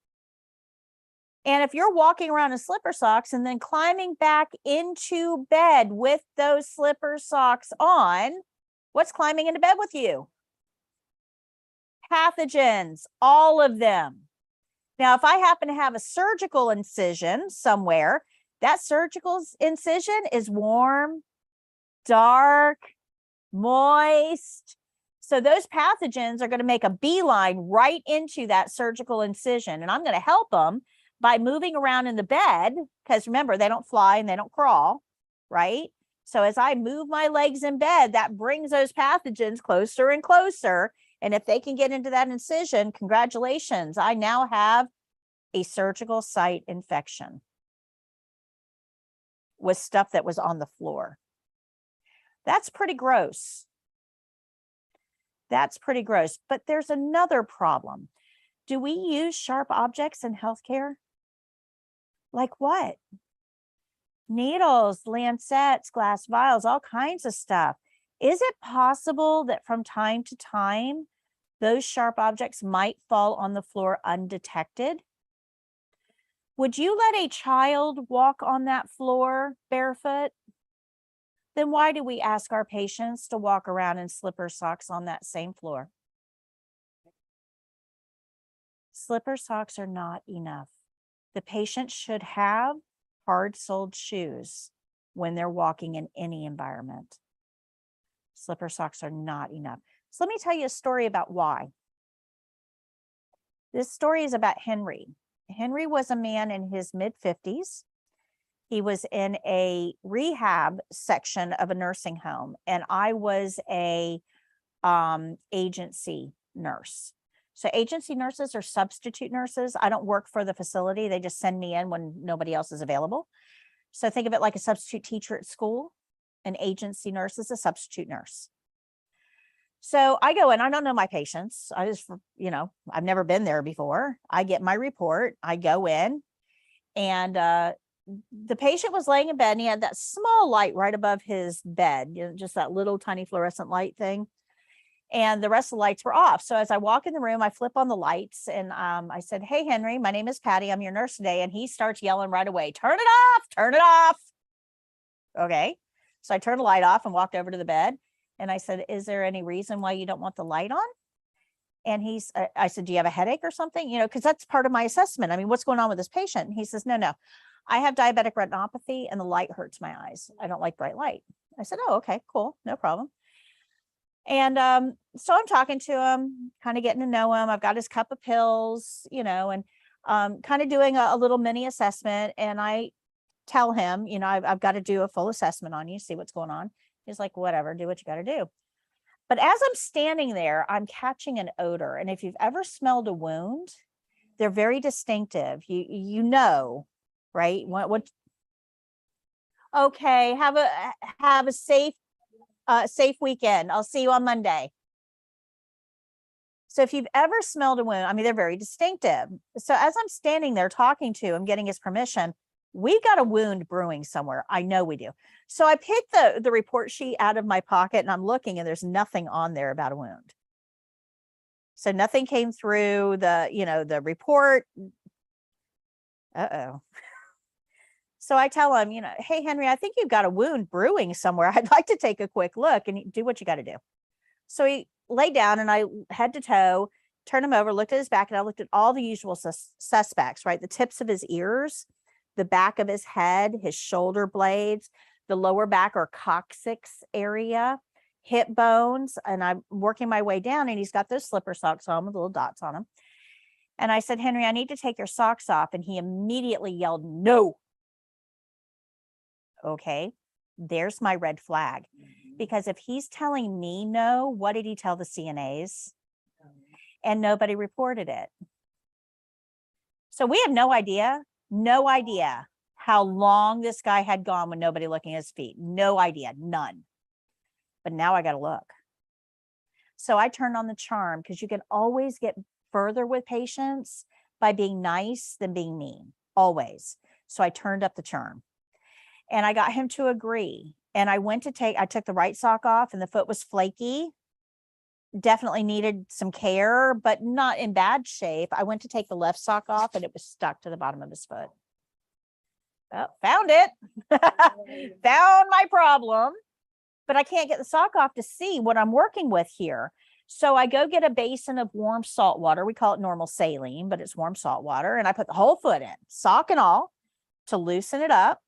And if you're walking around in slipper socks and then climbing back into bed with those slipper socks on, what's climbing into bed with you? Pathogens, all of them. Now, if I happen to have a surgical incision somewhere, that surgical incision is warm, dark, moist. So those pathogens are going to make a beeline right into that surgical incision. And I'm going to help them by moving around in the bed, because remember, they don't fly and they don't crawl, right? So as I move my legs in bed, that brings those pathogens closer and closer. And if they can get into that incision, congratulations, I now have a surgical site infection with stuff that was on the floor. That's pretty gross. That's pretty gross. But there's another problem. Do we use sharp objects in healthcare? Like what? Needles, lancets, glass vials, all kinds of stuff. Is it possible that from time to time, those sharp objects might fall on the floor undetected? Would you let a child walk on that floor barefoot? Then why do we ask our patients to walk around in slipper socks on that same floor? Slipper socks are not enough. The patient should have hard-soled shoes when they're walking in any environment. Slipper socks are not enough. So let me tell you a story about why. This story is about Henry. Henry was a man in his mid-50s. He was in a rehab section of a nursing home, and I was a agency nurse. So agency nurses are substitute nurses. I don't work for the facility. They just send me in when nobody else is available. So think of it like a substitute teacher at school. An agency nurse is a substitute nurse. So I go in, I don't know my patients. I just, I've never been there before. I get my report, I go in, and the patient was laying in bed and he had that small light right above his bed, just that little tiny fluorescent light thing. And the rest of the lights were off. So as I walk in the room, I flip on the lights and I said, "Hey, Henry, my name is Patty. I'm your nurse today." And he starts yelling right away, "Turn it off, turn it off." Okay. So I turned the light off and walked over to the bed. And I said, is there any reason why you don't want the light on? And I said, do you have a headache or something? You know, because that's part of my assessment. I mean, what's going on with this patient? And he says, no, I have diabetic retinopathy and the light hurts my eyes. I don't like bright light. I said, oh, okay, cool. No problem. And so I'm talking to him, kind of getting to know him. I've got his cup of pills, you know, and kind of doing a little mini assessment. And I tell him, you know, I've got to do a full assessment on you, see what's going on. He's like, whatever, do what you got to do. But as I'm standing there, I'm catching an odor. And if you've ever smelled a wound, they're very distinctive. You know, right? What? Okay, have a safe weekend. I'll see you on Monday. So if you've ever smelled a wound, I mean, they're very distinctive. So as I'm standing there talking to him, getting his permission, we've got a wound brewing somewhere. I know we do. So I picked the report sheet out of my pocket and I'm looking and there's nothing on there about a wound. So nothing came through the report. Uh-oh. So I tell him, you know, hey, Henry, I think you've got a wound brewing somewhere. I'd like to take a quick look and do what you got to do. So he laid down and I head to toe, turned him over, looked at his back, and I looked at all the usual suspects, right? The tips of his ears, the back of his head, his shoulder blades, the lower back or coccyx area, hip bones. And I'm working my way down and he's got those slipper socks on with little dots on them. And I said, Henry, I need to take your socks off. And he immediately yelled, no. Okay, there's my red flag. Because if he's telling me no, what did he tell the CNAs? And nobody reported it. So we have no idea how long this guy had gone with nobody looking at his feet. No idea, none. But now I got to look. So I turned on the charm because you can always get further with patients by being nice than being mean, always. So I turned up the charm and I got him to agree. And I took the right sock off and the foot was flaky. Definitely needed some care, but not in bad shape. I went to take the left sock off and it was stuck to the bottom of his foot. Oh, found it. Found my problem, but I can't get the sock off to see what I'm working with here. So I go get a basin of warm salt water. We call it normal saline, but it's warm salt water. And I put the whole foot in, sock and all, to loosen it up.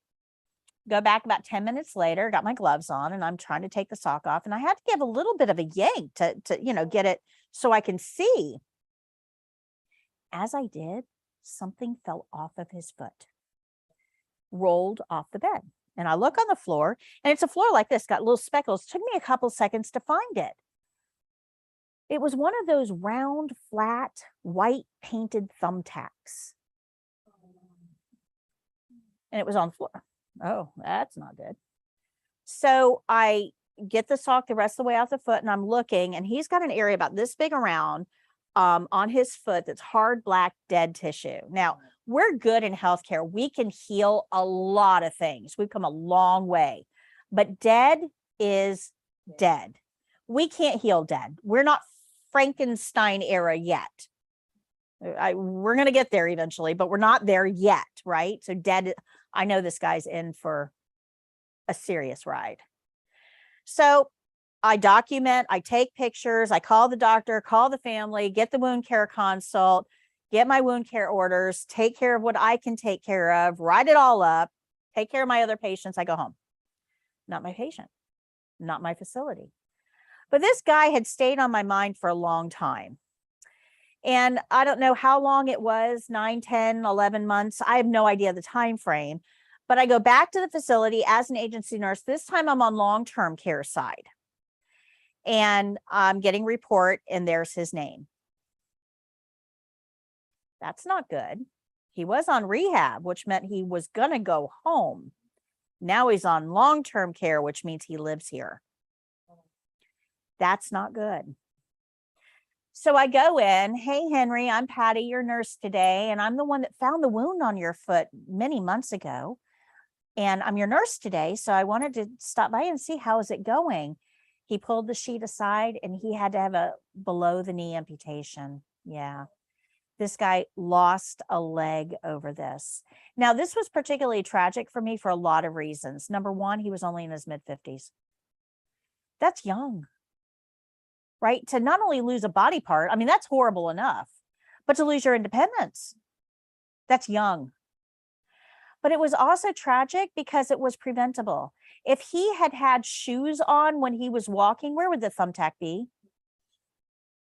Go back about 10 minutes later, got my gloves on and I'm trying to take the sock off. And I had to give a little bit of a yank to get it so I can see. As I did, something fell off of his foot, rolled off the bed. And I look on the floor and it's a floor like this, got little speckles. It took me a couple seconds to find it. It was one of those round, flat, white painted thumbtacks. And it was on the floor. Oh, that's not good. So I get the sock the rest of the way out the foot and I'm looking and he's got an area about this big around on his foot that's hard, black, dead tissue. Now, we're good in healthcare. We can heal a lot of things. We've come a long way, but dead is dead. We can't heal dead. We're not Frankenstein era yet. We're going to get there eventually, but we're not there yet, right? So dead, I know this guy's in for a serious ride. So I document, I take pictures, I call the doctor, call the family, get the wound care consult, get my wound care orders, take care of what I can take care of, write it all up, take care of my other patients. I go home. Not my patient, not my facility. But this guy had stayed on my mind for a long time. And I don't know how long it was, 9, 10, 11 months. I have no idea the time frame. But I go back to the facility as an agency nurse. This time I'm on long-term care side. And I'm getting report and there's his name. That's not good. He was on rehab, which meant he was going to go home. Now he's on long-term care, which means he lives here. That's not good. So I go in, hey, Henry, I'm Patty, your nurse today, and I'm the one that found the wound on your foot many months ago. And I'm your nurse today, so I wanted to stop by and see how is it going. He pulled the sheet aside and he had to have a below the knee amputation. Yeah. This guy lost a leg over this. Now, this was particularly tragic for me for a lot of reasons. Number one, he was only in his mid-50s. That's young, right? To not only lose a body part, I mean, that's horrible enough, but to lose your independence, that's young. But it was also tragic because it was preventable. If he had had shoes on when he was walking, where would the thumbtack be?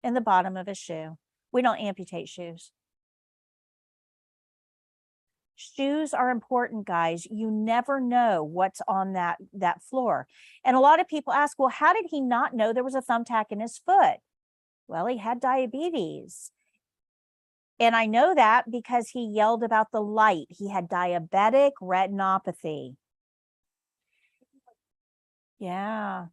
In the bottom of his shoe. We don't amputate shoes. Shoes are important, guys. You never know what's on that floor. And a lot of people ask, well, how did he not know there was a thumbtack in his foot? Well, he had diabetes. And I know that because he yelled about the light. He had diabetic retinopathy. Yeah.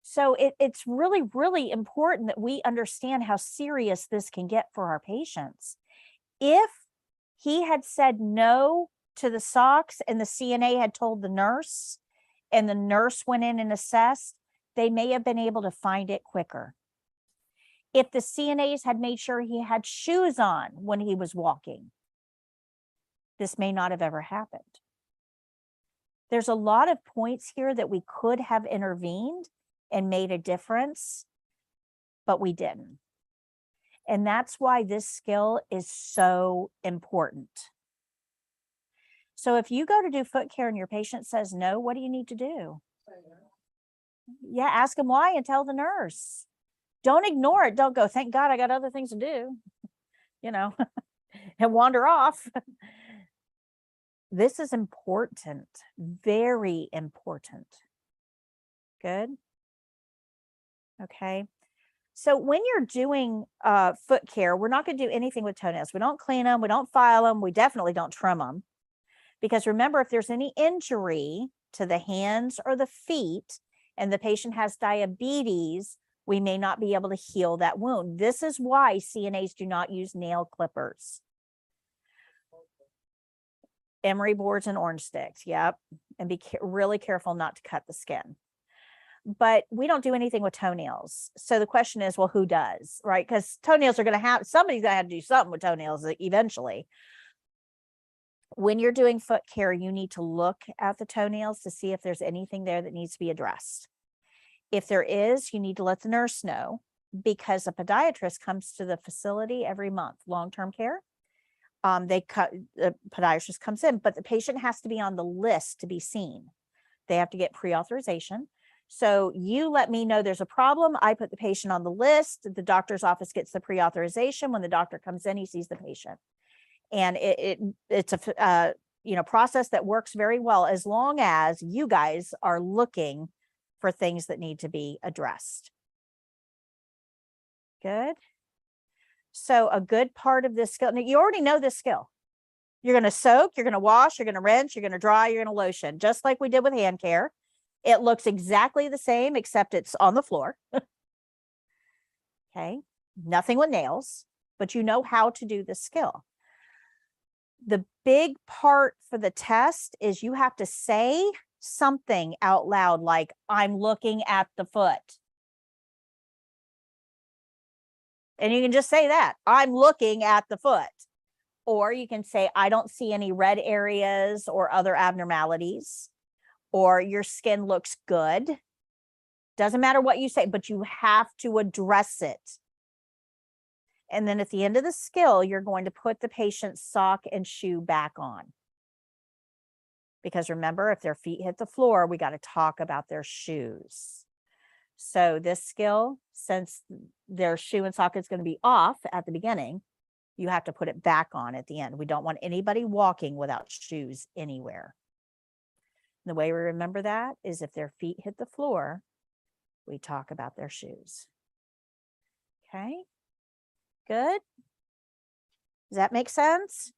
So it's really, really important that we understand how serious this can get for our patients. If he had said no to the socks and the CNA had told the nurse and the nurse went in and assessed, they may have been able to find it quicker. If the CNAs had made sure he had shoes on when he was walking, this may not have ever happened. There's a lot of points here that we could have intervened and made a difference, but we didn't. And that's why this skill is so important. So if you go to do foot care and your patient says no, what do you need to do? Yeah, ask them why and tell the nurse. Don't ignore it. Don't go, thank God I got other things to do, you know, and wander off. This is important, very important. Good. Okay. So when you're doing foot care, we're not going to do anything with toenails. We don't clean them. We don't file them. We definitely don't trim them. Because remember, if there's any injury to the hands or the feet and the patient has diabetes, we may not be able to heal that wound. This is why CNAs do not use nail clippers. Emery boards and orange sticks. Yep. And be really careful not to cut the skin. But we don't do anything with toenails. So the question is, well, who does, right? Because toenails are going to have, somebody's going to have to do something with toenails eventually. When you're doing foot care, you need to look at the toenails to see if there's anything there that needs to be addressed. If there is, you need to let the nurse know, because a podiatrist comes to the facility every month, long-term care. The podiatrist comes in, but the patient has to be on the list to be seen. They have to get pre-authorization. So you let me know there's a problem. I put the patient on the list. The doctor's office gets the pre-authorization. When the doctor comes in, he sees the patient. And it's a process that works very well as long as you guys are looking for things that need to be addressed. Good. So a good part of this skill, now you already know this skill. You're going to soak, you're going to wash, you're going to rinse, you're going to dry, you're going to lotion, just like we did with hand care. It looks exactly the same, except it's on the floor. Okay. Nothing with nails, but you know how to do this skill. The big part for the test is you have to say something out loud, like, I'm looking at the foot. And you can just say that, I'm looking at the foot. Or you can say, I don't see any red areas or other abnormalities. Or your skin looks good. Doesn't matter what you say, but you have to address it. And then at the end of the skill, you're going to put the patient's sock and shoe back on. Because remember, if their feet hit the floor, we got to talk about their shoes. So this skill, since their shoe and sock is going to be off at the beginning, you have to put it back on at the end. We don't want anybody walking without shoes anywhere. The way we remember that is if their feet hit the floor, we talk about their shoes. Okay, good. Does that make sense?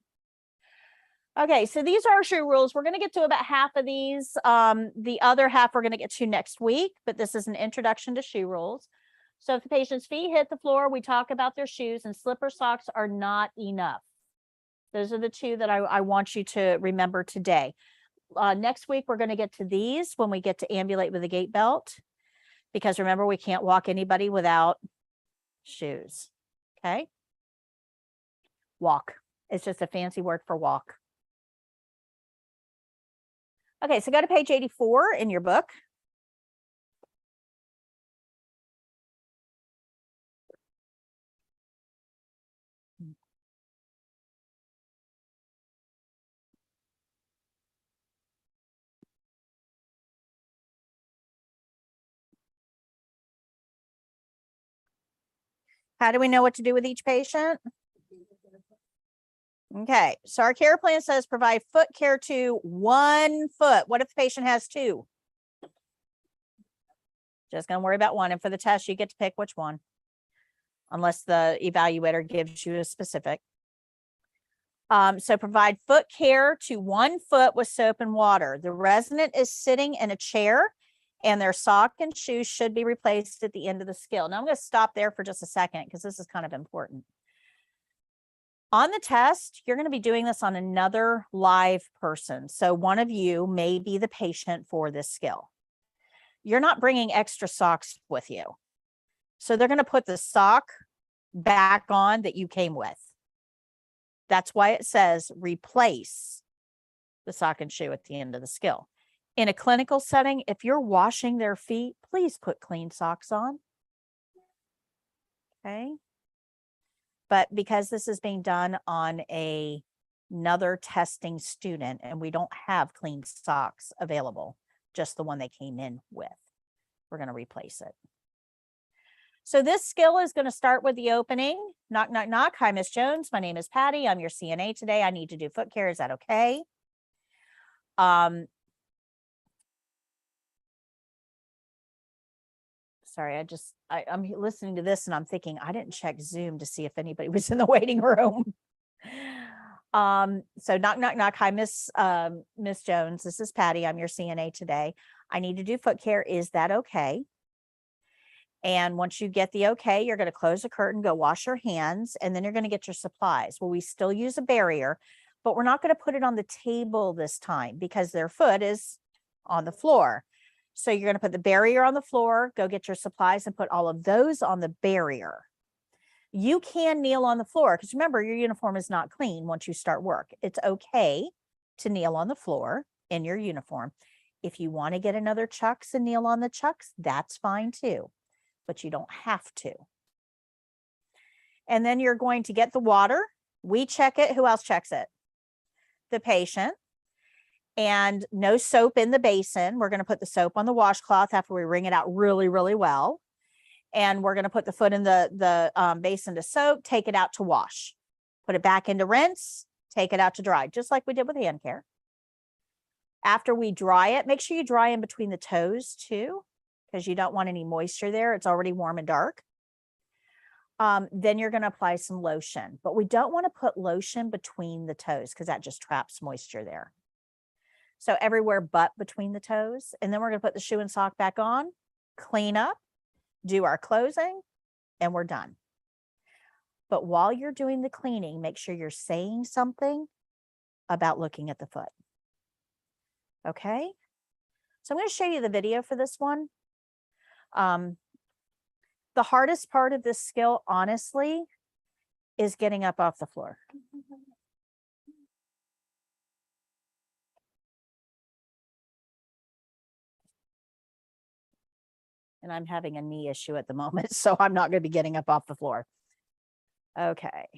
Okay, so these are our shoe rules. We're going to get to about half of these. The other half we're going to get to next week, but this is an introduction to shoe rules. So if the patient's feet hit the floor, we talk about their shoes, and slipper socks are not enough. Those are the two that I want you to remember today. Next week, we're going to get to these when we get to ambulate with a gait belt, because remember, we can't walk anybody without shoes. Okay. Walk. It's just a fancy word for walk. Okay, so go to page 84 in your book. How do we know what to do with each patient? Okay, so our care plan says provide foot care to 1 foot. What if the patient has 2? Just gonna worry about 1. And for the test, you get to pick which one, unless the evaluator gives you a specific. So provide foot care to 1 foot with soap and water. The resident is sitting in a chair and their sock and shoes should be replaced at the end of the skill. Now I'm going to stop there for just a second because this is kind of important. On the test, you're going to be doing this on another live person. So one of you may be the patient for this skill. You're not bringing extra socks with you. So they're going to put the sock back on that you came with. That's why it says replace the sock and shoe at the end of the skill. In a clinical setting, if you're washing their feet, please put clean socks on. Okay. But because this is being done on another testing student and we don't have clean socks available, just the one they came in with, we're going to replace it. So this skill is going to start with the opening. Knock, knock, knock. Hi, Miss Jones. My name is Patty. I'm your CNA today. I need to do foot care. Is that okay? Sorry, I'm listening to this and I'm thinking I didn't check Zoom to see if anybody was in the waiting room. So knock, knock, knock. Hi, Miss Jones. This is Patty. I'm your CNA today. I need to do foot care. Is that okay? And once you get the okay, you're going to close the curtain, go wash your hands, and then you're going to get your supplies. Well, we still use a barrier, but we're not going to put it on the table this time because their foot is on the floor. So you're going to put the barrier on the floor, go get your supplies and put all of those on the barrier. You can kneel on the floor because remember, your uniform is not clean once you start work. It's okay to kneel on the floor in your uniform. If you want to get another chucks and kneel on the chucks, that's fine too, but you don't have to. And then you're going to get the water. We check it. Who else checks it? The patient. And no soap in the basin. We're going to put the soap on the washcloth after we wring it out really, really well. And we're going to put the foot in the basin to soak, take it out to wash, put it back into rinse, take it out to dry, just like we did with hand care. After we dry it, make sure you dry in between the toes too, because you don't want any moisture there. It's already warm and dark. Then you're going to apply some lotion, but we don't want to put lotion between the toes because that just traps moisture there. So everywhere but between the toes. And then we're going to put the shoe and sock back on, clean up, do our closing, and we're done. But while you're doing the cleaning, make sure you're saying something about looking at the foot. Okay. So I'm going to show you the video for this one. The hardest part of this skill, honestly, is getting up off the floor. And I'm having a knee issue at the moment, so I'm not going to be getting up off the floor. Okay.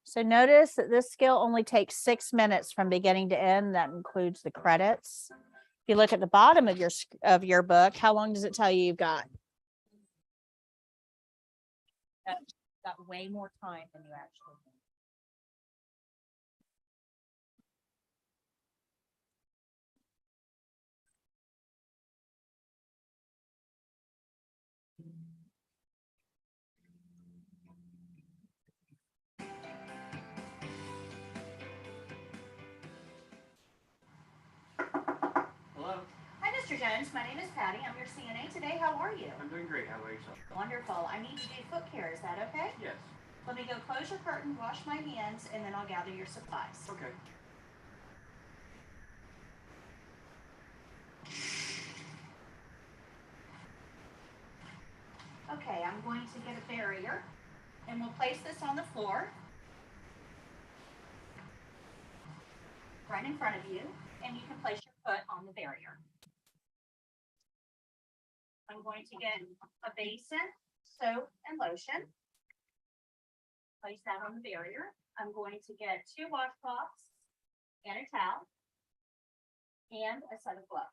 So notice that this skill only takes 6 minutes from beginning to end. That includes the credits. If you look at the bottom of your book, how long does it tell you you've got? Got way more time than you actually need. Mr. Jones, my name is Patty. I'm your CNA today. How are you? I'm doing great. How about yourself? Wonderful. I need to do foot care. Is that okay? Yes. Let me go close your curtain, wash my hands, and then I'll gather your supplies. Okay. Okay, I'm going to get a barrier, and we'll place this on the floor right in front of you, and you can place your foot on the barrier. I'm going to get a basin, soap, and lotion. Place that on the barrier. I'm going to get 2 washcloths and a towel and a set of gloves.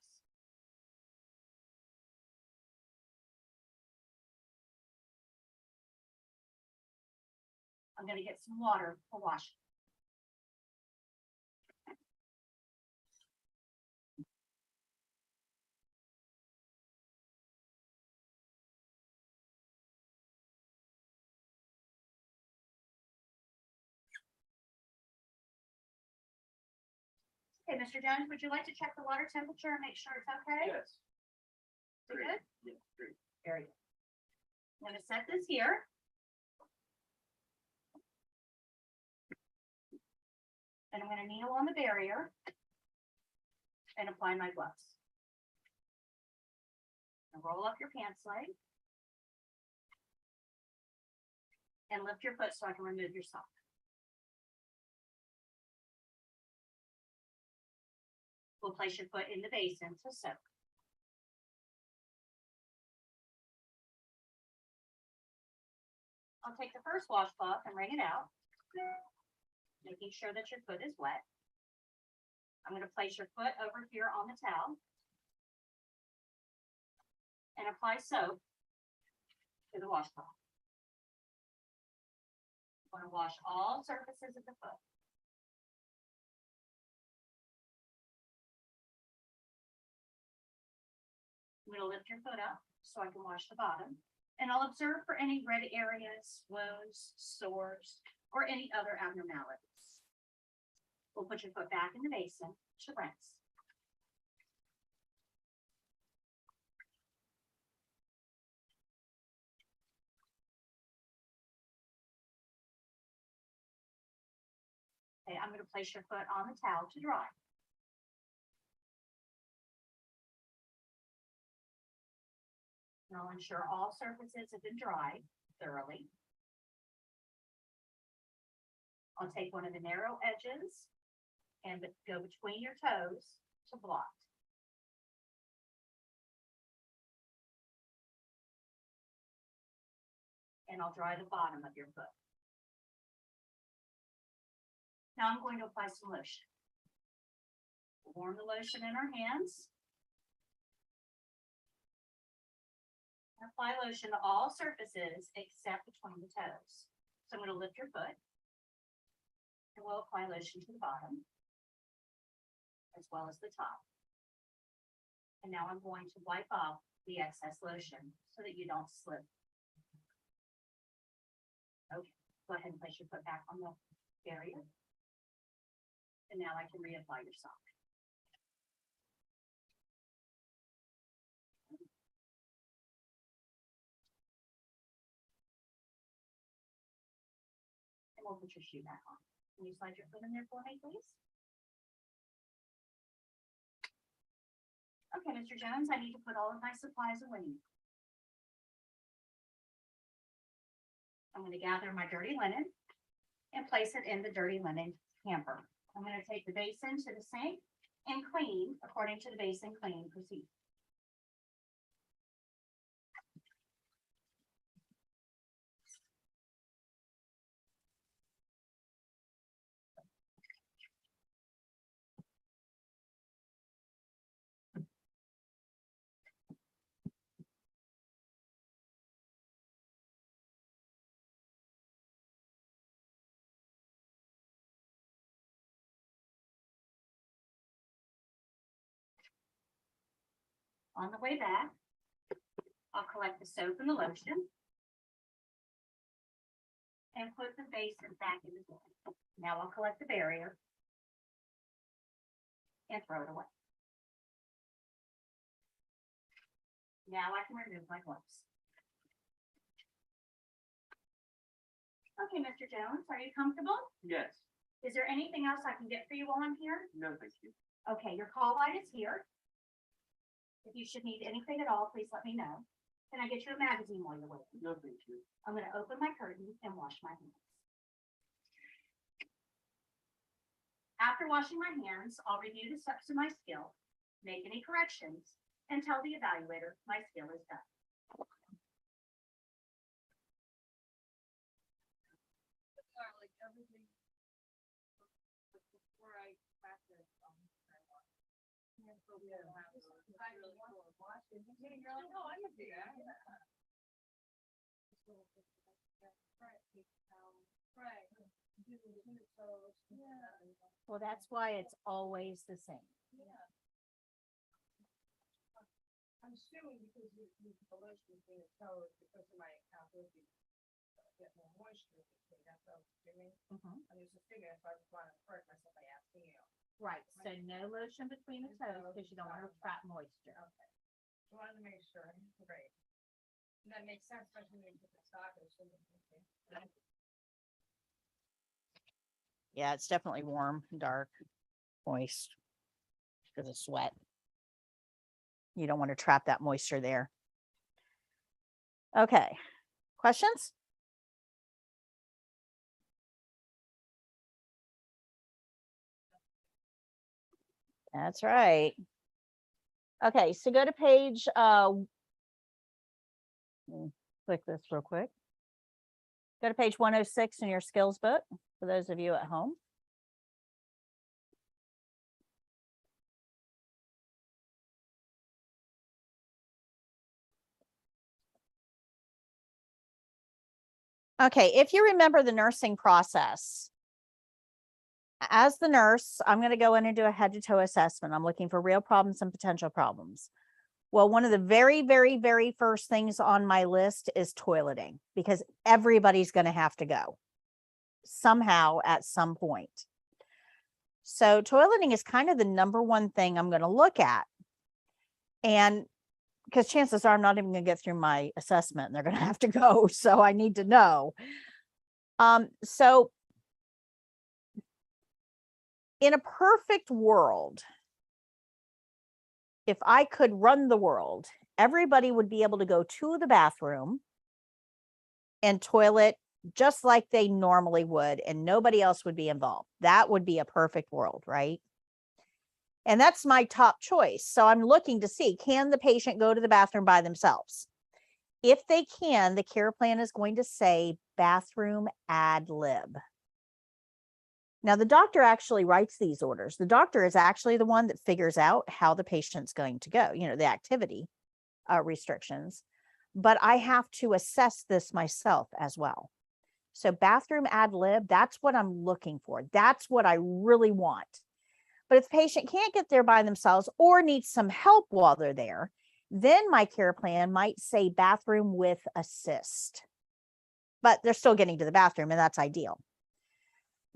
I'm going to get some water for washing. Okay, Mr. Jones, would you like to check the water temperature and make sure it's okay? Yes. Is it Great. good? Yeah, great. Very good. I'm gonna set this here. And I'm gonna kneel on the barrier and apply my gloves. And roll up your pants leg. And lift your foot so I can remove your sock. We'll place your foot in the basin to soak. I'll take the first washcloth and wring it out, making sure that your foot is wet. I'm going to place your foot over here on the towel and apply soap to the washcloth. I'm going to wash all surfaces of the foot. I'm going to lift your foot up so I can wash the bottom, and I'll observe for any red areas, wounds, sores, or any other abnormalities. We'll put your foot back in the basin to rinse. Okay, I'm going to place your foot on the towel to dry. And I'll ensure all surfaces have been dried thoroughly. I'll take one of the narrow edges and go between your toes to blot. And I'll dry the bottom of your foot. Now I'm going to apply some lotion. Warm the lotion in our hands. Apply lotion to all surfaces except between the toes. So I'm going to lift your foot and we'll apply lotion to the bottom as well as the top. And now I'm going to wipe off the excess lotion so that you don't slip. Okay, go ahead and place your foot back on the barrier. And now I can reapply your sock. And we'll put your shoe back on. Can you slide your foot in there for me, please? Okay, Mr. Jones, I need to put all of my supplies away. I'm going to gather my dirty linen and place it in the dirty linen hamper. I'm going to take the basin to the sink and clean according to the basin cleaning procedure. On the way back, I'll collect the soap and the lotion and put the basin back in the bowl. Now I'll collect the barrier and throw it away. Now I can remove my gloves. Okay, Mr. Jones, are you comfortable? Yes. Is there anything else I can get for you while I'm here? No, thank you. Okay, your call light is here. If you should need anything at all, please let me know. Can I get you a magazine while you're waiting? No, thank you. I'm gonna open my curtain and wash my hands. After washing my hands, I'll review the steps of my skill, make any corrections, and tell the evaluator my skill is done. Like everything. Before I practice, no, I can do that. Right. Well, that's why it's always the same. I'm assuming because the lotion is being toes because of my ability to get more moisture. That's what I was doing. I'm just figuring if I was going to correct myself by asking you. Right, so no lotion between the toes because you don't want to trap moisture. Okay. I wanted to make sure. Great. And that makes sense, especially when you put the stockings. Yeah, it's definitely warm, dark, moist because of sweat. You don't want to trap that moisture there. Okay, questions? That's right. Okay, so go to page, click this real quick. Go to page 106 in your skills book for those of you at home. Okay, if you remember the nursing process, as the nurse, I'm going to go in and do a head to toe assessment. I'm looking for real problems and potential problems. Well, one of the very, very, very first things on my list is toileting because everybody's going to have to go somehow at some point. So toileting is kind of the number one thing I'm going to look at. And because chances are I'm not even going to get through my assessment and they're going to have to go. So I need to know. So in a perfect world, if I could run the world, everybody would be able to go to the bathroom and toilet just like they normally would, and nobody else would be involved. That would be a perfect world, right? And that's my top choice. So I'm looking to see, can the patient go to the bathroom by themselves? If they can, the care plan is going to say bathroom ad lib. Now, the doctor actually writes these orders. The doctor is actually the one that figures out how the patient's going to go, the activity restrictions. But I have to assess this myself as well. So bathroom ad lib, that's what I'm looking for. That's what I really want. But if the patient can't get there by themselves or needs some help while they're there, then my care plan might say bathroom with assist. But they're still getting to the bathroom, and that's ideal.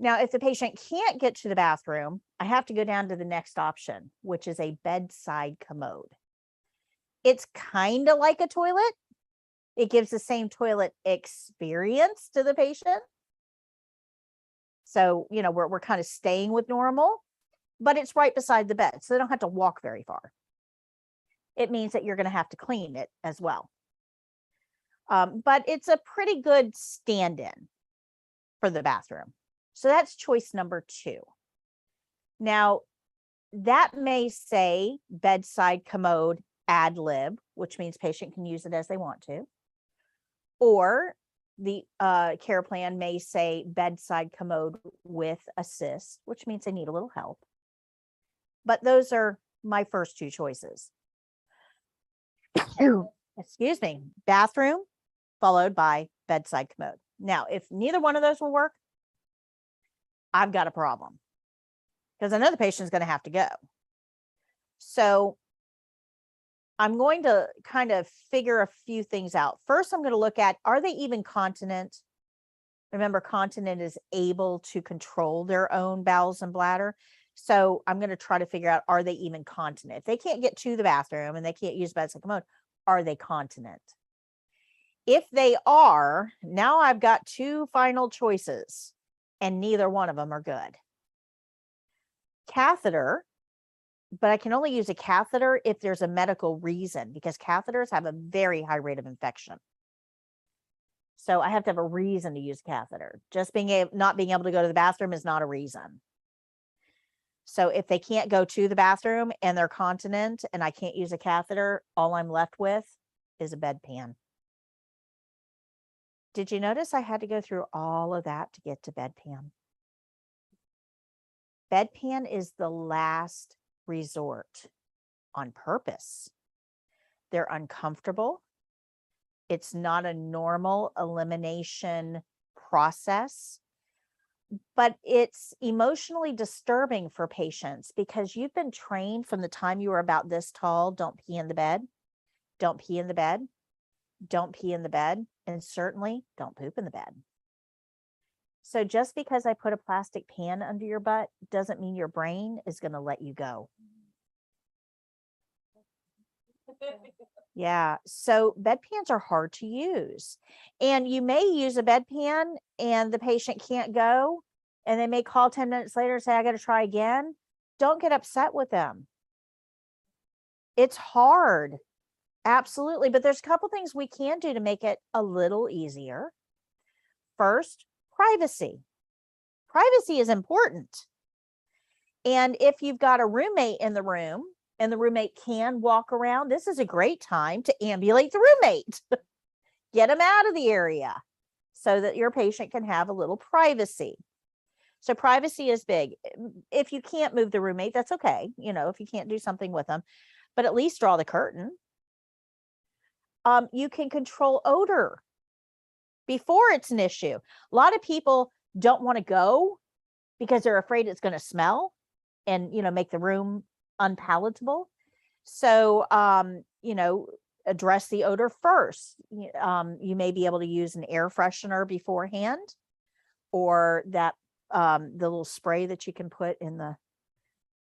Now, if the patient can't get to the bathroom, I have to go down to the next option, which is a bedside commode. It's kind of like a toilet. It gives the same toilet experience to the patient. So, we're kind of staying with normal, but it's right beside the bed. So they don't have to walk very far. It means that you're going to have to clean it as well. But it's a pretty good stand-in for the bathroom. So that's choice number 2. Now, that may say bedside commode ad lib, which means patient can use it as they want to. Or the care plan may say bedside commode with assist, which means they need a little help. But those are my first 2 choices. Excuse me, bathroom followed by bedside commode. Now, if neither one of those will work, I've got a problem because I know the patient is going to have to go. So I'm going to kind of figure a few things out. First, I'm going to look at, are they even continent? Remember, continent is able to control their own bowels and bladder. So I'm going to try to figure out, are they even continent? If they can't get to the bathroom and they can't use bedside commode, are they continent? If they are, now I've got two final choices, and neither one of them are good. Catheter, but I can only use a catheter if there's a medical reason, because catheters have a very high rate of infection. So I have to have a reason to use a catheter. Just not being able to go to the bathroom is not a reason. So if they can't go to the bathroom and they're continent and I can't use a catheter, all I'm left with is a bedpan. Did you notice I had to go through all of that to get to bedpan? Bedpan is the last resort on purpose. They're uncomfortable. It's not a normal elimination process, but it's emotionally disturbing for patients because you've been trained from the time you were about this tall, don't pee in the bed, don't pee in the bed, don't pee in the bed, and certainly don't poop in the bed. So just because I put a plastic pan under your butt doesn't mean your brain is going to let you go. Yeah. So bedpans are hard to use. And you may use a bedpan and the patient can't go, and they may call 10 minutes later and say, I got to try again. Don't get upset with them. It's hard. Absolutely. But there's a couple things we can do to make it a little easier. First, privacy. Privacy is important. And if you've got a roommate in the room and the roommate can walk around, this is a great time to ambulate the roommate. Get them out of the area so that your patient can have a little privacy. So privacy is big. If you can't move the roommate, that's okay. You know, if you can't do something with them, but at least draw the curtain. You can control odor before it's an issue. A lot of people don't want to go because they're afraid it's going to smell and, you know, make the room unpalatable. So, you know, address the odor first. You may be able to use an air freshener beforehand, or that the little spray that you can put in the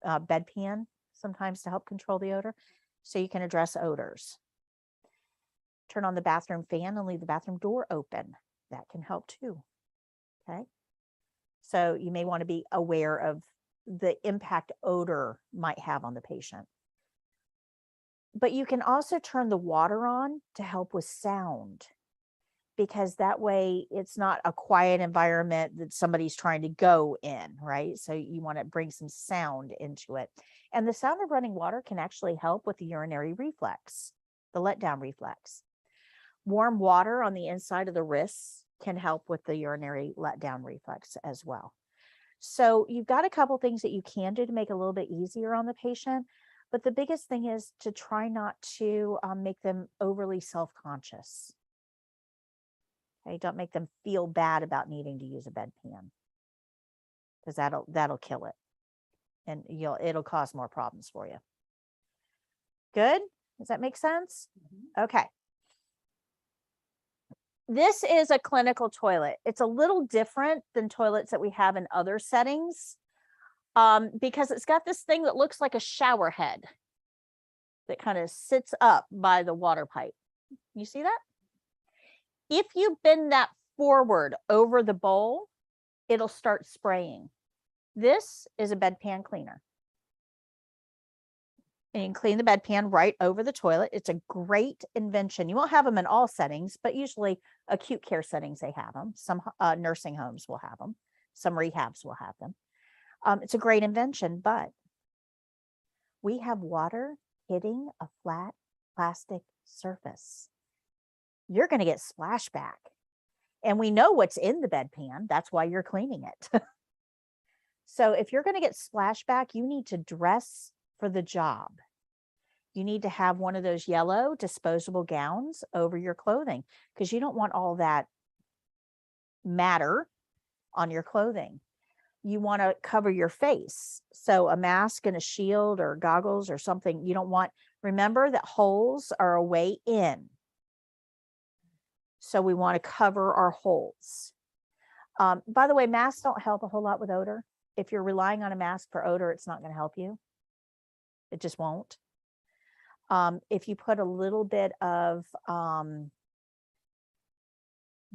bedpan sometimes to help control the odor. So you can address odors. Turn on the bathroom fan and leave the bathroom door open. That can help too. Okay. So you may want to be aware of the impact odor might have on the patient. But you can also turn the water on to help with sound, because that way it's not a quiet environment that somebody's trying to go in, right? So you want to bring some sound into it. And the sound of running water can actually help with the urinary reflex, the letdown reflex. Warm water on the inside of the wrists can help with the urinary letdown reflex as well. So you've got a couple things that you can do to make it a little bit easier on the patient. But the biggest thing is to try not to make them overly self-conscious. Okay, don't make them feel bad about needing to use a bedpan, because that'll kill it, and it'll cause more problems for you. Good? Does that make sense? Mm-hmm. Okay. This is a clinical toilet. It's a little different than toilets that we have in other settings, because it's got this thing that looks like a shower head that kind of sits up by the water pipe. You see that? If you bend that forward over the bowl, it'll start spraying. This is a bedpan cleaner. And you can clean the bedpan right over the toilet. It's a great invention. You won't have them in all settings, but usually acute care settings, they have them. Some nursing homes will have them. Some rehabs will have them. It's a great invention, but we have water hitting a flat plastic surface. You're going to get splashback. And we know what's in the bedpan. That's why you're cleaning it. So if you're going to get splashback, you need to dress for the job. You need to have one of those yellow disposable gowns over your clothing, because you don't want all that matter on your clothing. You want to cover your face. So a mask and a shield or goggles or something. You don't want, remember that holes are a way in. So we want to cover our holes. By the way, masks don't help a whole lot with odor. If you're relying on a mask for odor, it's not going to help you. It just won't. If you put a little bit of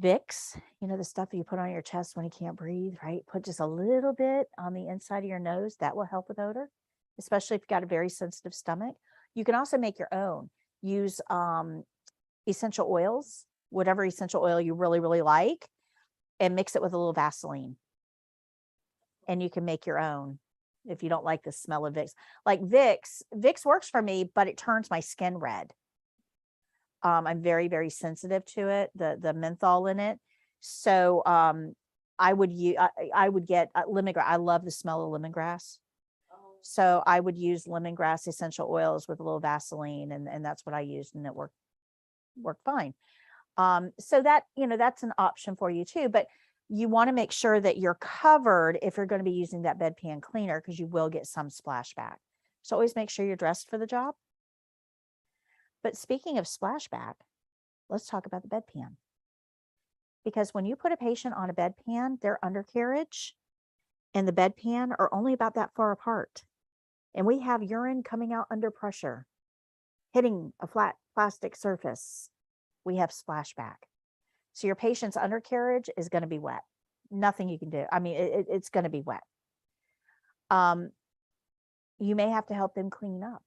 Vicks, you know, the stuff you put on your chest when you can't breathe, right? Put just a little bit on the inside of your nose. That will help with odor, especially if you've got a very sensitive stomach. You can also make your own. Use essential oils, whatever essential oil you really, really like, and mix it with a little Vaseline. And you can make your own if you don't like the smell of Vicks. Like Vicks works for me, but it turns my skin red. I'm very, very sensitive to it, the menthol in it. So I would get lemongrass. I love the smell of lemongrass. So I would use lemongrass essential oils with a little Vaseline, and that's what I used, and it worked fine. So that, you know, that's an option for you too, but you want to make sure that you're covered if you're going to be using that bedpan cleaner, because you will get some splashback. So always make sure you're dressed for the job. But speaking of splashback, let's talk about the bedpan. Because when you put a patient on a bedpan, their undercarriage and the bedpan are only about that far apart. And we have urine coming out under pressure, hitting a flat plastic surface. We have splashback. So your patient's undercarriage is going to be wet. Nothing you can do. I mean, it's going to be wet. You may have to help them clean up,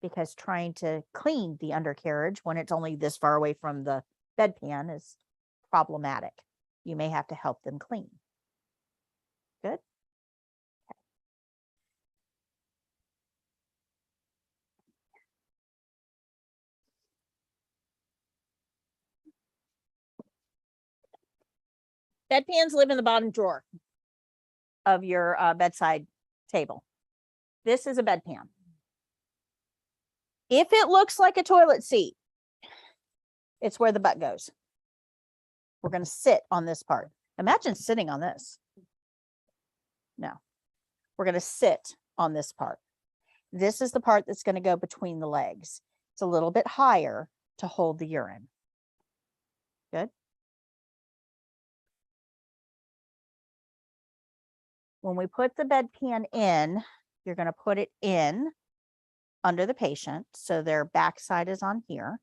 because trying to clean the undercarriage when it's only this far away from the bedpan is problematic. You may have to help them clean. Good. Bedpans live in the bottom drawer of your bedside table. This is a bedpan. If it looks like a toilet seat, it's where the butt goes. We're going to sit on this part. Imagine sitting on this. No, we're going to sit on this part. This is the part that's going to go between the legs. It's a little bit higher to hold the urine. Good. When we put the bedpan in, you're going to put it in under the patient, so their backside is on here.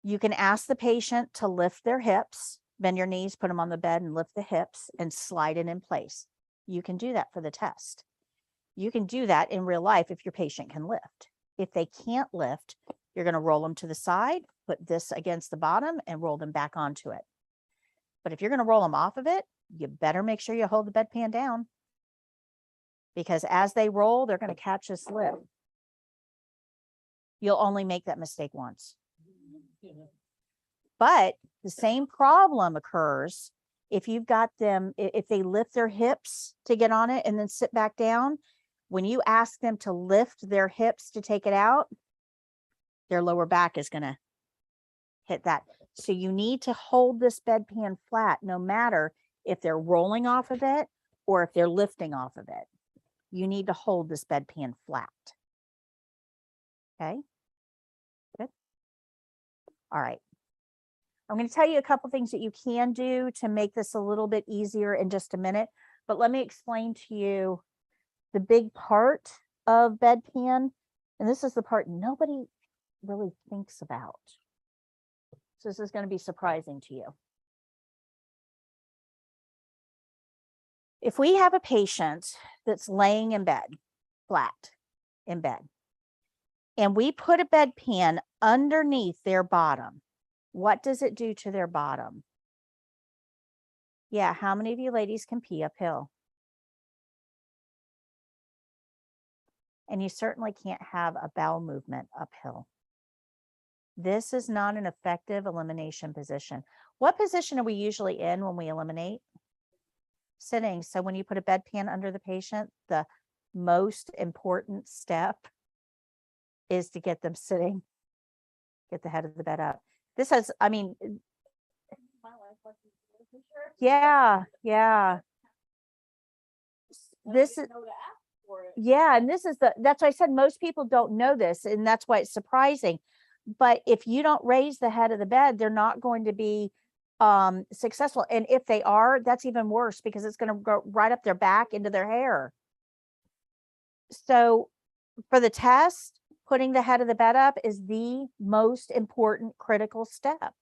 You can ask the patient to lift their hips, bend your knees, put them on the bed and lift the hips and slide it in place. You can do that for the test. You can do that in real life if your patient can lift. If they can't lift, you're going to roll them to the side, put this against the bottom and roll them back onto it. But if you're going to roll them off of it, you better make sure you hold the bedpan down, because as they roll, they're going to catch this lip. You'll only make that mistake once. But the same problem occurs if you've got them, if they lift their hips to get on it and then sit back down. When you ask them to lift their hips to take it out, their lower back is going to hit that. So you need to hold this bedpan flat, no matter if they're rolling off of it or if they're lifting off of it. You need to hold this bedpan flat. Okay, good. All right. I'm going to tell you a couple things that you can do to make this a little bit easier in just a minute, but let me explain to you the big part of bedpan. And this is the part nobody really thinks about. So this is going to be surprising to you. If we have a patient that's laying in bed, flat in bed, and we put a bedpan underneath their bottom, what does it do to their bottom? Yeah, how many of you ladies can pee uphill? And you certainly can't have a bowel movement uphill. This is not an effective elimination position. What position are we usually in when we eliminate? Sitting. So when you put a bedpan under the patient, the most important step is to get them sitting, get the head of the bed up. This has, I mean, yeah. This is, yeah, and this is that's why I said most people don't know this, and that's why it's surprising. But if you don't raise the head of the bed, they're not going to be successful. And if they are, that's even worse, because it's going to go right up their back into their hair. So for the test, Putting the head of the bed up is the most important critical step.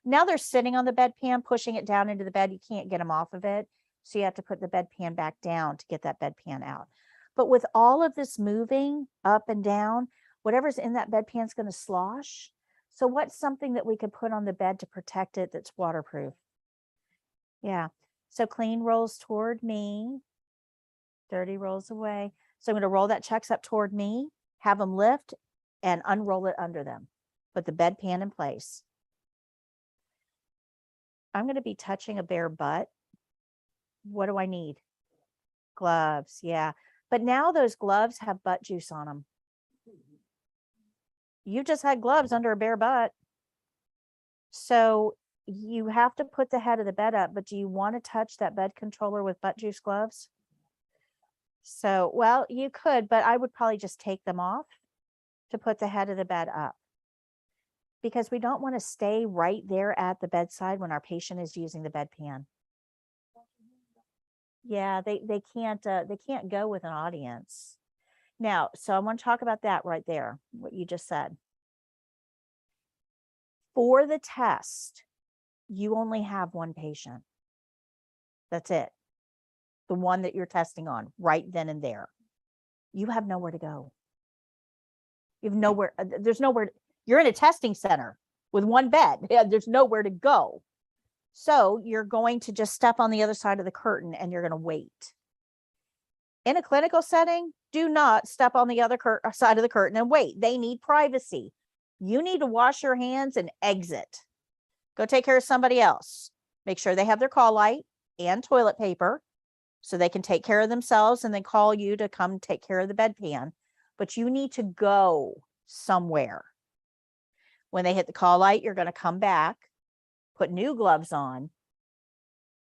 Now they're sitting on the bedpan, pushing it down into the bed. You can't get them off of it. So you have to put the bedpan back down to get that bedpan out. But with all of this moving up and down, whatever's in that bedpan is going to slosh. So what's something that we could put on the bed to protect it that's waterproof? Yeah. So clean rolls toward me. Dirty rolls away. So I'm going to roll that chucks up toward me, have them lift and unroll it under them. Put the bedpan in place. I'm going to be touching a bare butt. What do I need? Gloves. Yeah. But now those gloves have butt juice on them. You just had gloves under a bare butt. So you have to put the head of the bed up, but do you want to touch that bed controller with butt juice gloves? So, well, you could, but I would probably just take them off to put the head of the bed up, because we don't want to stay right there at the bedside when our patient is using the bedpan. Yeah, they can't go with an audience. Now, so I want to talk about that right there, what you just said. For the test, you only have one patient. That's it. The one that you're testing on right then and there. You have nowhere to go. You have nowhere, there's nowhere, you're in a testing center with one bed. Yeah, there's nowhere to go. So you're going to just step on the other side of the curtain and you're going to wait. In a clinical setting, do not step on the other side of the curtain and wait. They need privacy. You need to wash your hands and exit. Go take care of somebody else. Make sure they have their call light and toilet paper so they can take care of themselves and then call you to come take care of the bedpan. But you need to go somewhere. When they hit the call light, you're going to come back, put new gloves on,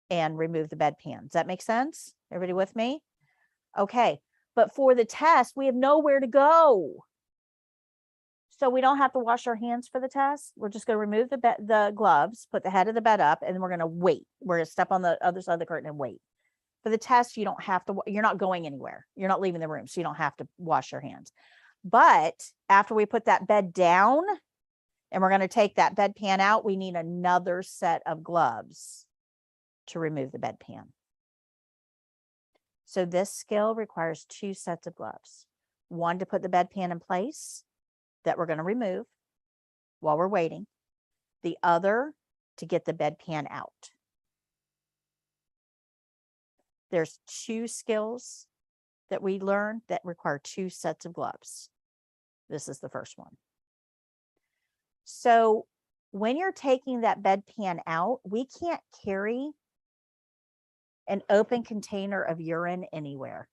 and remove the bedpan. Does that make sense? Everybody with me? Okay. But for the test, we have nowhere to go. So we don't have to wash our hands for the test. We're just going to remove the gloves, put the head of the bed up, and then we're going to wait. We're going to step on the other side of the curtain and wait. For the test, you don't have to, you're not going anywhere. You're not leaving the room, so you don't have to wash your hands. But after we put that bed down and we're going to take that bedpan out, we need another set of gloves to remove the bedpan. So this skill requires 2 sets of gloves. One to put the bedpan in place that we're going to remove while we're waiting. The other to get the bedpan out. There's 2 skills that we learn that require 2 sets of gloves. This is the first one. So when you're taking that bedpan out, we can't carry an open container of urine anywhere.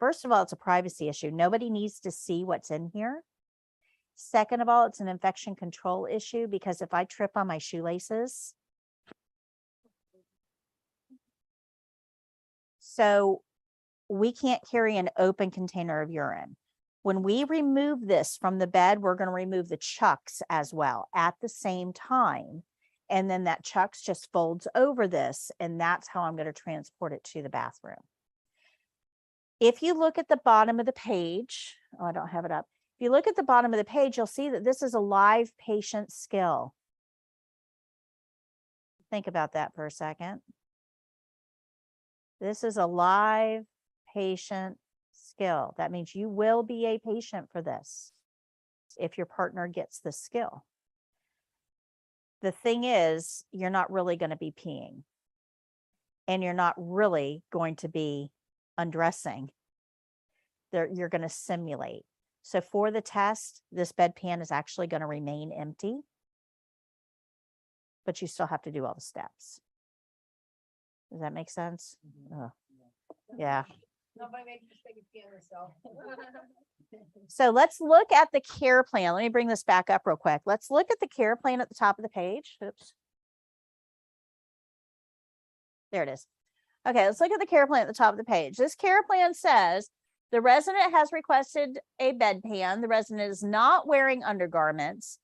First of all, it's a privacy issue. Nobody needs to see what's in here. Second of all, it's an infection control issue, because if I trip on my shoelaces, so we can't carry an open container of urine. When we remove this from the bed, we're going to remove the chucks as well at the same time. And then that chucks just folds over this, and that's how I'm going to transport it to the bathroom. If you look at the bottom of the page, oh, I don't have it up. If you look at the bottom of the page, you'll see that this is a live patient skill. Think about that for a second. This is a live patient skill. That means you will be a patient for this if your partner gets the skill. The thing is, you're not really going to be peeing, and you're not really going to be undressing. You're going to simulate. So for the test, this bedpan is actually going to remain empty, but you still have to do all the steps. Does that make sense? Yeah. Nobody make a mistake of peeing herself. So let's look at the care plan. Let me bring this back up real quick. Let's look at the care plan at the top of the page. Oops. There it is. Okay, let's look at the care plan at the top of the page. This care plan says the resident has requested a bedpan. The resident is not wearing undergarments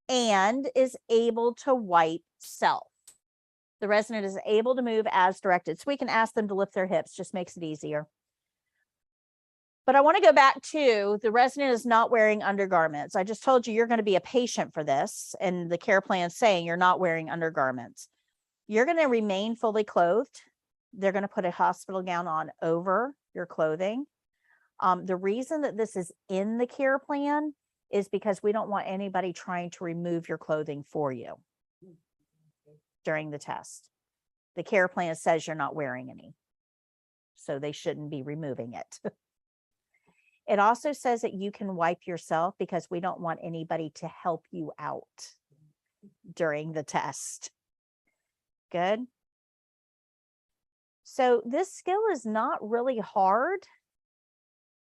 and is able to wipe self. The resident is able to move as directed. So we can ask them to lift their hips, just makes it easier. But I want to go back to the resident is not wearing undergarments. I just told you you're going to be a patient for this, and the care plan is saying you're not wearing undergarments. You're going to remain fully clothed. They're going to put a hospital gown on over your clothing. The reason that this is in the care plan is because we don't want anybody trying to remove your clothing for you during the test. The care plan says you're not wearing any, so they shouldn't be removing it. It also says that you can wipe yourself because we don't want anybody to help you out during the test. Good. So this skill is not really hard.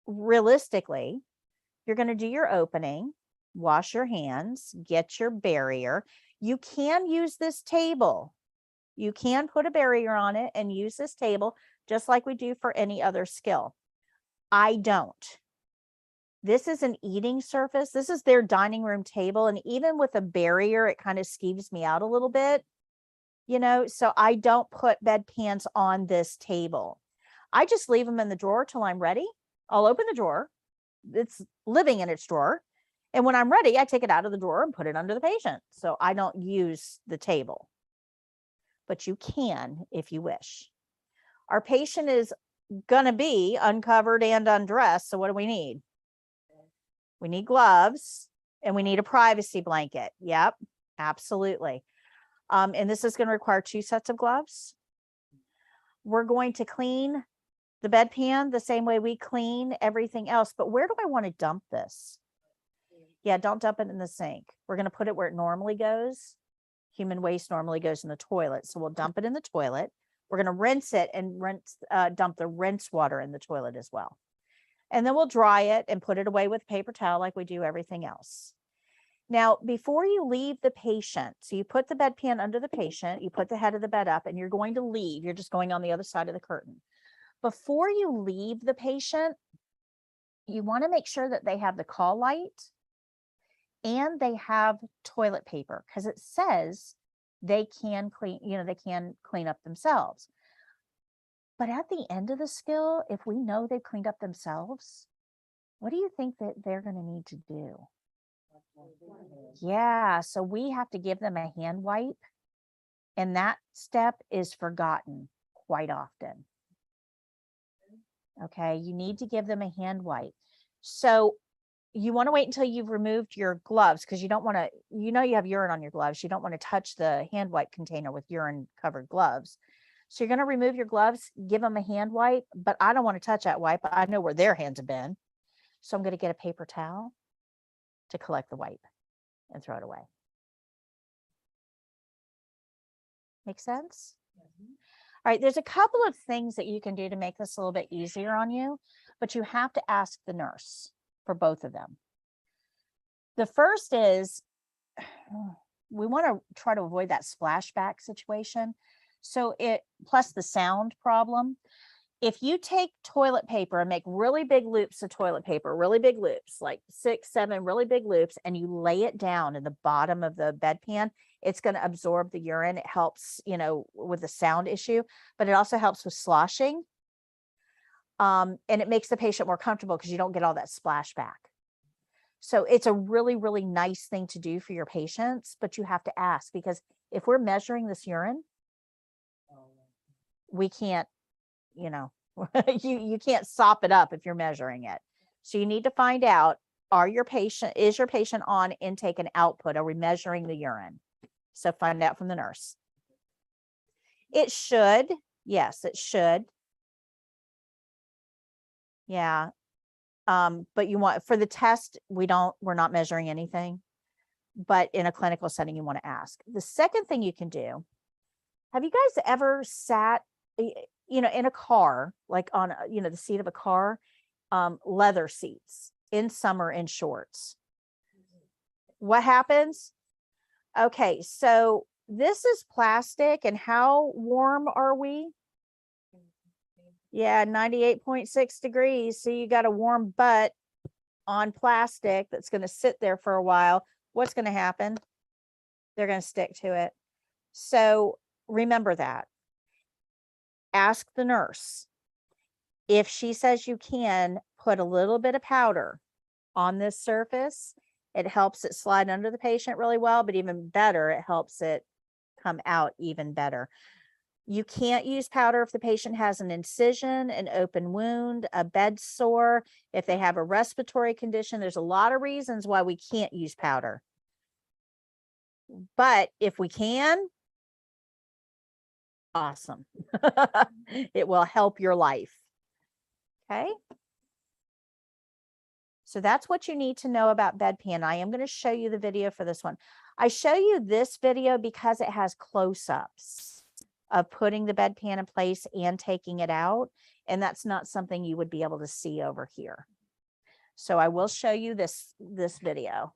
Realistically, you're going to do your opening, wash your hands, get your barrier. You can use this table. You can put a barrier on it and use this table just like we do for any other skill. I don't. This is an eating surface. This is their dining room table. And even with a barrier, it kind of skeeves me out a little bit, you know, so I don't put bedpans on this table. I just leave them in the drawer till I'm ready. I'll open the drawer. It's living in its drawer. And when I'm ready, I take it out of the drawer and put it under the patient. So I don't use the table, but you can if you wish. Our patient is going to be uncovered and undressed. So what do we need? We need gloves and we need a privacy blanket. Yep, absolutely. And this is going to require 2 sets of gloves. We're going to clean the bedpan the same way we clean everything else. But where do I want to dump this? Yeah, don't dump it in the sink. We're going to put it where it normally goes. Human waste normally goes in the toilet. So we'll dump it in the toilet. We're going to rinse it and dump the rinse water in the toilet as well. And then we'll dry it and put it away with paper towel like we do everything else. Now, before you leave the patient, so you put the bedpan under the patient, you put the head of the bed up, and you're going to leave. You're just going on the other side of the curtain. Before you leave the patient, you want to make sure that they have the call light and they have toilet paper, because it says they can clean, you know, they can clean up themselves. But at the end of the skill, if we know they've cleaned up themselves, what do you think that they're going to need to do? Yeah, so we have to give them a hand wipe, and that step is forgotten quite often. Okay, you need to give them a hand wipe. So you want to wait until you've removed your gloves, because you don't want to, you know, you have urine on your gloves. You don't want to touch the hand wipe container with urine covered gloves. So you're going to remove your gloves, give them a hand wipe, but I don't want to touch that wipe. I know where their hands have been. So I'm going to get a paper towel to collect the wipe and throw it away. Make sense? Mm-hmm. All right, there's a couple of things that you can do to make this a little bit easier on you, but you have to ask the nurse for both of them. The first is, we want to try to avoid that splashback situation. So plus the sound problem. If you take toilet paper and make really big loops of toilet paper, really big loops, like 6, 7 really big loops, and you lay it down in the bottom of the bedpan, it's going to absorb the urine. It helps, you know, with the sound issue, but it also helps with sloshing. And it makes the patient more comfortable because you don't get all that splashback. So it's a really, really nice thing to do for your patients, but you have to ask, because if we're measuring this urine, we can't, you know, you can't sop it up if you're measuring it. So you need to find out, is your patient on intake and output? Are we measuring the urine? So find out from the nurse. It should. Yes, it should. Yeah. But you want, for the test, we're not measuring anything, but in a clinical setting, you want to ask. The second thing you can do, have you guys ever sat, you know, in a car, like on, you know, the seat of a car, leather seats in summer in shorts? What happens? Okay, so this is plastic, and how warm are we? Yeah, 98.6 degrees. So you got a warm butt on plastic that's going to sit there for a while. What's going to happen? They're going to stick to it. So remember that. Ask the nurse. If she says you can, put a little bit of powder on this surface. It helps it slide under the patient really well, but even better, it helps it come out even better. You can't use powder if the patient has an incision, an open wound, a bed sore, if they have a respiratory condition. There's a lot of reasons why we can't use powder. But if we can, awesome. It will help your life. Okay. So that's what you need to know about bedpan. I am going to show you the video for this one. I show you this video because it has close-ups of putting the bedpan in place and taking it out. And that's not something you would be able to see over here. So I will show you this video.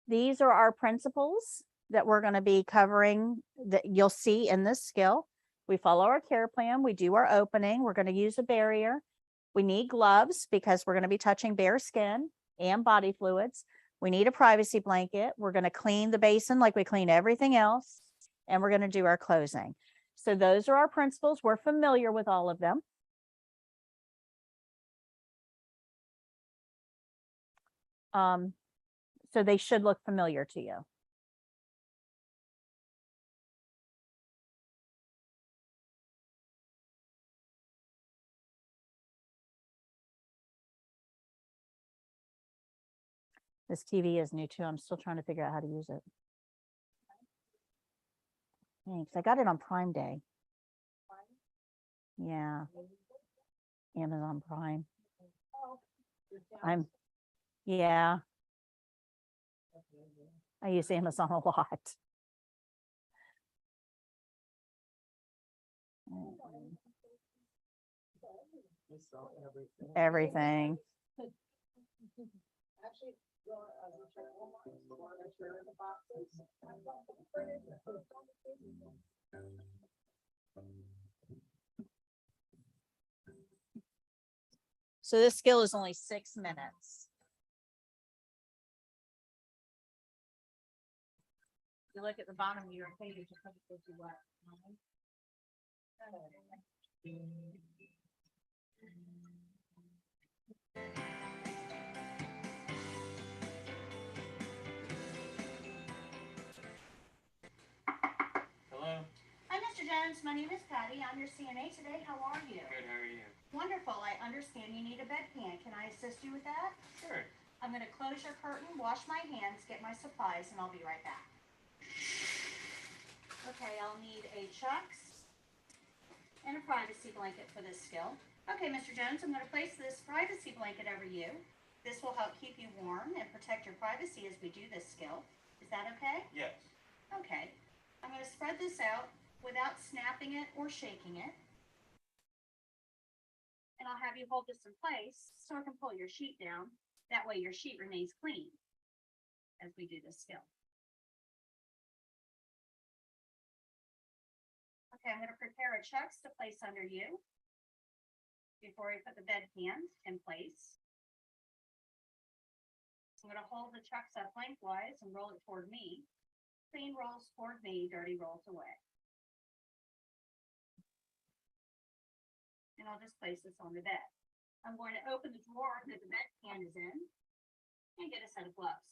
These are our principles that we're going to be covering that you'll see in this skill. We follow our care plan. We do our opening. We're going to use a barrier. We need gloves because we're going to be touching bare skin and body fluids. We need a privacy blanket. We're going to clean the basin like we clean everything else. And we're going to do our closing. So those are our principles. We're familiar with all of them. So they should look familiar to you. This TV is new too. I'm still trying to figure out how to use it. Thanks. I got it on Prime Day. Yeah. Amazon Prime. Yeah. I use Amazon a lot. Everything. So this skill is only 6 minutes. You look at the bottom of your page, it gives you what? Hello. Hi, Mr. Jones. My name is Patty. I'm your CNA today. How are you? Good, how are you? Wonderful. I understand you need a bedpan. Can I assist you with that? Sure. I'm going to close your curtain, wash my hands, get my supplies, and I'll be right back. Okay, I'll need a Chucks and a privacy blanket for this skill. Okay, Mr. Jones, I'm going to place this privacy blanket over you. This will help keep you warm and protect your privacy as we do this skill. Is that okay? Yes. Okay. I'm going to spread this out without snapping it or shaking it. And I'll have you hold this in place so I can pull your sheet down. That way your sheet remains clean as we do this skill. Okay, I'm going to prepare a Chucks to place under you before we put the bedpan in place. I'm going to hold the Chucks up lengthwise and roll it toward me. Clean rolls toward me, dirty rolls away. And I'll just place this on the bed. I'm going to open the drawer that the bedpan is in and get a set of gloves.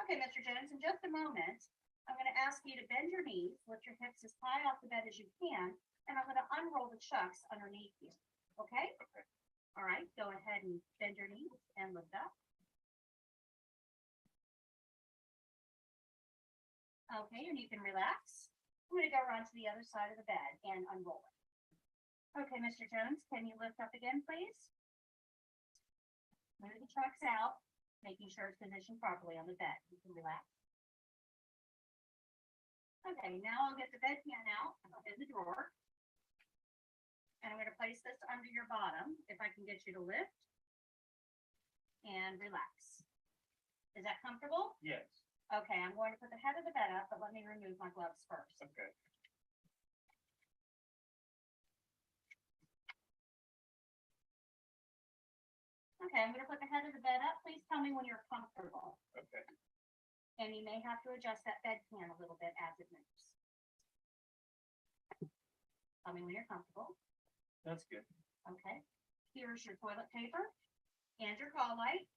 Okay, Mr. Jones, in just a moment, I'm going to ask you to bend your knees, lift your hips as high off the bed as you can, and I'm going to unroll the Chucks underneath you. Okay? Okay. All right, go ahead and bend your knees and lift up. Okay, and you can relax. I'm going to go around to the other side of the bed and unroll it. Okay, Mr. Jones, can you lift up again, please? Move the Chucks out, making sure it's positioned properly on the bed. You can relax. Okay, now I'll get the bedpan out in the drawer. And I'm going to place this under your bottom, if I can get you to lift and relax. Is that comfortable? Yes. Okay, I'm going to put the head of the bed up, but let me remove my gloves first. Okay. Okay, I'm gonna put the head of the bed up. Please tell me when you're comfortable. Okay. And you may have to adjust that bedpan a little bit as it moves. Tell me when you're comfortable. That's good. Okay, here's your toilet paper and your call light.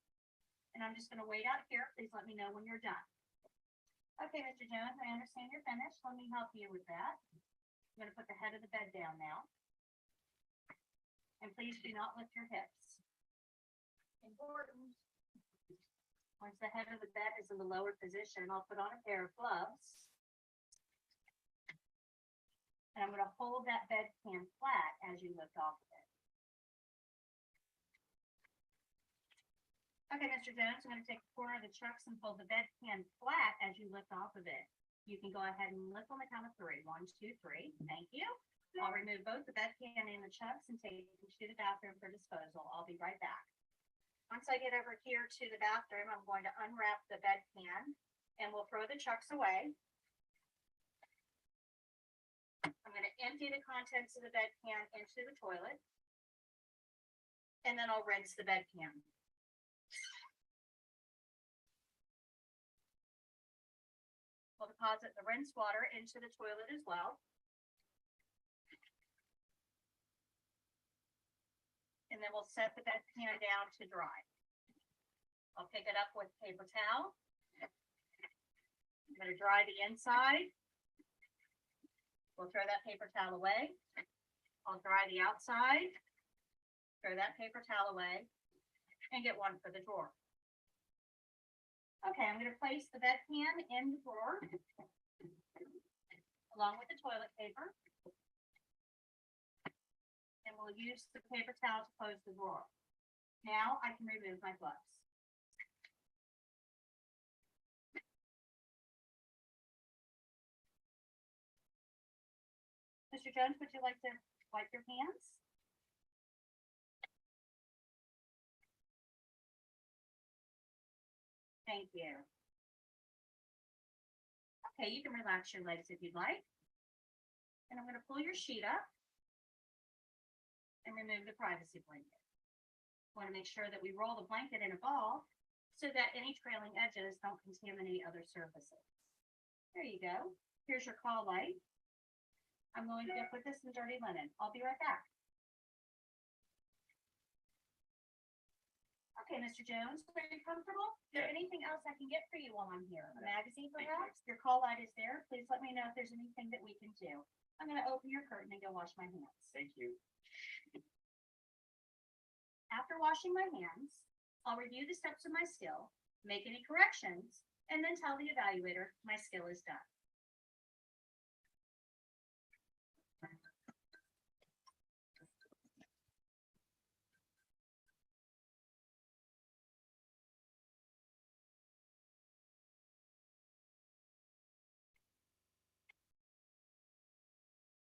And I'm just gonna wait out here. Please let me know when you're done. Okay, Mr. Jones, I understand you're finished. Let me help you with that. I'm gonna put the head of the bed down now. And please do not lift your hips. Important. Once the head of the bed is in the lower position, I'll put on a pair of gloves. And I'm gonna hold that bedpan flat as you lift off of it. Okay, Mr. Jones, I'm gonna take the corner of the chucks and hold the bedpan flat as you lift off of it. You can go ahead and lift on the count of 3. 1, 2, 3. Thank you. I'll remove both the bedpan and the chucks and take them to the bathroom for disposal. I'll be right back. Once I get over here to the bathroom, I'm going to unwrap the bedpan and we'll throw the chucks away. I'm going to empty the contents of the bedpan into the toilet. And then I'll rinse the bedpan. We'll deposit the rinse water into the toilet as well. And then we'll set the bedpan down to dry. I'll pick it up with paper towel. I'm gonna dry the inside. We'll throw that paper towel away. I'll dry the outside. Throw that paper towel away and get one for the drawer. Okay, I'm gonna place the bedpan in the drawer along with the toilet paper. And we'll use the paper towel to close the drawer. Now I can remove my gloves. Mr. Jones, would you like to wipe your hands? Thank you. Okay, you can relax your legs if you'd like. And I'm going to pull your sheet up and remove the privacy blanket. Want to make sure that we roll the blanket in a ball so that any trailing edges don't contaminate other surfaces. There you go. Here's your call light. I'm going to go put this in dirty linen. I'll be right back. Okay, Mr. Jones, are you comfortable? Is there anything else I can get for you while I'm here? A magazine perhaps? Your call light is there. Please let me know if there's anything that we can do. I'm going to open your curtain and go wash my hands. Thank you. After washing my hands, I'll review the steps of my skill, make any corrections, and then tell the evaluator my skill is done.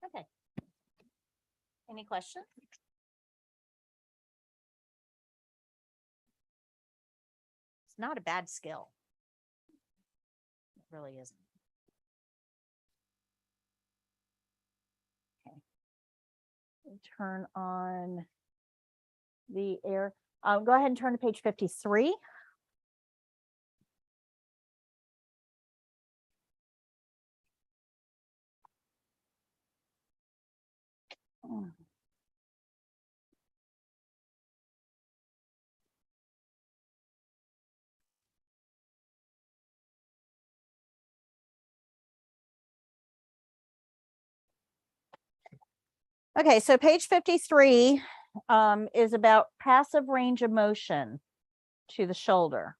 Okay. Any questions? It's not a bad skill. It really isn't. Okay. We'll turn on the air. Go ahead and turn to page 53. Okay, so page 53 is about passive range of motion to the shoulder.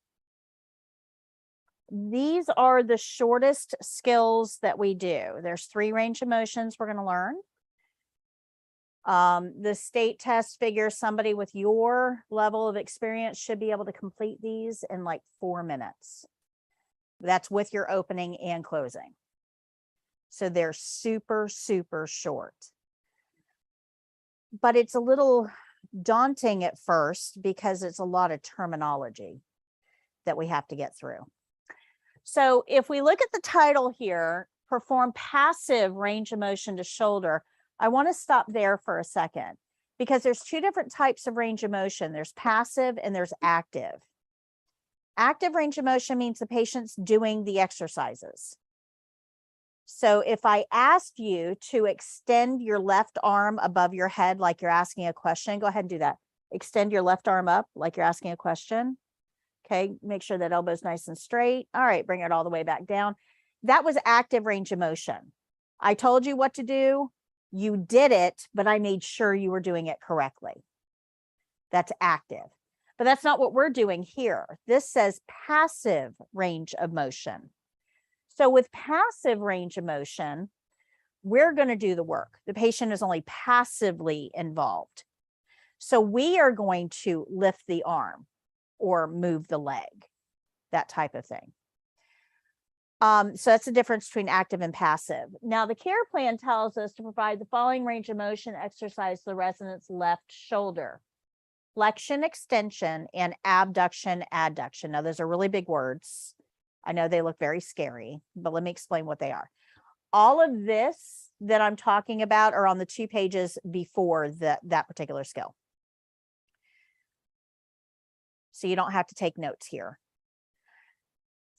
These are the shortest skills that we do. There's 3 range of motions we're going to learn. The state test figures somebody with your level of experience should be able to complete these in like 4 minutes. That's with your opening and closing. So they're super, super short. But it's a little daunting at first because it's a lot of terminology that we have to get through. So if we look at the title here, perform passive range of motion to shoulder, I want to stop there for a second because there's two different types of range of motion. There's passive and there's active. Active range of motion means the patient's doing the exercises. So if I asked you to extend your left arm above your head like you're asking a question, go ahead and do that. Extend your left arm up like you're asking a question. Okay, make sure that elbow's nice and straight. All right, bring it all the way back down. That was active range of motion. I told you what to do. You did it, but I made sure you were doing it correctly. That's active. But that's not what we're doing here. This says passive range of motion. So with passive range of motion, we're going to do the work. The patient is only passively involved. So we are going to lift the arm or move the leg, that type of thing. So that's the difference between active and passive. Now, the care plan tells us to provide the following range of motion exercise to the resident's left shoulder: flexion, extension, and abduction, adduction. Now, those are really big words. I know they look very scary, but let me explain what they are. All of this that I'm talking about are on the 2 pages before that particular skill. So you don't have to take notes here.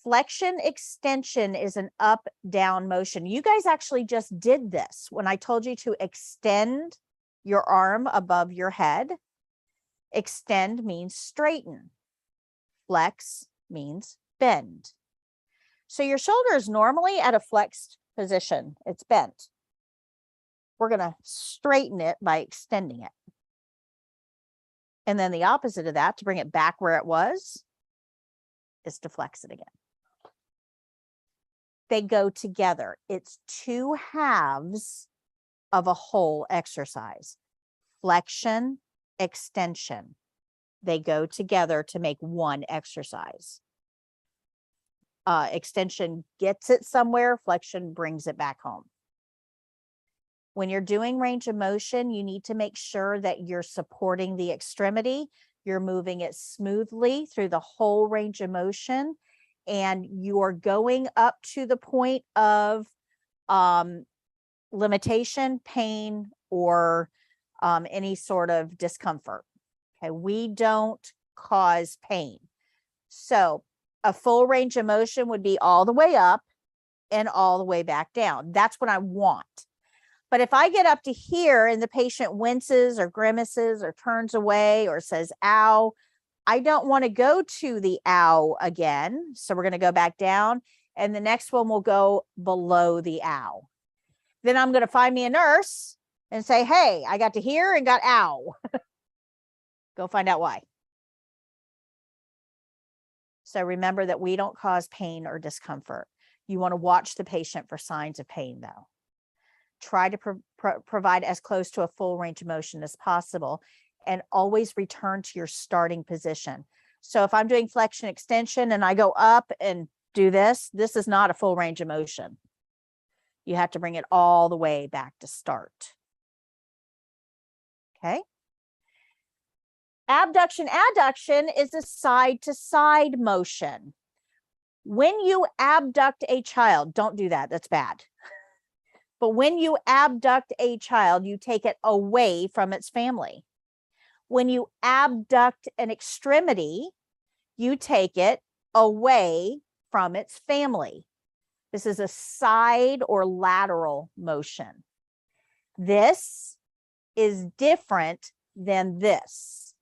Flexion extension is an up-down motion. You guys actually just did this when I told you to extend your arm above your head. Extend means straighten. Flex means bend. So your shoulder is normally at a flexed position. It's bent. We're going to straighten it by extending it. And then the opposite of that, to bring it back where it was, is to flex it again. They go together. It's 2 halves of a whole exercise. Flexion, extension. They go together to make one exercise. Extension gets it somewhere, flexion brings it back home. When you're doing range of motion, you need to make sure that you're supporting the extremity, you're moving it smoothly through the whole range of motion, and you're going up to the point of limitation, pain, or any sort of discomfort. Okay, we don't cause pain. So a full range of motion would be all the way up and all the way back down. That's what I want. But if I get up to here and the patient winces or grimaces or turns away or says, ow, I don't want to go to the ow again. So we're going to go back down, and the next one will go below the ow. Then I'm going to find me a nurse and say, hey, I got to here and got ow. Go find out why. So remember that we don't cause pain or discomfort. You want to watch the patient for signs of pain, though. Try to provide as close to a full range of motion as possible, and always return to your starting position. So if I'm doing flexion extension and I go up and do this, this is not a full range of motion. You have to bring it all the way back to start. Okay. Abduction, adduction is a side-to-side motion. When you abduct a child, don't do that. That's bad. But when you abduct a child, you take it away from its family. When you abduct an extremity, you take it away from its family. This is a side or lateral motion. This is different than this.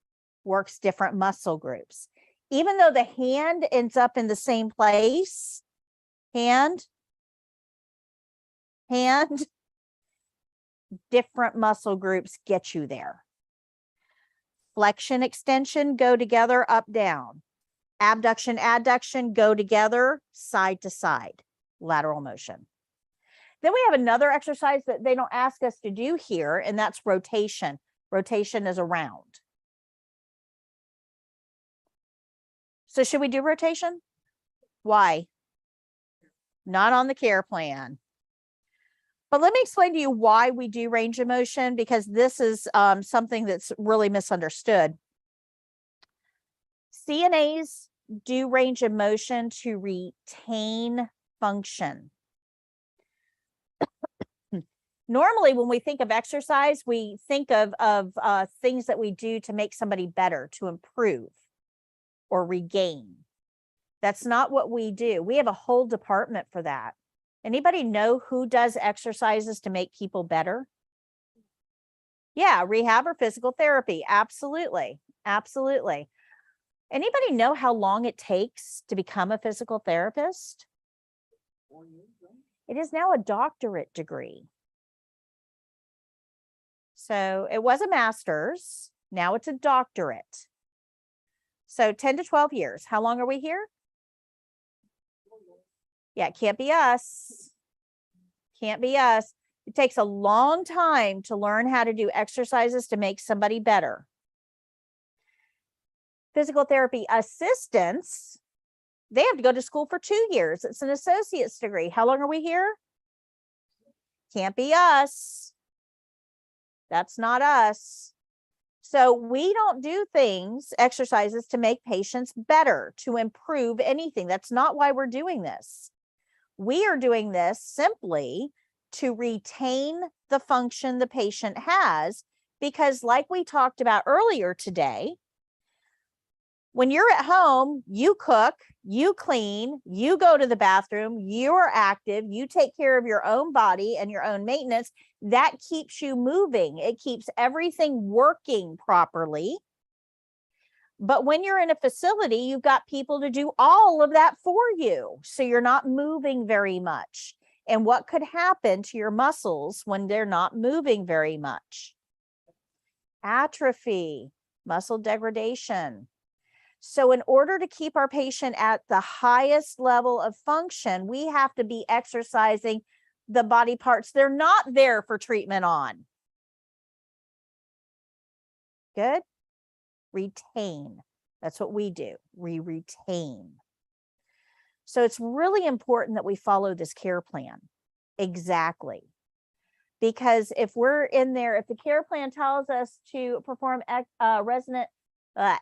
Works different muscle groups. Even though the hand ends up in the same place, hand, different muscle groups get you there. Flexion, extension, go together, up, down. Abduction, adduction, go together, side to side, lateral motion. Then we have another exercise that they don't ask us to do here, and that's rotation. Rotation is around. So should we do rotation? Why? Not on the care plan. But let me explain to you why we do range of motion, because this is something that's really misunderstood. CNAs do range of motion to retain function. Normally, when we think of exercise, we think of things that we do to make somebody better, to improve or regain. That's not what we do. We have a whole department for that. Anybody know who does exercises to make people better? Yeah, rehab or physical therapy. Absolutely. Absolutely. Anybody know how long it takes to become a physical therapist? It is now a doctorate degree. So it was a master's. Now it's a doctorate. So 10 to 12 years. How long are we here? Yeah, it can't be us. Can't be us. It takes a long time to learn how to do exercises to make somebody better. Physical therapy assistants, they have to go to school for 2 years. It's an associate's degree. How long are we here? Can't be us. That's not us. So we don't do exercises to make patients better, to improve anything. That's not why we're doing this. We are doing this simply to retain the function the patient has, because like we talked about earlier today, when you're at home, you cook, you clean, you go to the bathroom, you are active, you take care of your own body and your own maintenance. That keeps you moving. It keeps everything working properly. But when you're in a facility, you've got people to do all of that for you. So you're not moving very much. And what could happen to your muscles when they're not moving very much? Atrophy, muscle degradation. So in order to keep our patient at the highest level of function, we have to be exercising the body parts they're not there for treatment on. Good? Retain. That's what we do. We retain. So it's really important that we follow this care plan. Exactly. Because if we're in there, if the care plan tells us to perform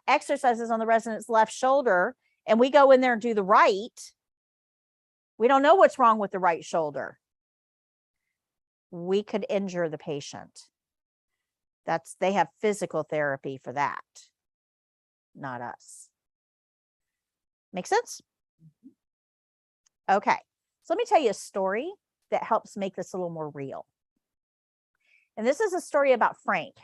exercises on the resident's left shoulder, and we go in there and do the right, we don't know what's wrong with the right shoulder. We could injure the patient. They have physical therapy for that, not us. Make sense? Okay, so let me tell you a story that helps make this a little more real. And this is a story about Frank.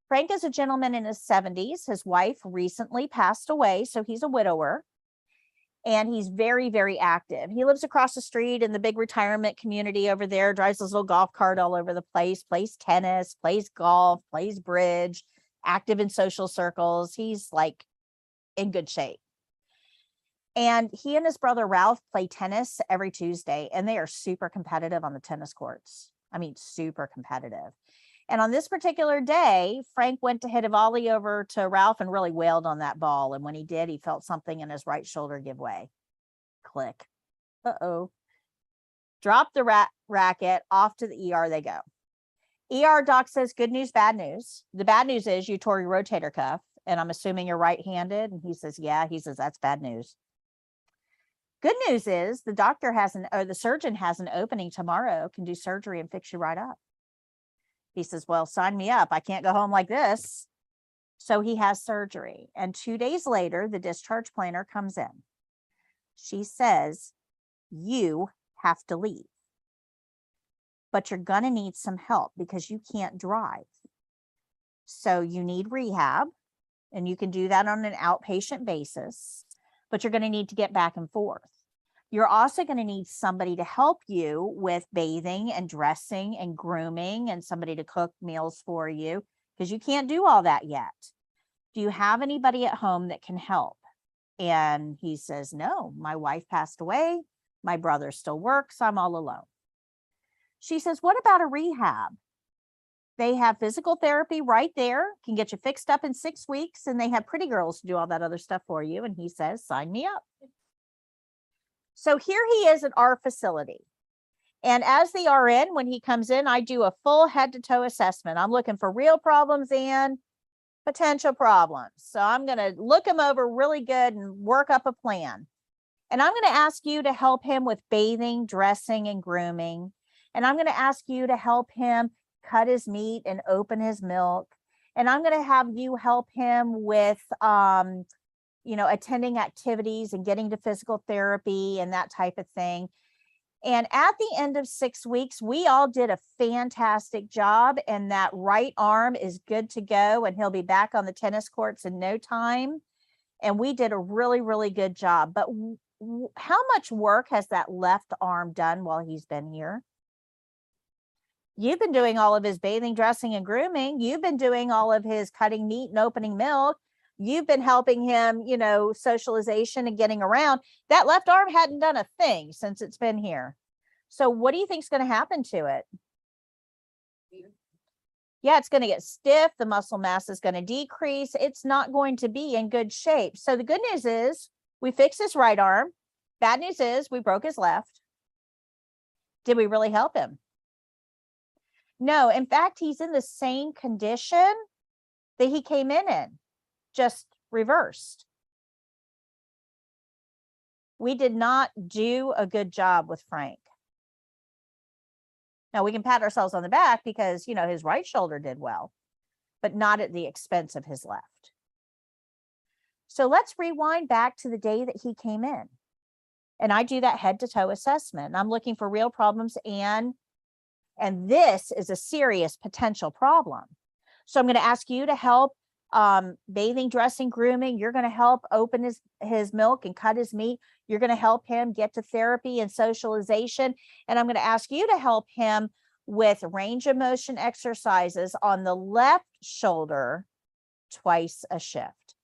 Frank is a gentleman in his 70s. His wife recently passed away, so he's a widower. And he's very, very active. He lives across the street in the big retirement community over there, drives his little golf cart all over the place, plays tennis, plays golf, plays bridge, active in social circles. He's like in good shape. And he and his brother Ralph play tennis every Tuesday, and they are super competitive on the tennis courts. I mean, super competitive. And on this particular day, Frank went to hit a volley over to Ralph and really wailed on that ball. And when he did, he felt something in his right shoulder give way. Click. Uh-oh. Drop the racket, off to the ER they go. ER doc says, good news, bad news. The bad news is you tore your rotator cuff, and I'm assuming you're right-handed. And he says, yeah. He says, that's bad news. Good news is the surgeon has an opening tomorrow, can do surgery and fix you right up. He says, well, sign me up. I can't go home like this. So he has surgery. And 2 days later, the discharge planner comes in. She says, you have to leave, but you're going to need some help because you can't drive. So you need rehab, and you can do that on an outpatient basis, but you're going to need to get back and forth. You're also going to need somebody to help you with bathing and dressing and grooming, and somebody to cook meals for you because you can't do all that yet. Do you have anybody at home that can help? And he says, no, my wife passed away. My brother still works. I'm all alone. She says, what about a rehab? They have physical therapy right there, can get you fixed up in 6 weeks, and they have pretty girls to do all that other stuff for you. And he says, sign me up. So here he is at our facility. And as the RN, when he comes in, I do a full head to toe assessment. I'm looking for real problems, Ann, potential problems. So I'm going to look him over really good and work up a plan. And I'm going to ask you to help him with bathing, dressing, and grooming. And I'm going to ask you to help him cut his meat and open his milk. And I'm going to have you help him with, attending activities and getting to physical therapy and that type of thing. And at the end of 6 weeks, we all did a fantastic job, and that right arm is good to go, and he'll be back on the tennis courts in no time. And we did a really, really good job. But how much work has that left arm done while he's been here? You've been doing all of his bathing, dressing, and grooming. You've been doing all of his cutting meat and opening milk. You've been helping him, socialization and getting around. That left arm hadn't done a thing since it's been here. So what do you think is going to happen to it? Yeah, it's going to get stiff. The muscle mass is going to decrease. It's not going to be in good shape. So the good news is we fixed his right arm. Bad news is we broke his left. Did we really help him? No, in fact, he's in the same condition that he came in, just reversed. We did not do a good job with Frank. Now we can pat ourselves on the back because, his right shoulder did well, but not at the expense of his left. So let's rewind back to the day that he came in. And I do that head to toe assessment. I'm looking for real problems, and this is a serious potential problem. So I'm going to ask you to help bathing, dressing, grooming. You're going to help open his milk and cut his meat. You're going to help him get to therapy and socialization. And I'm going to ask you to help him with range of motion exercises on the left shoulder twice a shift.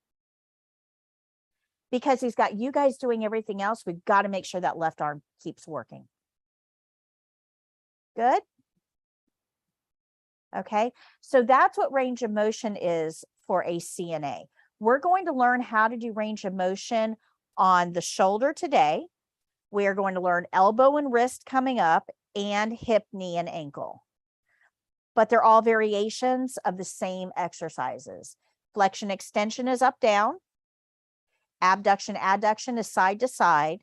Because he's got you guys doing everything else, we've got to make sure that left arm keeps working. Good? Okay, so that's what range of motion is for a CNA. We're going to learn how to do range of motion on the shoulder today. We are going to learn elbow and wrist coming up, and hip, knee, and ankle. But they're all variations of the same exercises. Flexion extension is up, down. Abduction, adduction is side to side,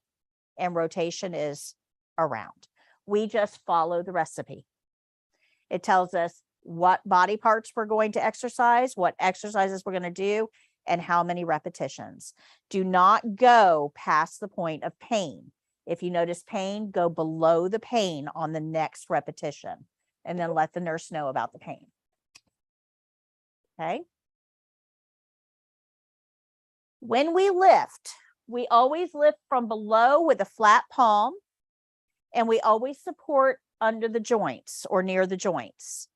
and rotation is around. We just follow the recipe. It tells us what body parts we're going to exercise, what exercises we're going to do, and how many repetitions. Do not go past the point of pain. If you notice pain, go below the pain on the next repetition, and then let the nurse know about the pain. Okay. When we lift, we always lift from below with a flat palm, and we always support under the joints or near the joints.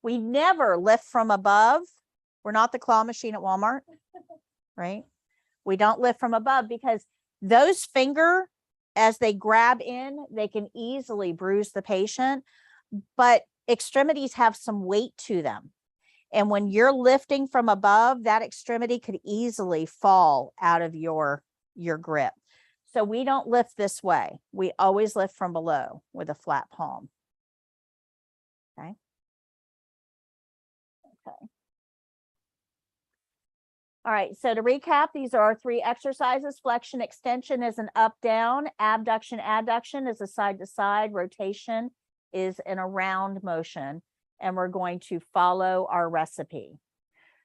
We never lift from above. We're not the claw machine at Walmart, right? We don't lift from above because those fingers, as they grab in, they can easily bruise the patient, but extremities have some weight to them. And when you're lifting from above, that extremity could easily fall out of your grip. So we don't lift this way. We always lift from below with a flat palm. Okay. Okay. All right, so to recap, these are our 3 exercises. Flexion extension is an up, down. Abduction, adduction is a side to side. Rotation is an around motion. And we're going to follow our recipe.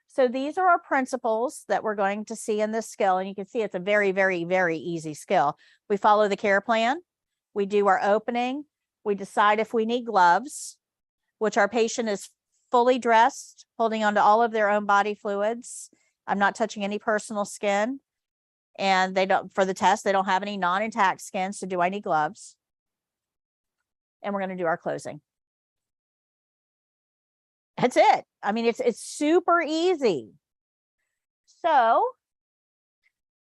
So these are our principles that we're going to see in this skill. And you can see it's a very, very, very easy skill. We follow the care plan. We do our opening. We decide if we need gloves, which our patient is fully dressed, holding onto all of their own body fluids. I'm not touching any personal skin. And they don't, for the test, they don't have any non-intact skin. So do I need gloves? And we're going to do our closing. That's it. I mean, it's super easy. So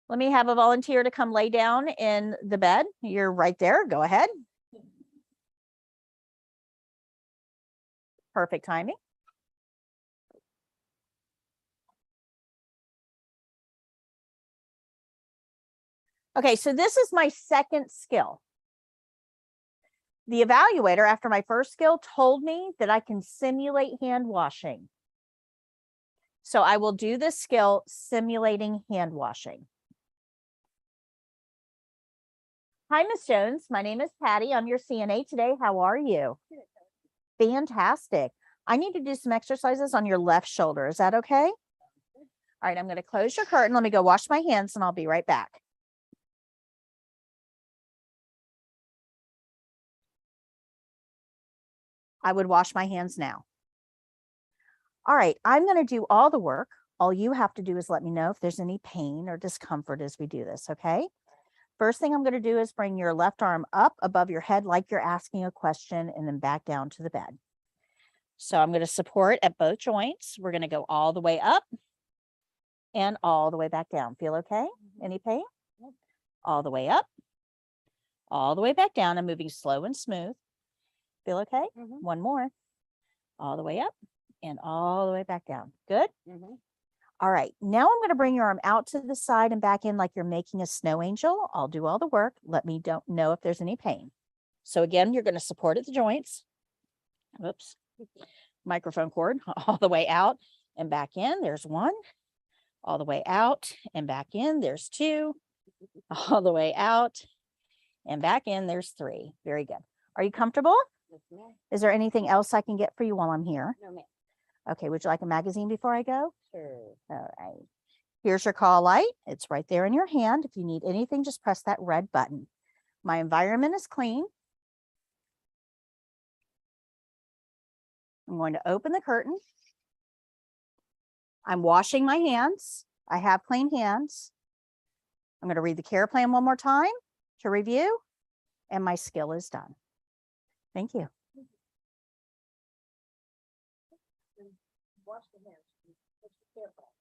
let me have a volunteer to come lay down in the bed. You're right there. Go ahead. Perfect timing. Okay, so this is my second skill. The evaluator, after my first skill, told me that I can simulate hand washing. So I will do this skill simulating hand washing. Hi, Miss Jones. My name is Patty. I'm your CNA today. How are you? Fantastic. I need to do some exercises on your left shoulder. Is that okay? All right, I'm going to close your curtain. Let me go wash my hands and I'll be right back. I would wash my hands now. All right, I'm going to do all the work. All you have to do is let me know if there's any pain or discomfort as we do this, okay? First thing I'm going to do is bring your left arm up above your head like you're asking a question and then back down to the bed. So I'm going to support at both joints. We're going to go all the way up and all the way back down. Feel okay? Any pain? All the way up, all the way back down. I'm moving slow and smooth. Feel okay? One more. All the way up and all the way back down. Good? All right. Now I'm going to bring your arm out to the side and back in like you're making a snow angel. I'll do all the work. Let me know if there's any pain. So again, you're going to support at the joints. Whoops. Microphone cord all the way out and back in. There's one. All the way out and back in. There's two. All the way out and back in. There's three. Very good. Are you comfortable? Is there anything else I can get for you while I'm here? No, ma'am. Okay. Would you like a magazine before I go? Sure. All right. Here's your call light. It's right there in your hand. If you need anything, just press that red button. My environment is clean. I'm going to open the curtain. I'm washing my hands. I have clean hands. I'm going to read the care plan one more time to review, and my skill is done. Thank you. Wash the hands. Let's be careful.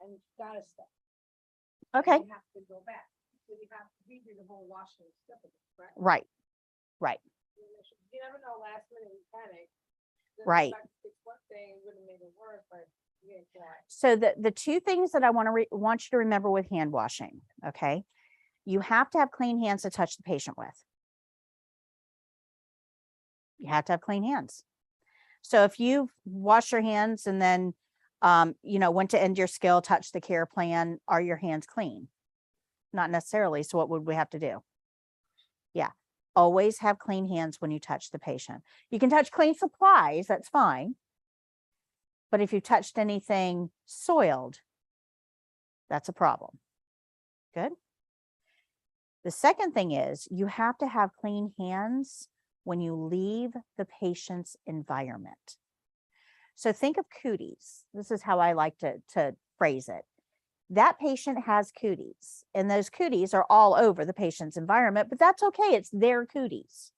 And you gotta stop. Okay. You have to go back. So you have to redo the whole washing step of it, correct? Right. Right. You never know, last minute you panic. Right. It's one thing, it would have made it worse, but you ain't trying. So the two things that I want you to remember with hand washing, okay? You have to have clean hands to touch the patient with. You have to have clean hands. So if you wash your hands and then, went to end your skill, touch the care plan, are your hands clean? Not necessarily. So what would we have to do? Yeah. Always have clean hands when you touch the patient. You can touch clean supplies. That's fine. But if you touched anything soiled, that's a problem. Good. The second thing is you have to have clean hands when you leave the patient's environment. So think of cooties. This is how I like to phrase it. That patient has cooties, and those cooties are all over the patient's environment, but that's okay. It's their cooties.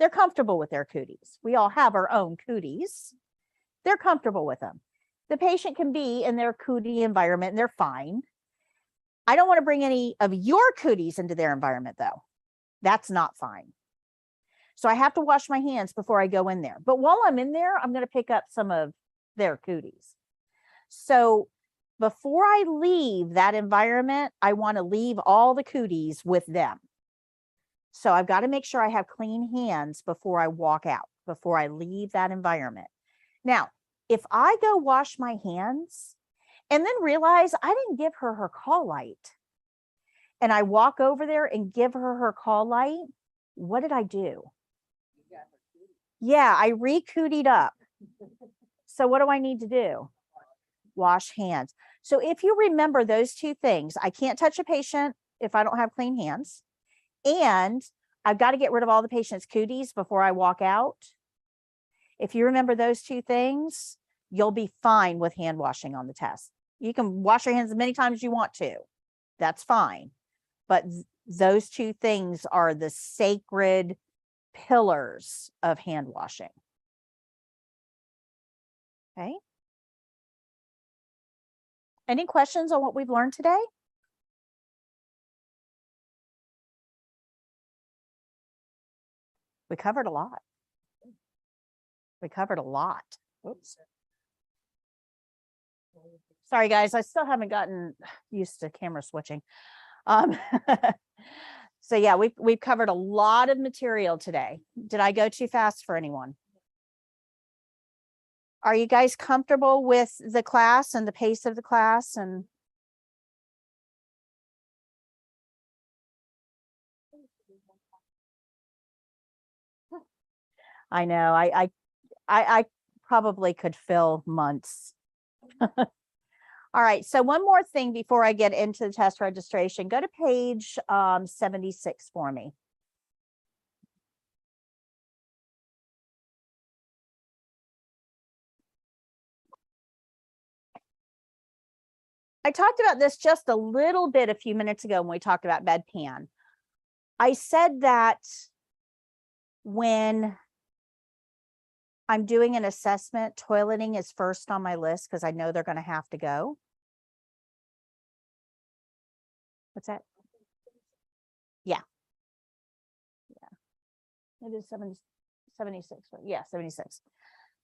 They're comfortable with their cooties. We all have our own cooties. They're comfortable with them. The patient can be in their cootie environment and they're fine. I don't want to bring any of your cooties into their environment though. That's not fine. So I have to wash my hands before I go in there. But while I'm in there, I'm going to pick up some of their cooties. So before I leave that environment, I want to leave all the cooties with them. So I've got to make sure I have clean hands before I walk out, before I leave that environment. Now, if I go wash my hands and then realize I didn't give her her call light, and I walk over there and give her her call light, what did I do? Yeah, I re-cootied up. So what do I need to do? Wash hands. So if you remember those two things, I can't touch a patient if I don't have clean hands, and I've got to get rid of all the patient's cooties before I walk out. If you remember those two things, you'll be fine with hand washing on the test. You can wash your hands as many times as you want to. That's fine. But those two things are the sacred pillars of hand washing. Okay. Any questions on what we've learned today? We covered a lot. We covered a lot. Oops. Sorry, guys. I still haven't gotten used to camera switching. So yeah, we've covered a lot of material today. Did I go too fast for anyone? Are you guys comfortable with the class and the pace of the class? And I know I probably could fill months. All right, so one more thing before I get into the test registration, go to page 76 for me. I talked about this just a little bit a few minutes ago when we talked about Bedpan. I said that when I'm doing an assessment, toileting is first on my list because I know they're going to have to go. What's that? Yeah. It is 76. Yeah, 76.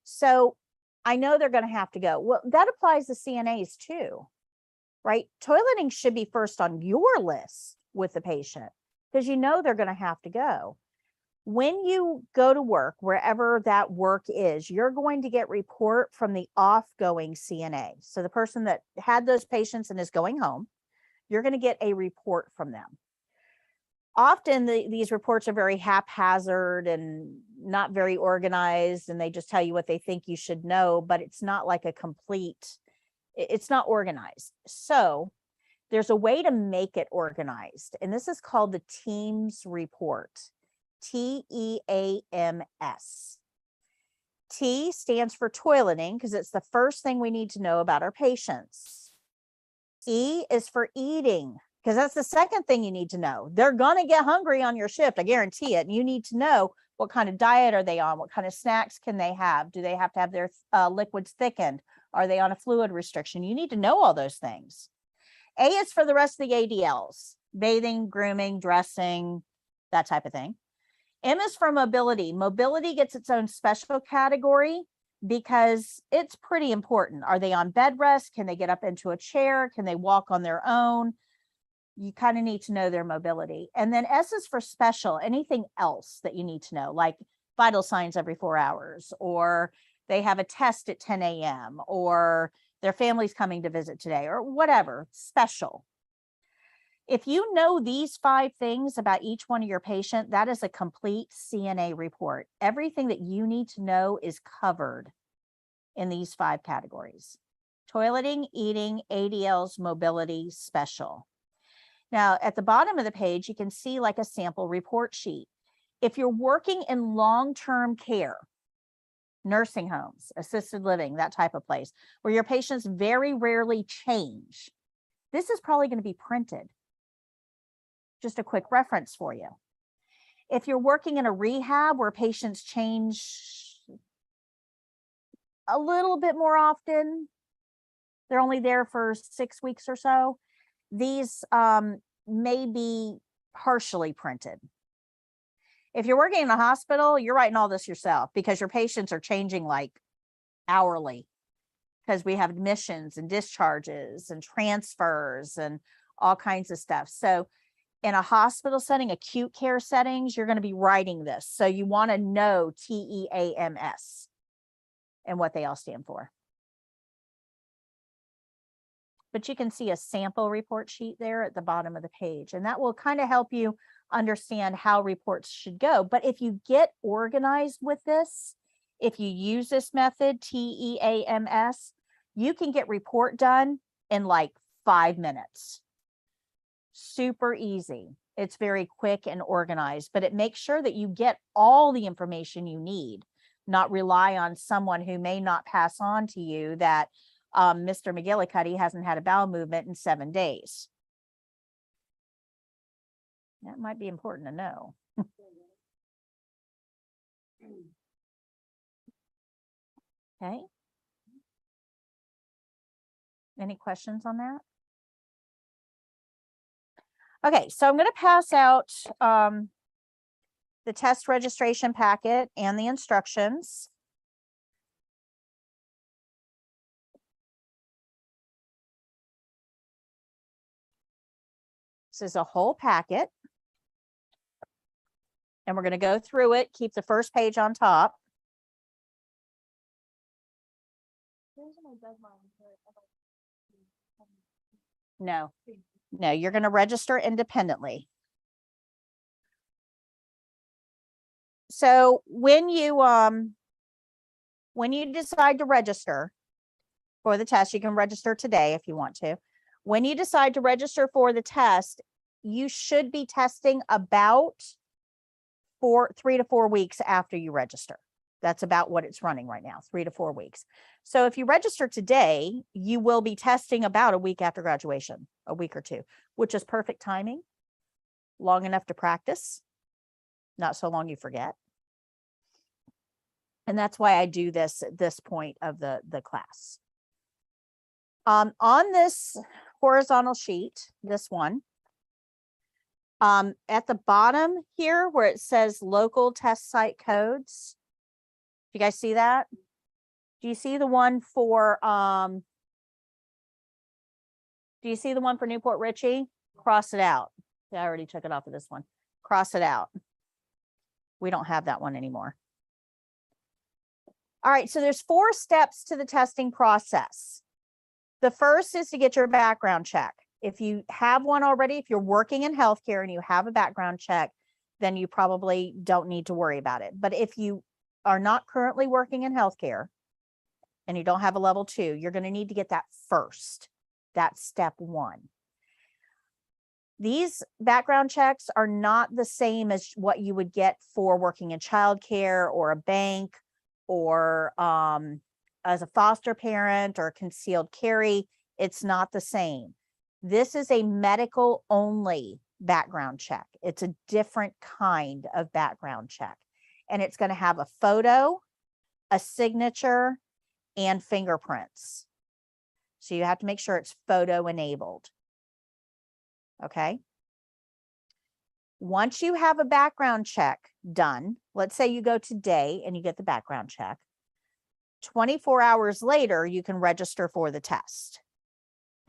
So I know they're going to have to go. Well, that applies to CNAs too, right? Toileting should be first on your list with the patient because you know they're going to have to go. When you go to work, wherever that work is, you're going to get report from the off-going CNA. So the person that had those patients and is going home, you're going to get a report from them. Often these reports are very haphazard and not very organized, and they just tell you what they think you should know, but it's not like a complete, it's not organized. So there's a way to make it organized, and this is called the TEAMS report. TEAMS. T stands for toileting because it's the first thing we need to know about our patients. E is for eating because that's the second thing you need to know. They're going to get hungry on your shift. I guarantee it. And you need to know what kind of diet are they on? What kind of snacks can they have? Do they have to have their liquids thickened? Are they on a fluid restriction? You need to know all those things. A is for the rest of the ADLs, bathing, grooming, dressing, that type of thing. M is for mobility. Mobility gets its own special category because it's pretty important. Are they on bed rest? Can they get up into a chair? Can they walk on their own? You kind of need to know their mobility. And then S is for special, anything else that you need to know, like vital signs every 4 hours, or they have a test at 10 a.m., or their family's coming to visit today, or whatever, special. If you know these 5 things about each one of your patient, that is a complete CNA report. Everything that you need to know is covered in these 5 categories: toileting, eating, ADLs, mobility, special. Now, at the bottom of the page, you can see like a sample report sheet. If you're working in long-term care, nursing homes, assisted living, that type of place, where your patients very rarely change, this is probably going to be printed. Just a quick reference for you. If you're working in a rehab where patients change a little bit more often, they're only there for 6 weeks or so, these may be partially printed. If you're working in a hospital, you're writing all this yourself because your patients are changing like hourly because we have admissions and discharges and transfers and all kinds of stuff. So in a hospital setting, acute care settings, you're going to be writing this. So you want to know TEAMS and what they all stand for. But you can see a sample report sheet there at the bottom of the page, and that will kind of help you understand how reports should go. But if you get organized with this, if you use this method, TEAMS, you can get report done in like 5 minutes. Super easy. It's very quick and organized, but it makes sure that you get all the information you need, not rely on someone who may not pass on to you that Mr. McGillicuddy hasn't had a bowel movement in 7 days. That might be important to know. Okay. Any questions on that? Okay, so I'm going to pass out the test registration packet and the instructions. This is a whole packet. And we're going to go through it, keep the first page on top. There's my deadline for about No, no, you're going to register independently. So when you decide to register for the test, you can register today if you want to. When you decide to register for the test, you should be testing about 3 to 4 weeks after you register. That's about what it's running right now, 3 to 4 weeks. So if you register today, you will be testing about a week after graduation, a week or two, which is perfect timing, long enough to practice, not so long you forget. And that's why I do this at this point of the class. On this horizontal sheet, this one, at the bottom here where it says local test site codes, you guys see that? Do you see the one for Newport Richey? Cross it out. Yeah, I already took it off of this one. Cross it out. We don't have that one anymore. All right, so there's 4 steps to the testing process. The first is to get your background check. If you have one already, if you're working in healthcare and you have a background check, then you probably don't need to worry about it. But if you are not currently working in healthcare and you don't have a level 2, you're going to need to get that first. That's step 1. These background checks are not the same as what you would get for working in childcare or a bank or as a foster parent or concealed carry. It's not the same. This is a medical only background check. It's a different kind of background check. And it's going to have a photo, a signature, and fingerprints. So you have to make sure it's photo enabled. Okay. Once you have a background check done, let's say you go today and you get the background check, 24 hours later, you can register for the test.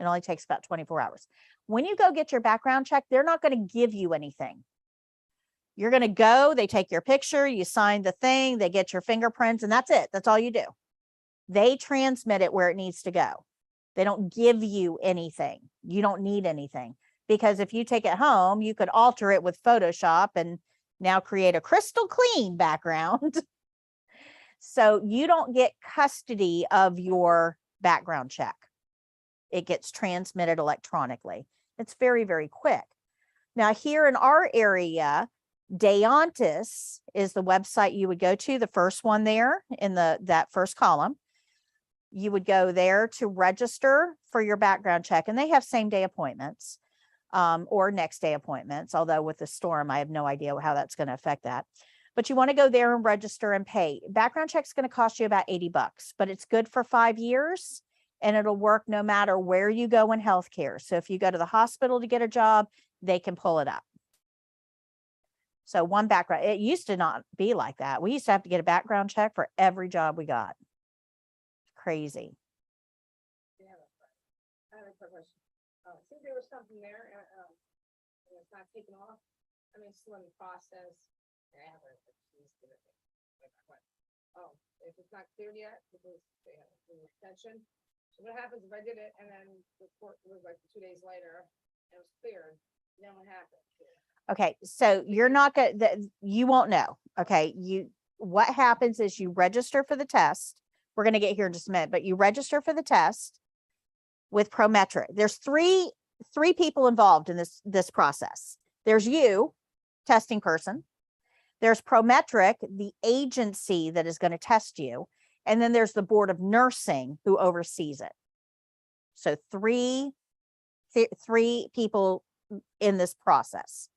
It only takes about 24 hours. When you go get your background check, they're not going to give you anything. You're going to go, they take your picture, you sign the thing, they get your fingerprints, and that's it. That's all you do. They transmit it where it needs to go. They don't give you anything. You don't need anything. Because if you take it home, you could alter it with Photoshop and now create a crystal clean background. So you don't get custody of your background check. It gets transmitted electronically. It's very, very quick. Now here in our area, Deontis is the website you would go to, the first one there in that first column. You would go there to register for your background check, and they have same day appointments or next day appointments. Although with the storm, I have no idea how that's going to affect that. But you want to go there and register and pay. Background check is going to cost you about $80, but it's good for 5 years and it'll work no matter where you go in healthcare. So if you go to the hospital to get a job, they can pull it up. So one background, it used to not be like that. We used to have to get a background check for every job we got. Crazy. Yeah, I have a quick question. I think there was something there, and it's not taken off. I mean, it's still in the process. Oh, if it's not cleared yet, because they have an extension. So what happens if I did it and then the court was like 2 days later and it was cleared? Then what happens? Okay, so you're not going to, you won't know. Okay, what happens is you register for the test. We're going to get here in just a minute, but you register for the test with Prometric. There's three people involved in this process. There's you, testing person. There's Prometric, the agency that is going to test you. And then there's the Board of Nursing who oversees it. So three people in this process.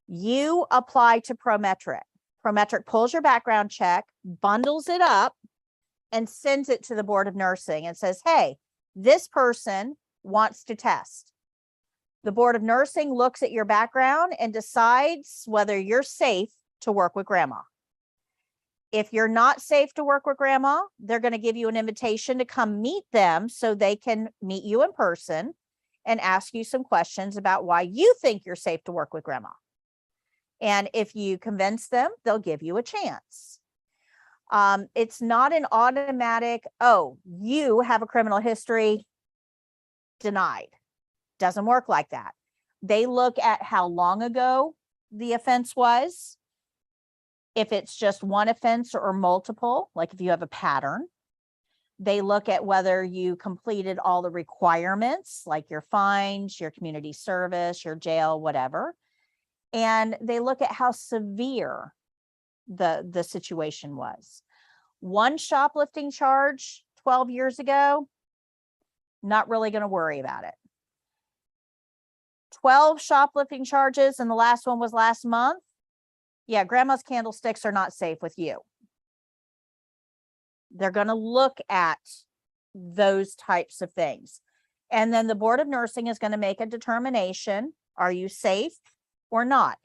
You apply to Prometric. Prometric pulls your background check, bundles it up, and sends it to the Board of Nursing and says, hey, this person wants to test. The Board of Nursing looks at your background and decides whether you're safe to work with grandma. If you're not safe to work with grandma, they're going to give you an invitation to come meet them so they can meet you in person and ask you some questions about why you think you're safe to work with grandma. And if you convince them, they'll give you a chance. It's not an automatic, oh, you have a criminal history, denied. Doesn't work like that. They look at how long ago the offense was. If it's just one offense or multiple, like if you have a pattern. They look at whether you completed all the requirements, like your fines, your community service, your jail, whatever. And they look at how severe the situation was. One shoplifting charge 12 years ago, not really going to worry about it. 12 shoplifting charges, and the last one was last month. Yeah, grandma's candlesticks are not safe with you. They're going to look at those types of things. And then the Board of Nursing is going to make a determination. Are you safe or not?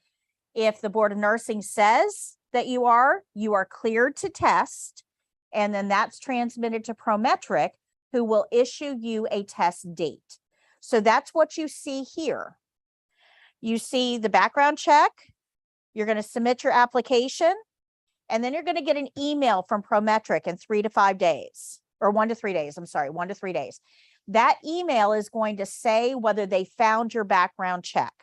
If the Board of Nursing says that you are cleared to test. And then that's transmitted to Prometric, who will issue you a test date. So that's what you see here. You see the background check. You're going to submit your application. And then you're going to get an email from Prometric in 3 to 5 days, or 1 to 3 days. I'm sorry, 1 to 3 days. That email is going to say whether they found your background check.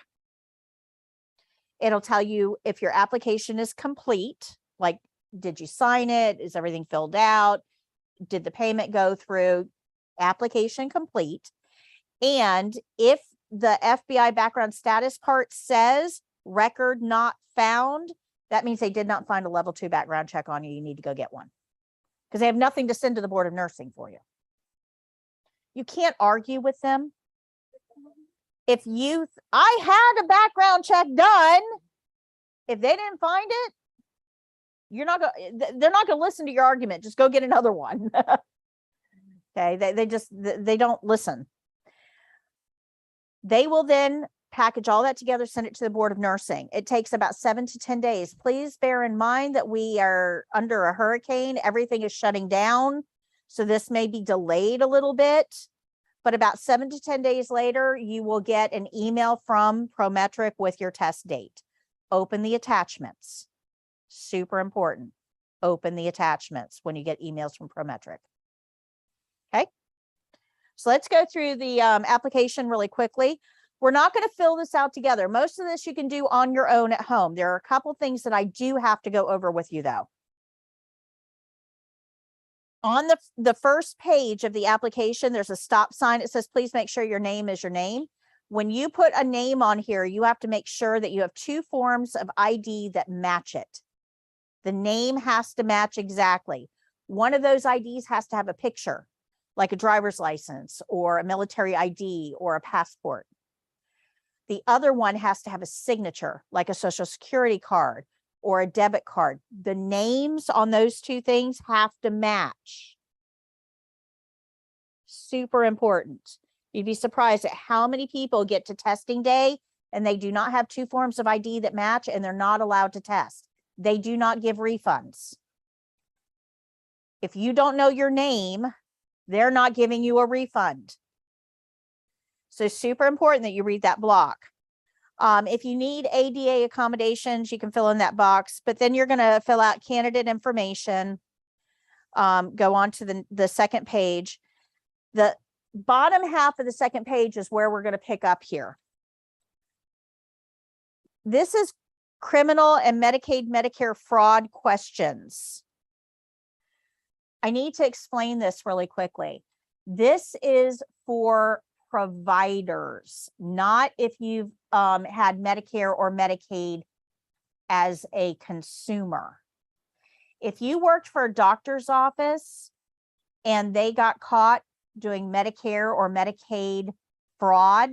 It'll tell you if your application is complete, like, did you sign it? Is everything filled out? Did the payment go through? Application complete. And if the FBI background status part says record not found, that means they did not find a level 2 background check on you. You need to go get one because they have nothing to send to the Board of Nursing for you. You can't argue with them. If I had a background check done, if they didn't find it, they're not going to listen to your argument. Just go get another one. Okay. They don't listen. They will then package all that together, send it to the Board of Nursing. It takes about 7 to 10 days. Please bear in mind that we are under a hurricane. Everything is shutting down. So this may be delayed a little bit, but about 7 to 10 days later, you will get an email from Prometric with your test date. Open the attachments. Super important. Open the attachments when you get emails from Prometric. Okay. So let's go through the application really quickly. We're not going to fill this out together. Most of this you can do on your own at home. There are a couple things that I do have to go over with you though. On the first page of the application, there's a stop sign. It says, please make sure your name is your name. When you put a name on here, you have to make sure that you have 2 forms of ID that match it. The name has to match exactly. One of those IDs has to have a picture, like a driver's license or a military ID or a passport. The other one has to have a signature, like a social security card or a debit card. The names on those 2 things have to match. Super important. You'd be surprised at how many people get to testing day and they do not have 2 forms of ID that match and they're not allowed to test. They do not give refunds. If you don't know your name, they're not giving you a refund. So super important that you read that block. If you need ADA accommodations, you can fill in that box, but then you're going to fill out candidate information. Go on to the second page. The bottom half of the second page is where we're going to pick up here. This is criminal and Medicaid, Medicare fraud questions. I need to explain this really quickly. This is for providers, not if you've had Medicare or Medicaid as a consumer. If you worked for a doctor's office and they got caught doing Medicare or Medicaid fraud,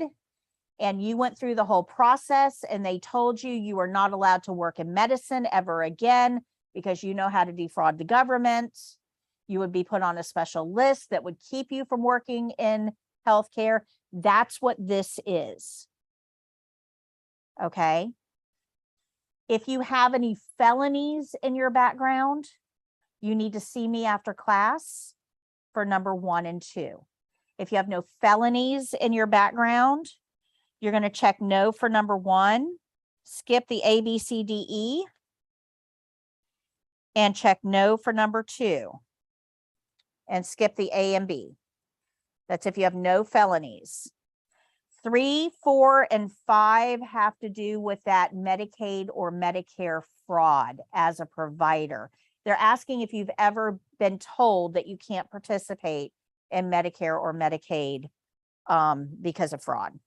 and you went through the whole process and they told you you were not allowed to work in medicine ever again because you know how to defraud the government, you would be put on a special list that would keep you from working in healthcare. That's what this is. Okay. If you have any felonies in your background, you need to see me after class for number 1 and 2. If you have no felonies in your background, you're going to check no for number 1, skip the A, B, C, D, E, and check no for number 2 and skip the A and B. That's if you have no felonies. 3, 4, and 5 have to do with that Medicaid or Medicare fraud as a provider. They're asking if you've ever been told that you can't participate in Medicare or Medicaid because of fraud.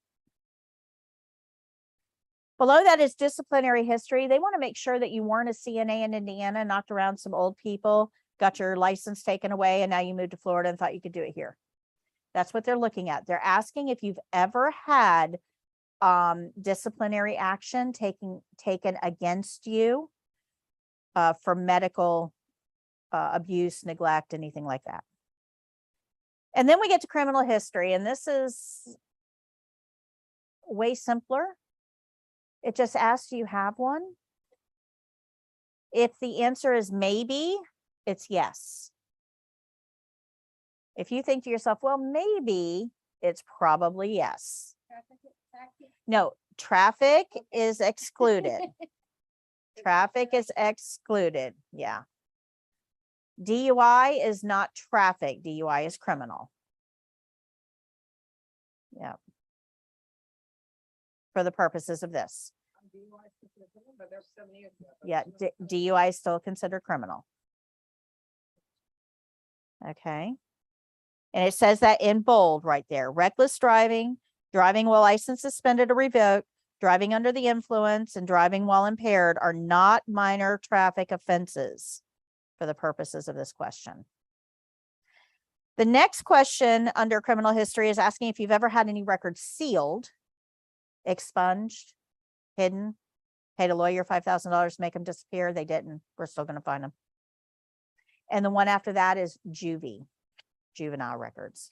Below that is disciplinary history. They want to make sure that you weren't a CNA in Indiana, knocked around some old people, got your license taken away, and now you moved to Florida and thought you could do it here. That's what they're looking at. They're asking if you've ever had disciplinary action taken against you for medical abuse, neglect, anything like that. And then we get to criminal history, and this is way simpler. It just asks, do you have one? If the answer is maybe, it's yes. If you think to yourself, well, maybe, it's probably yes. No, traffic is excluded. Traffic is excluded. Yeah. DUI is not traffic. DUI is criminal. Yeah. For the purposes of this. Yeah, DUI is still considered criminal. Okay. And it says that in bold right there. Reckless driving, driving while license suspended or revoked, driving under the influence, and driving while impaired are not minor traffic offenses for the purposes of this question. The next question under criminal history is asking if you've ever had any records sealed, expunged, hidden, paid a lawyer $5,000 to make them disappear. They didn't. We're still going to find them. And the one after that is juvie, juvenile records.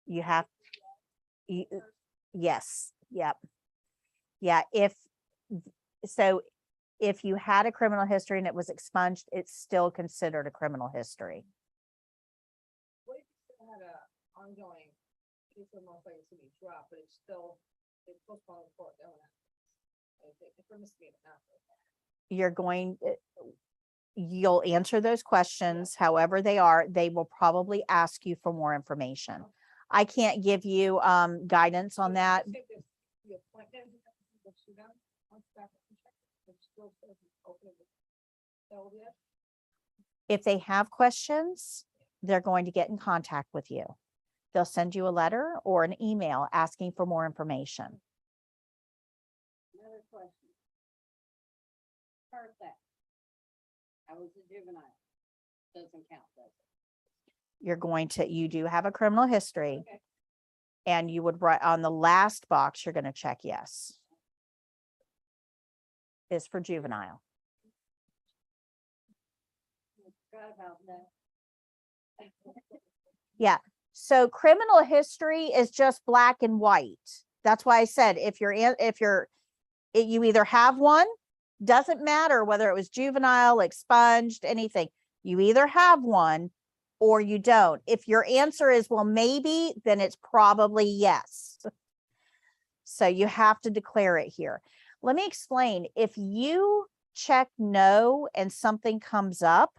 You have, yes, yep. Yeah, if you had a criminal history and it was expunged, it's still considered a criminal history. What if you still had a ongoing, case of most likely to be dropped, but it's postponed court, don't it? If we're misdemeanor after. You'll answer those questions, however they are. They will probably ask you for more information. I can't give you guidance on that. If they have questions, they're going to get in contact with you. They'll send you a letter or an email asking for more information. Another question. Car theft. I was a juvenile. Doesn't count, does it? You do have a criminal history. Okay. And you would write on the last box, you're going to check yes. Is for juvenile. Forgot about that. Yeah. So criminal history is just black and white. That's why I said you either have one, doesn't matter whether it was juvenile, expunged, anything. You either have one or you don't. If your answer is, well, maybe, then it's probably yes. So you have to declare it here. Let me explain. If you check no and something comes up,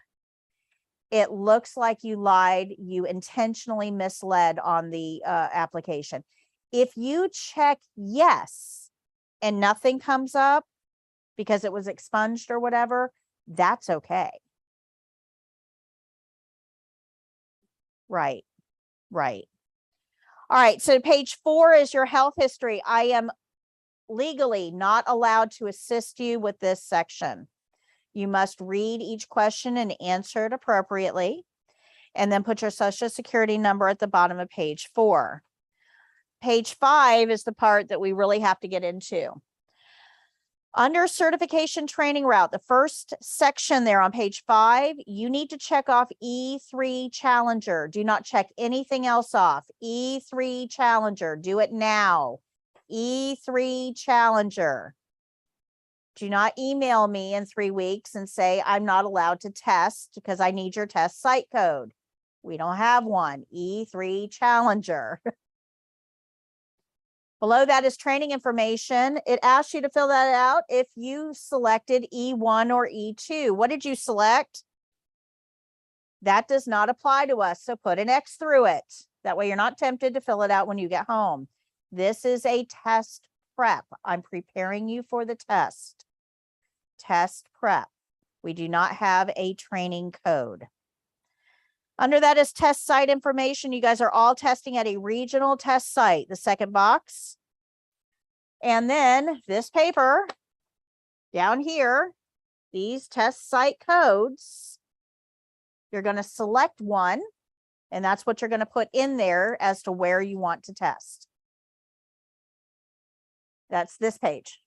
it looks like you lied, you intentionally misled on the application. If you check yes and nothing comes up because it was expunged or whatever, that's okay. Right. All right, so page 4 is your health history. I am legally not allowed to assist you with this section. You must read each question and answer it appropriately, and then put your social security number at the bottom of page 4. Page 5 is the part that we really have to get into. Under certification training route, the first section there on page 5, you need to check off E3 Challenger. Do not check anything else off. E3 Challenger, do it now. E3 Challenger. Do not email me in 3 weeks and say I'm not allowed to test because I need your test site code. We don't have one. E3 Challenger. Below that is training information. It asks you to fill that out if you selected E1 or E2. What did you select? That does not apply to us, so put an X through it. That way you're not tempted to fill it out when you get home. This is a test prep. I'm preparing you for the test. Test prep. We do not have a training code. Under that is test site information. You guys are all testing at a regional test site, the second box. And then this paper down here, these test site codes, you're going to select one, and that's what you're going to put in there as to where you want to test. That's this page.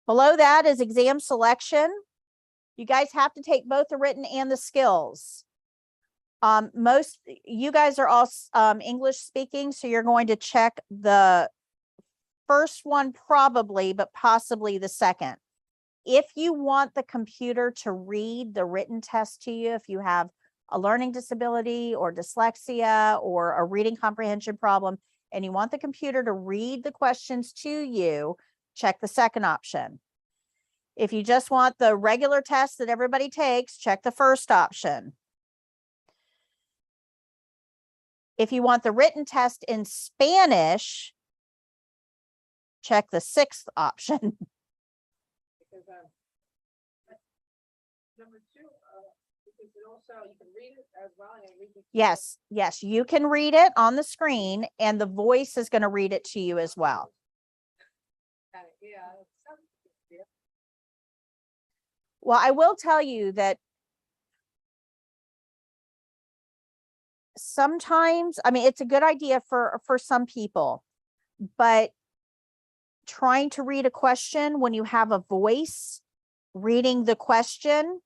Below that is exam selection. You guys have to take both the written and the skills. Most, you guys are all English speaking, so you're going to check the first one probably, but possibly the second. If you want the computer to read the written test to you, if you have a learning disability or dyslexia or a reading comprehension problem, and you want the computer to read the questions to you, check the second option. If you just want the regular test that everybody takes, check the first option. If you want the written test in Spanish, check the sixth option. Because, number two, because it also, you can read it as well and read it. Yes, yes, you can read it on the screen and the voice is going to read it to you as well. Yeah. Well, I will tell you that sometimes, I mean, it's a good idea for some people, but trying to read a question when you have a voice reading the question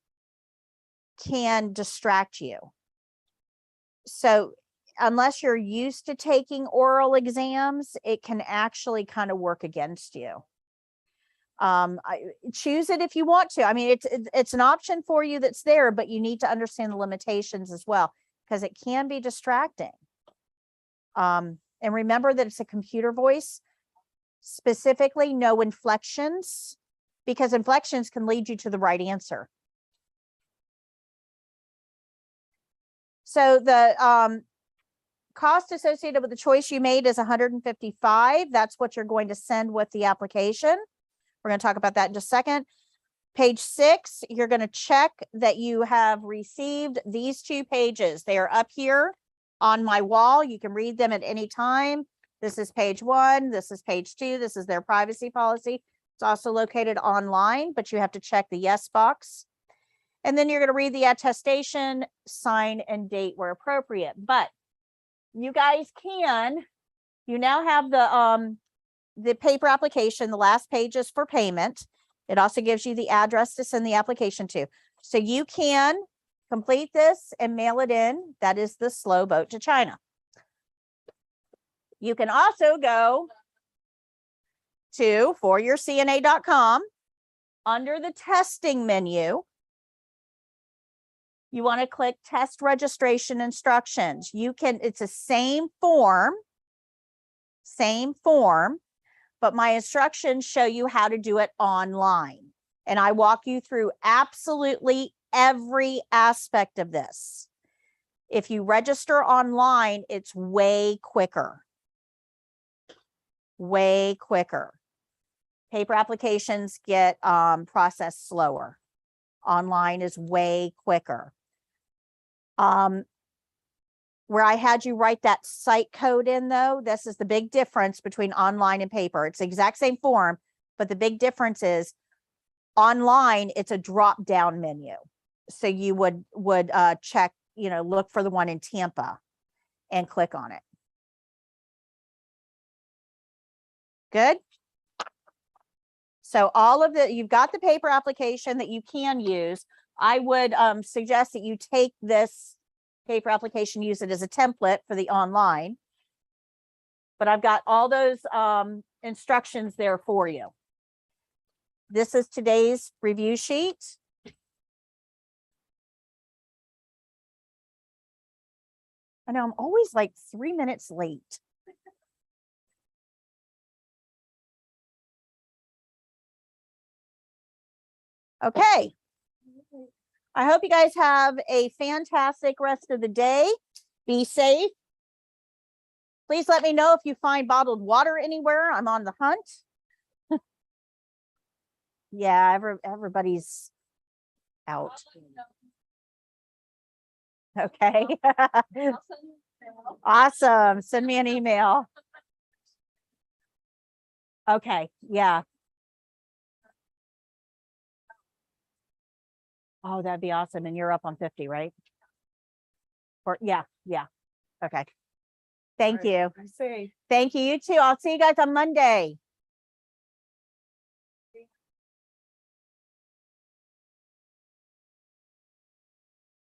can distract you. So unless you're used to taking oral exams, it can actually kind of work against you. Choose it if you want to. I mean, it's an option for you that's there, but you need to understand the limitations as well, because it can be distracting. And remember that it's a computer voice. Specifically, no inflections, because inflections can lead you to the right answer. So the cost associated with the choice you made is $155. That's what you're going to send with the application. We're going to talk about that in just a second. Page 6, you're going to check that you have received these 2 pages. They are up here on my wall. You can read them at any time. This is page 1. This is page 2. This is their privacy policy. It's also located online, but you have to check the yes box. And then you're going to read the attestation, sign, and date where appropriate. But you guys can, you now have the paper application. The last page is for payment. It also gives you the address to send the application to. So you can complete this and mail it in. That is the slow boat to China. You can also go to foryourcna.com. Under the testing menu, you want to click test registration instructions. You can, it's the same form, but my instructions show you how to do it online. And I walk you through absolutely every aspect of this. If you register online, it's way quicker. Way quicker. Paper applications get processed slower. Online is way quicker. Where I had you write that site code in, though, this is the big difference between online and paper. It's the exact same form, but the big difference is online, it's a drop down menu. So you would check, look for the one in Tampa and click on it. Good. So all of you've got the paper application that you can use. I would suggest that you take this paper application, use it as a template for the online. But I've got all those instructions there for you. This is today's review sheet. I know I'm always like 3 minutes late. Okay. I hope you guys have a fantastic rest of the day. Be safe. Please let me know if you find bottled water anywhere. I'm on the hunt. Yeah, everybody's out. Okay. Awesome. Send me an email. Okay. Yeah. Oh, that'd be awesome. And you're up on 50, right? Or yeah. Okay. Thank you. I say. Thank you. You too. I'll see you guys on Monday.